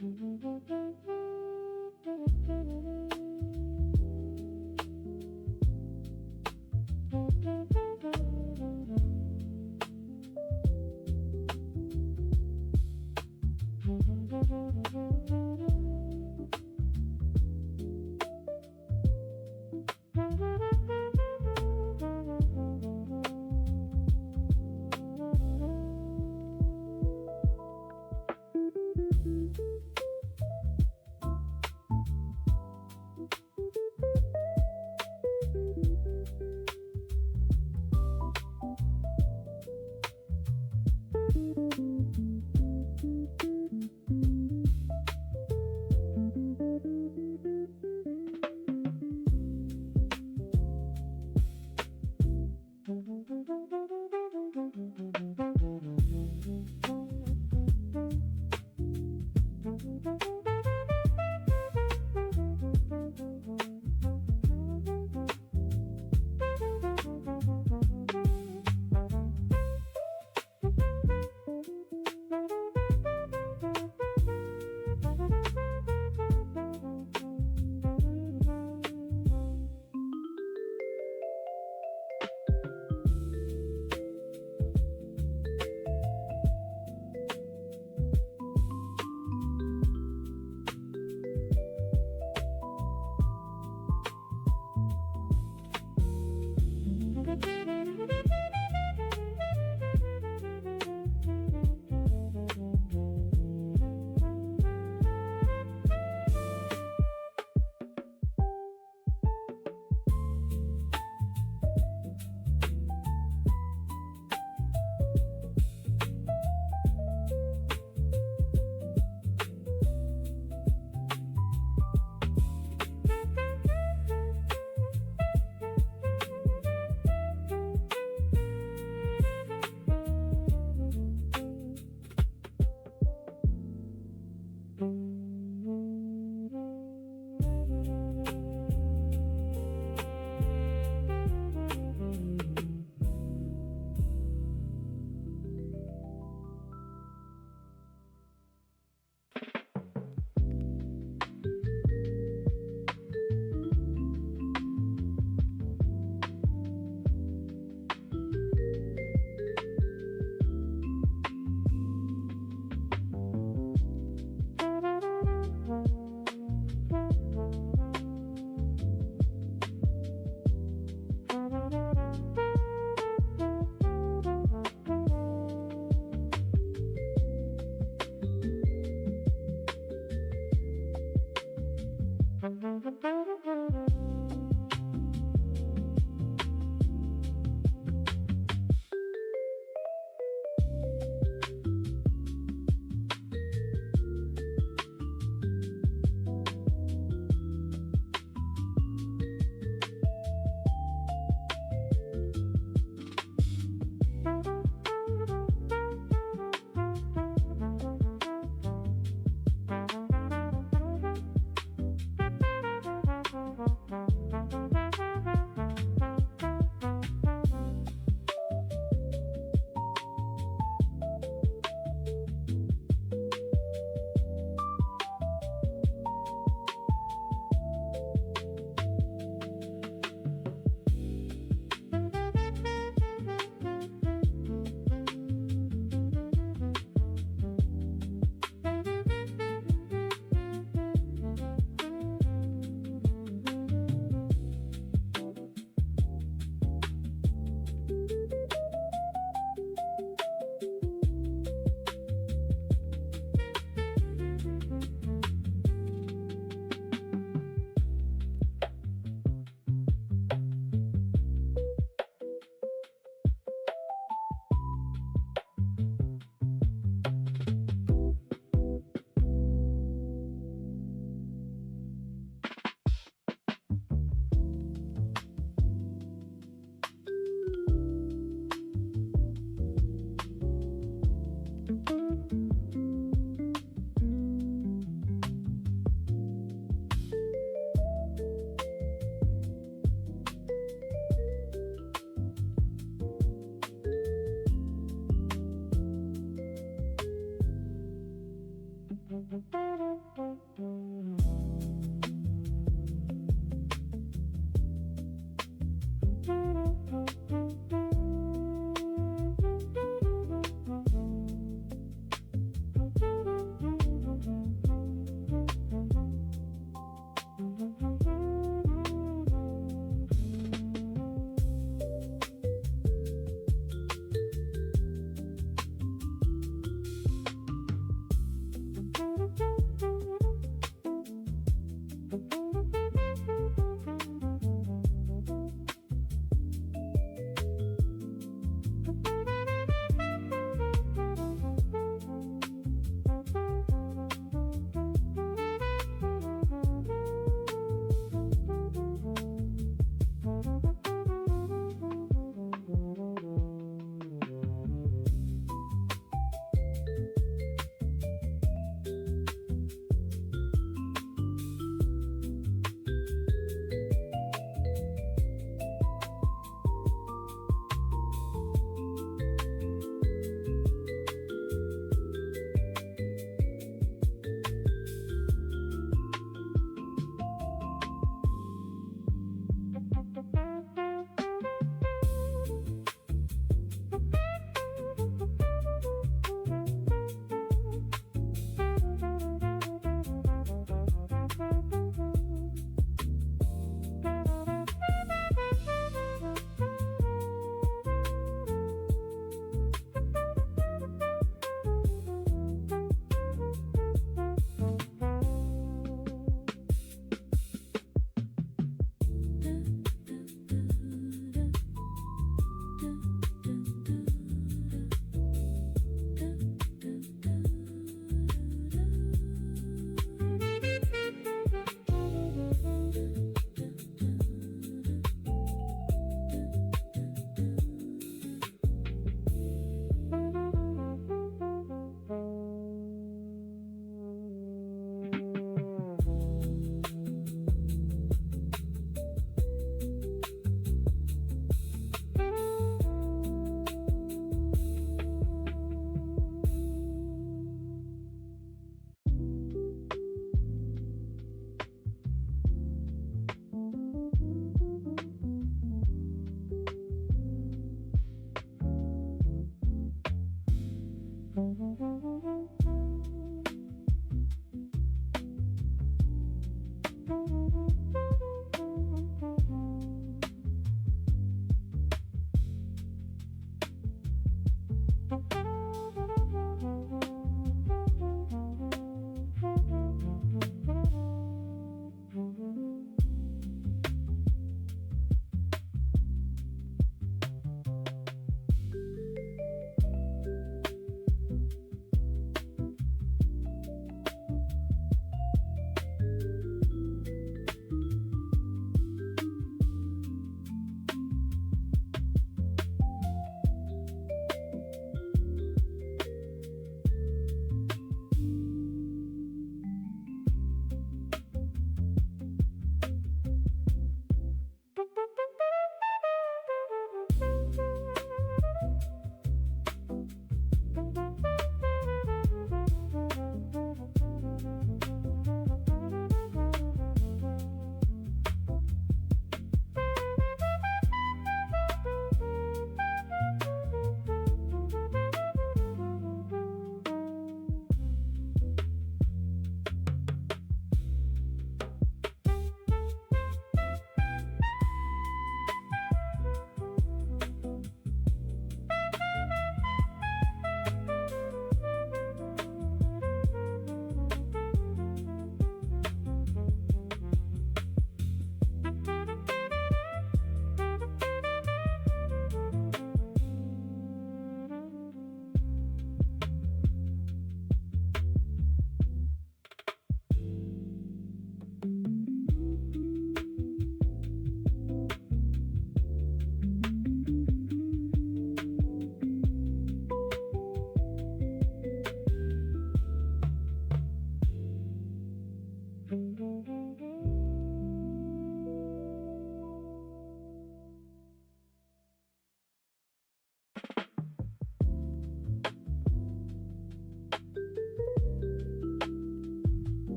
Thank you.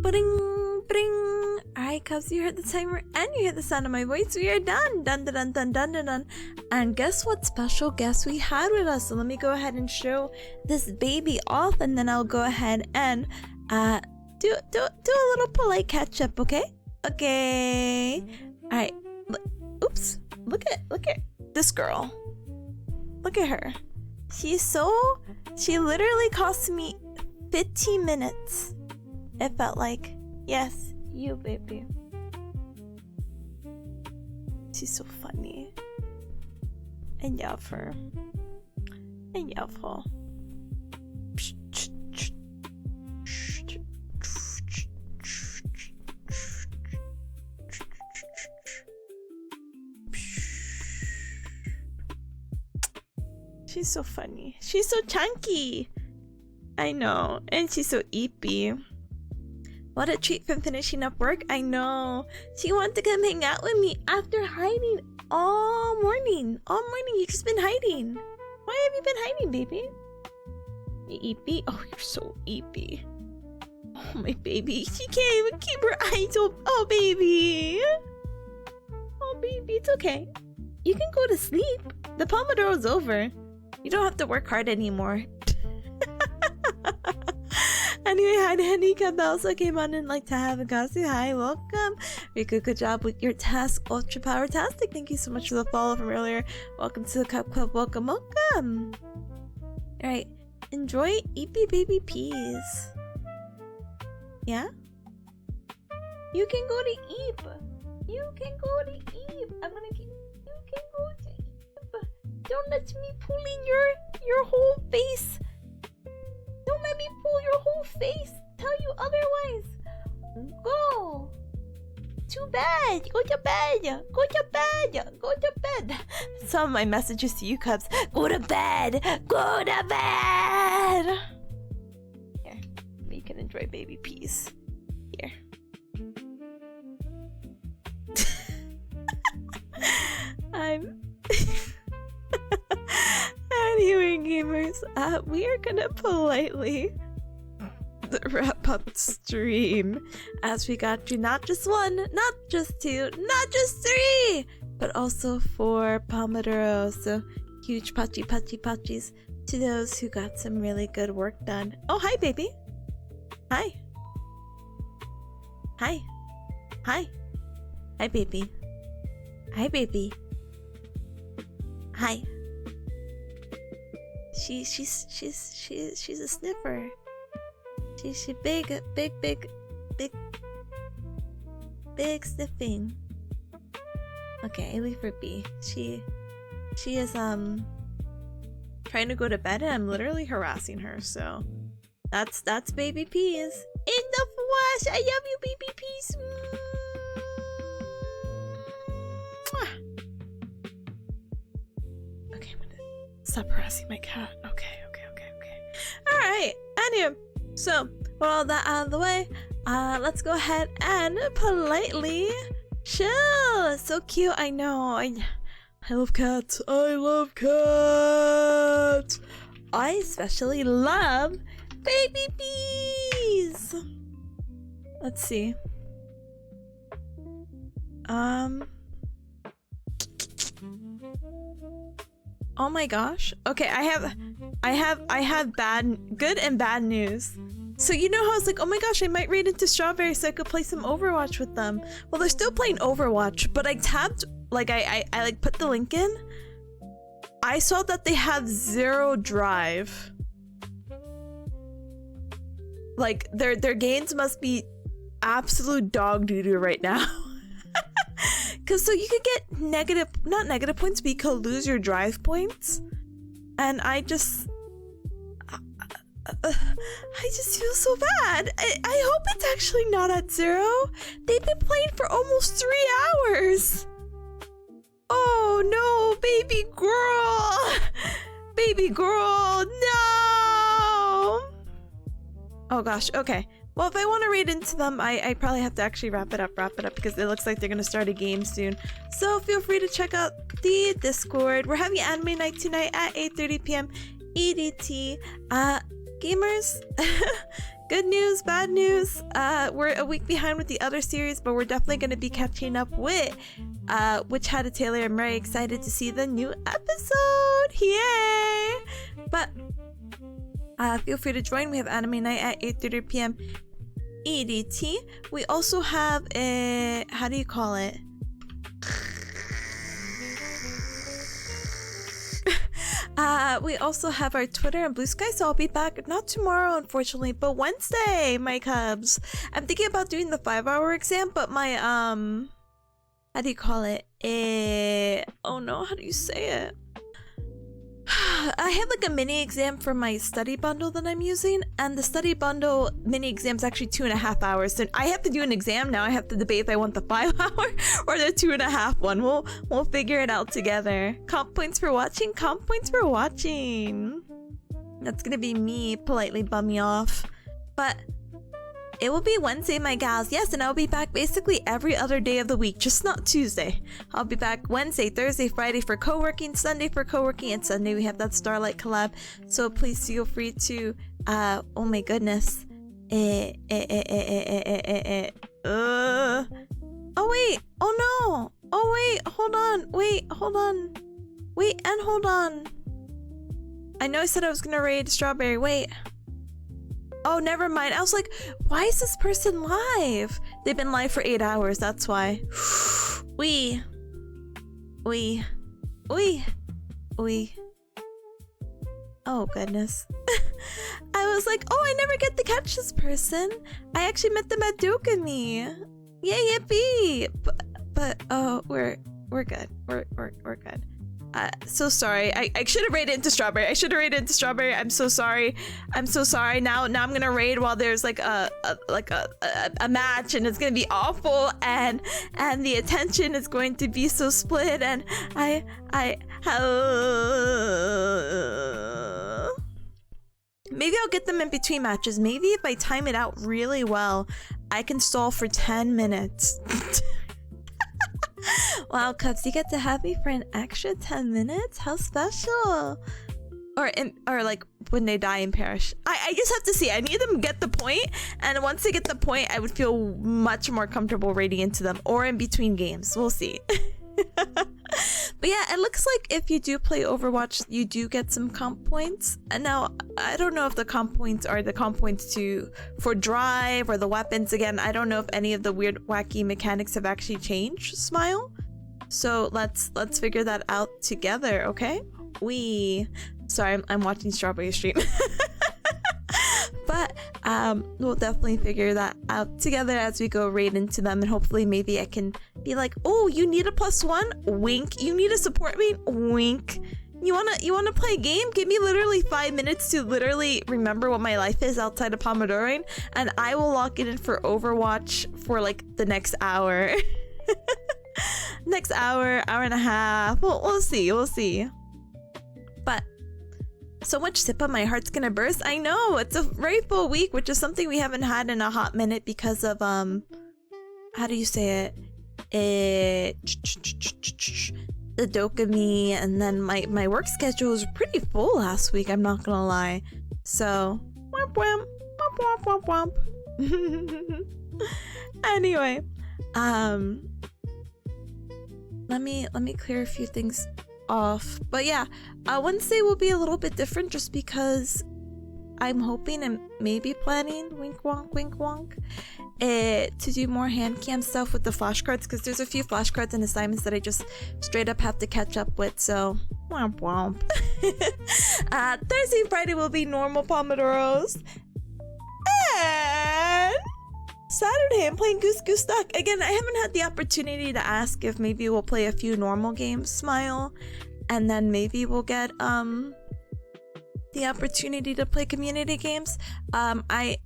Bring, bring. Alright, Cubs, you heard the timer and you heard the sound of my voice. We are done. Dun dun dun dun dun dun dun. And guess what special guest we had with us? So let me go ahead and show this baby off, and then I'll go ahead and do a little polite catch up, okay? Okay. Alright. Oops. Look at this girl. Look at her. She literally cost me 15 minutes. It felt like, yes, you baby. She's so funny. I love her. I love her. She's so funny. She's so chunky. I know. And she's so eepy. What a treat from finishing up work. I know. She wanted to come hang out with me after hiding all morning. All morning you've just been hiding. Why have you been hiding, baby? You eepy? Oh, you're so eepy. Oh, my baby. She can't even keep her eyes open. Oh, baby. Oh, baby. It's okay. You can go to sleep. The Pomodoro's over. You don't have to work hard anymore. Anyway, hi to Handicap that also came on and like to have a Kasi. Hi, welcome. Riku, good job with your task. Ultra Power-tastic. Thank you so much for the follow from earlier. Welcome to the Cup Club. Welcome, welcome. Alright. Enjoy Eepy Baby Peas. Yeah? You can go to Eep. You can go to Eep. I'm gonna keep. You can go to Eep. Don't let me pull in your whole face. Don't let me pull your whole face. Tell you otherwise. Go. To bed. Go to bed. Go to bed. Go to bed. Some of my messages to you, Cubs. Go to bed. Go to bed. Here. You can enjoy baby peas. Here. I'm... Anyway, gamers, we are gonna politely wrap up stream as we got you not just one, not just two, not just three, but also 4 Pomodoro. So huge patchies to those who got some really good work done. Oh, hi, baby. Hi. Hi. Hi. Hi, baby. Hi, baby. Hi. She's a sniffer. She's big sniffing. Okay, I leave her be. She is trying to go to bed, and I'm literally harassing her. So that's baby peas in the flesh. I love you, baby peas. Okay, I'm gonna stop harassing my cat. Okay. Alright, anyway, so with all that out of the way, let's go ahead and politely chill. So cute, I know. I love cats. I love cats. I especially love baby bees. Let's see. Oh my gosh. Okay, I have good and bad news. So you know how I was like, oh my gosh, I might raid into Strawberry so I could play some Overwatch with them. Well, they're still playing Overwatch, but I tabbed, like I like put the link in. I saw that they have 0 drive. Like their gains must be absolute dog doo-doo right now. Cause so you could get negative, not negative points, but you could lose your drive points. And I just feel so bad. I hope it's actually not at 0. They've been playing for almost 3 hours. Oh no, baby girl. Baby girl, no. Oh gosh, okay. Well, if I want to raid into them, I probably have to actually wrap it up because it looks like they're going to start a game soon. So feel free to check out the Discord. We're having anime night tonight at 8:30 p.m. EDT. Gamers, good news, bad news. We're a week behind with the other series, but we're definitely going to be catching up with Witch Had a Tailor. I'm very excited to see the new episode. Yay! But feel free to join. We have anime night at 8:30 p.m. EDT. We also have a, how do you call it? We also have our Twitter and Blue Sky, so I'll be back not tomorrow, unfortunately, but Wednesday, my cubs. I'm thinking about doing the 5-hour exam, but my how do you call it? Oh no, how do you say it? I have like a mini exam for my study bundle that I'm using, and the study bundle mini exam is actually 2.5 hours. So I have to do an exam now. I have to debate if I want the 5-hour or the 2.5 one. We'll figure it out together. Comp points for watching. Comp points for watching. That's gonna be me politely bumming off, but it will be Wednesday, my gals. Yes, and I'll be back basically every other day of the week, just not Tuesday. I'll be back Wednesday, Thursday, Friday for co-working, Sunday for co-working, and Sunday we have that Starlight collab. So please feel free to, oh my goodness. Oh wait, oh no. Oh wait, hold on. Wait, hold on. Wait, and hold on. I know I said I was gonna raid Strawberry, wait. Oh, never mind. I was like, why is this person live? They've been live for 8 hours, that's why. We. Oh, goodness. I was like, oh, I never get to catch this person. I actually met them at Dokumi. Yay, yippee. But oh, we're good. We're good. So sorry. I should have raided into Strawberry. I'm so sorry. Now I'm gonna raid while there's like a match, and it's gonna be awful, and the attention is going to be so split, and maybe I'll get them in between matches. Maybe if I time it out really well, I can stall for 10 minutes. Wow, Cubs, you get to have me for an extra 10 minutes? How special! Or like when they die and perish. I just have to see. I need them to get the point, and once they get the point, I would feel much more comfortable raiding into them, or in between games. We'll see. But yeah, it looks like if you do play Overwatch, you do get some comp points. And now, I don't know if the comp points are the comp points for drive or the weapons. Again, I don't know if any of the weird, wacky mechanics have actually changed, Smile. So let's figure that out together, okay? Sorry, I'm watching Strawberry stream. But we'll definitely figure that out together as we go raid into them, and hopefully maybe I can be like, oh, you need a +1? Wink. You need to support me? Wink. You wanna play a game? Give me literally 5 minutes to literally remember what my life is outside of Pomodoro, and I will lock it in for Overwatch for like the next hour. Next hour and a half. We'll see. But so much Sippa, my heart's gonna burst. I know, it's a very full week, which is something we haven't had in a hot minute because of how do you say it? The Dokumi, and then my work schedule was pretty full last week, I'm not gonna lie. So womp womp. Anyway, let me clear a few things off. But yeah, Wednesday will be a little bit different just because I'm hoping and maybe planning, wink wonk, to do more hand cam stuff with the flashcards, because there's a few flashcards and assignments that I just straight up have to catch up with, so womp womp. Thursday and Friday will be normal Pomodoros. And Saturday I'm playing Goose Goose Duck. Again, I haven't had the opportunity to ask if maybe we'll play a few normal games, Smile, and then maybe we'll get the opportunity to play community games. I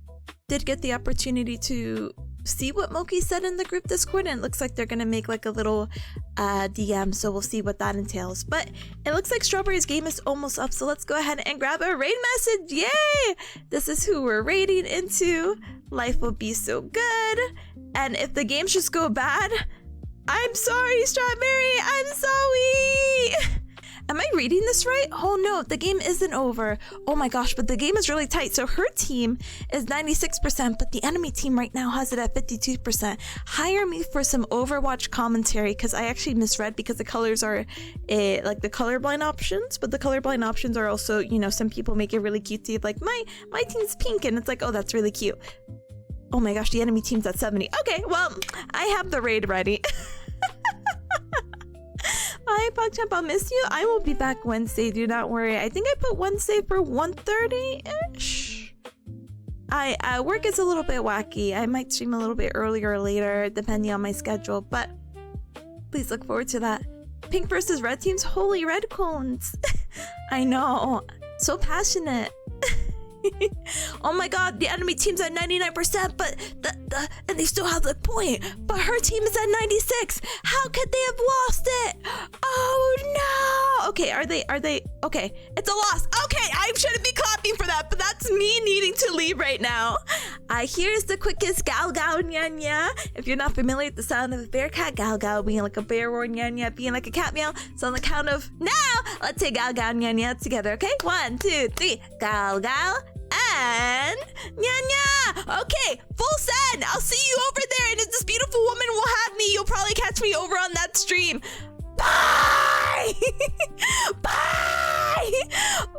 did get the opportunity to see what Moki said in the group Discord, and it looks like they're gonna make like a little DM, so we'll see what that entails. But it looks like Strawberry's game is almost up, so let's go ahead and grab a raid message. Yay! This is who we're raiding into. Life will be so good, and if the games just go bad, I'm sorry, Strawberry, I'm sorry. Am I reading this right? Oh no, the game isn't over. Oh my gosh, but the game is really tight. So her team is 96%, but the enemy team right now has it at 52%. Hire me for some Overwatch commentary, because I actually misread, because the colors are like the colorblind options, but the colorblind options are also, you know, some people make it really cutesy, like my team's pink, and it's like, oh, that's really cute. Oh my gosh, the enemy team's at 70. Okay, well, I have the raid ready. Hi, PogChamp, I'll miss you. I will be back Wednesday, do not worry. I think I put Wednesday for 1:30-ish. Work is a little bit wacky. I might stream a little bit earlier or later, depending on my schedule, but please look forward to that. Pink versus red teams, holy red cones. I know, so passionate. Oh my god, the enemy team's at 99%, but and they still have the point, but her team is at 96. How could they have lost it? Oh no. Okay, are they okay, it's a loss. Okay, I shouldn't be clapping for that, but that's me needing to leave right now. Here's the quickest gal gal nya nya. If you're not familiar with the sound of a bearcat, gal gal being like a bear roar, nya nya being like a cat meow. So on the count of now, let's say gal gal nya nya together, okay? 1, 2, 3, gal gal and nya nya. Okay, full send. I'll see you over there, and if this beautiful woman will have me, you'll probably catch me over on that stream. Bye. Bye.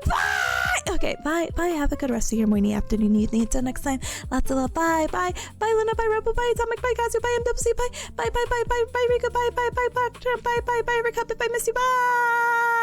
Bye. Okay, bye. Bye. Have a good rest of your morning, afternoon, evening. Until next time, lots of love. Bye. Bye. Bye, Luna. Bye, Rebel. Bye, Atomic. Bye, Kazu. Bye, MWC. Bye. Bye. Bye. Bye. Bye. Bye, Rika. Bye. Bye. Bye. Bye. Bye. Bye. Bye. Rick. If I miss you. Bye.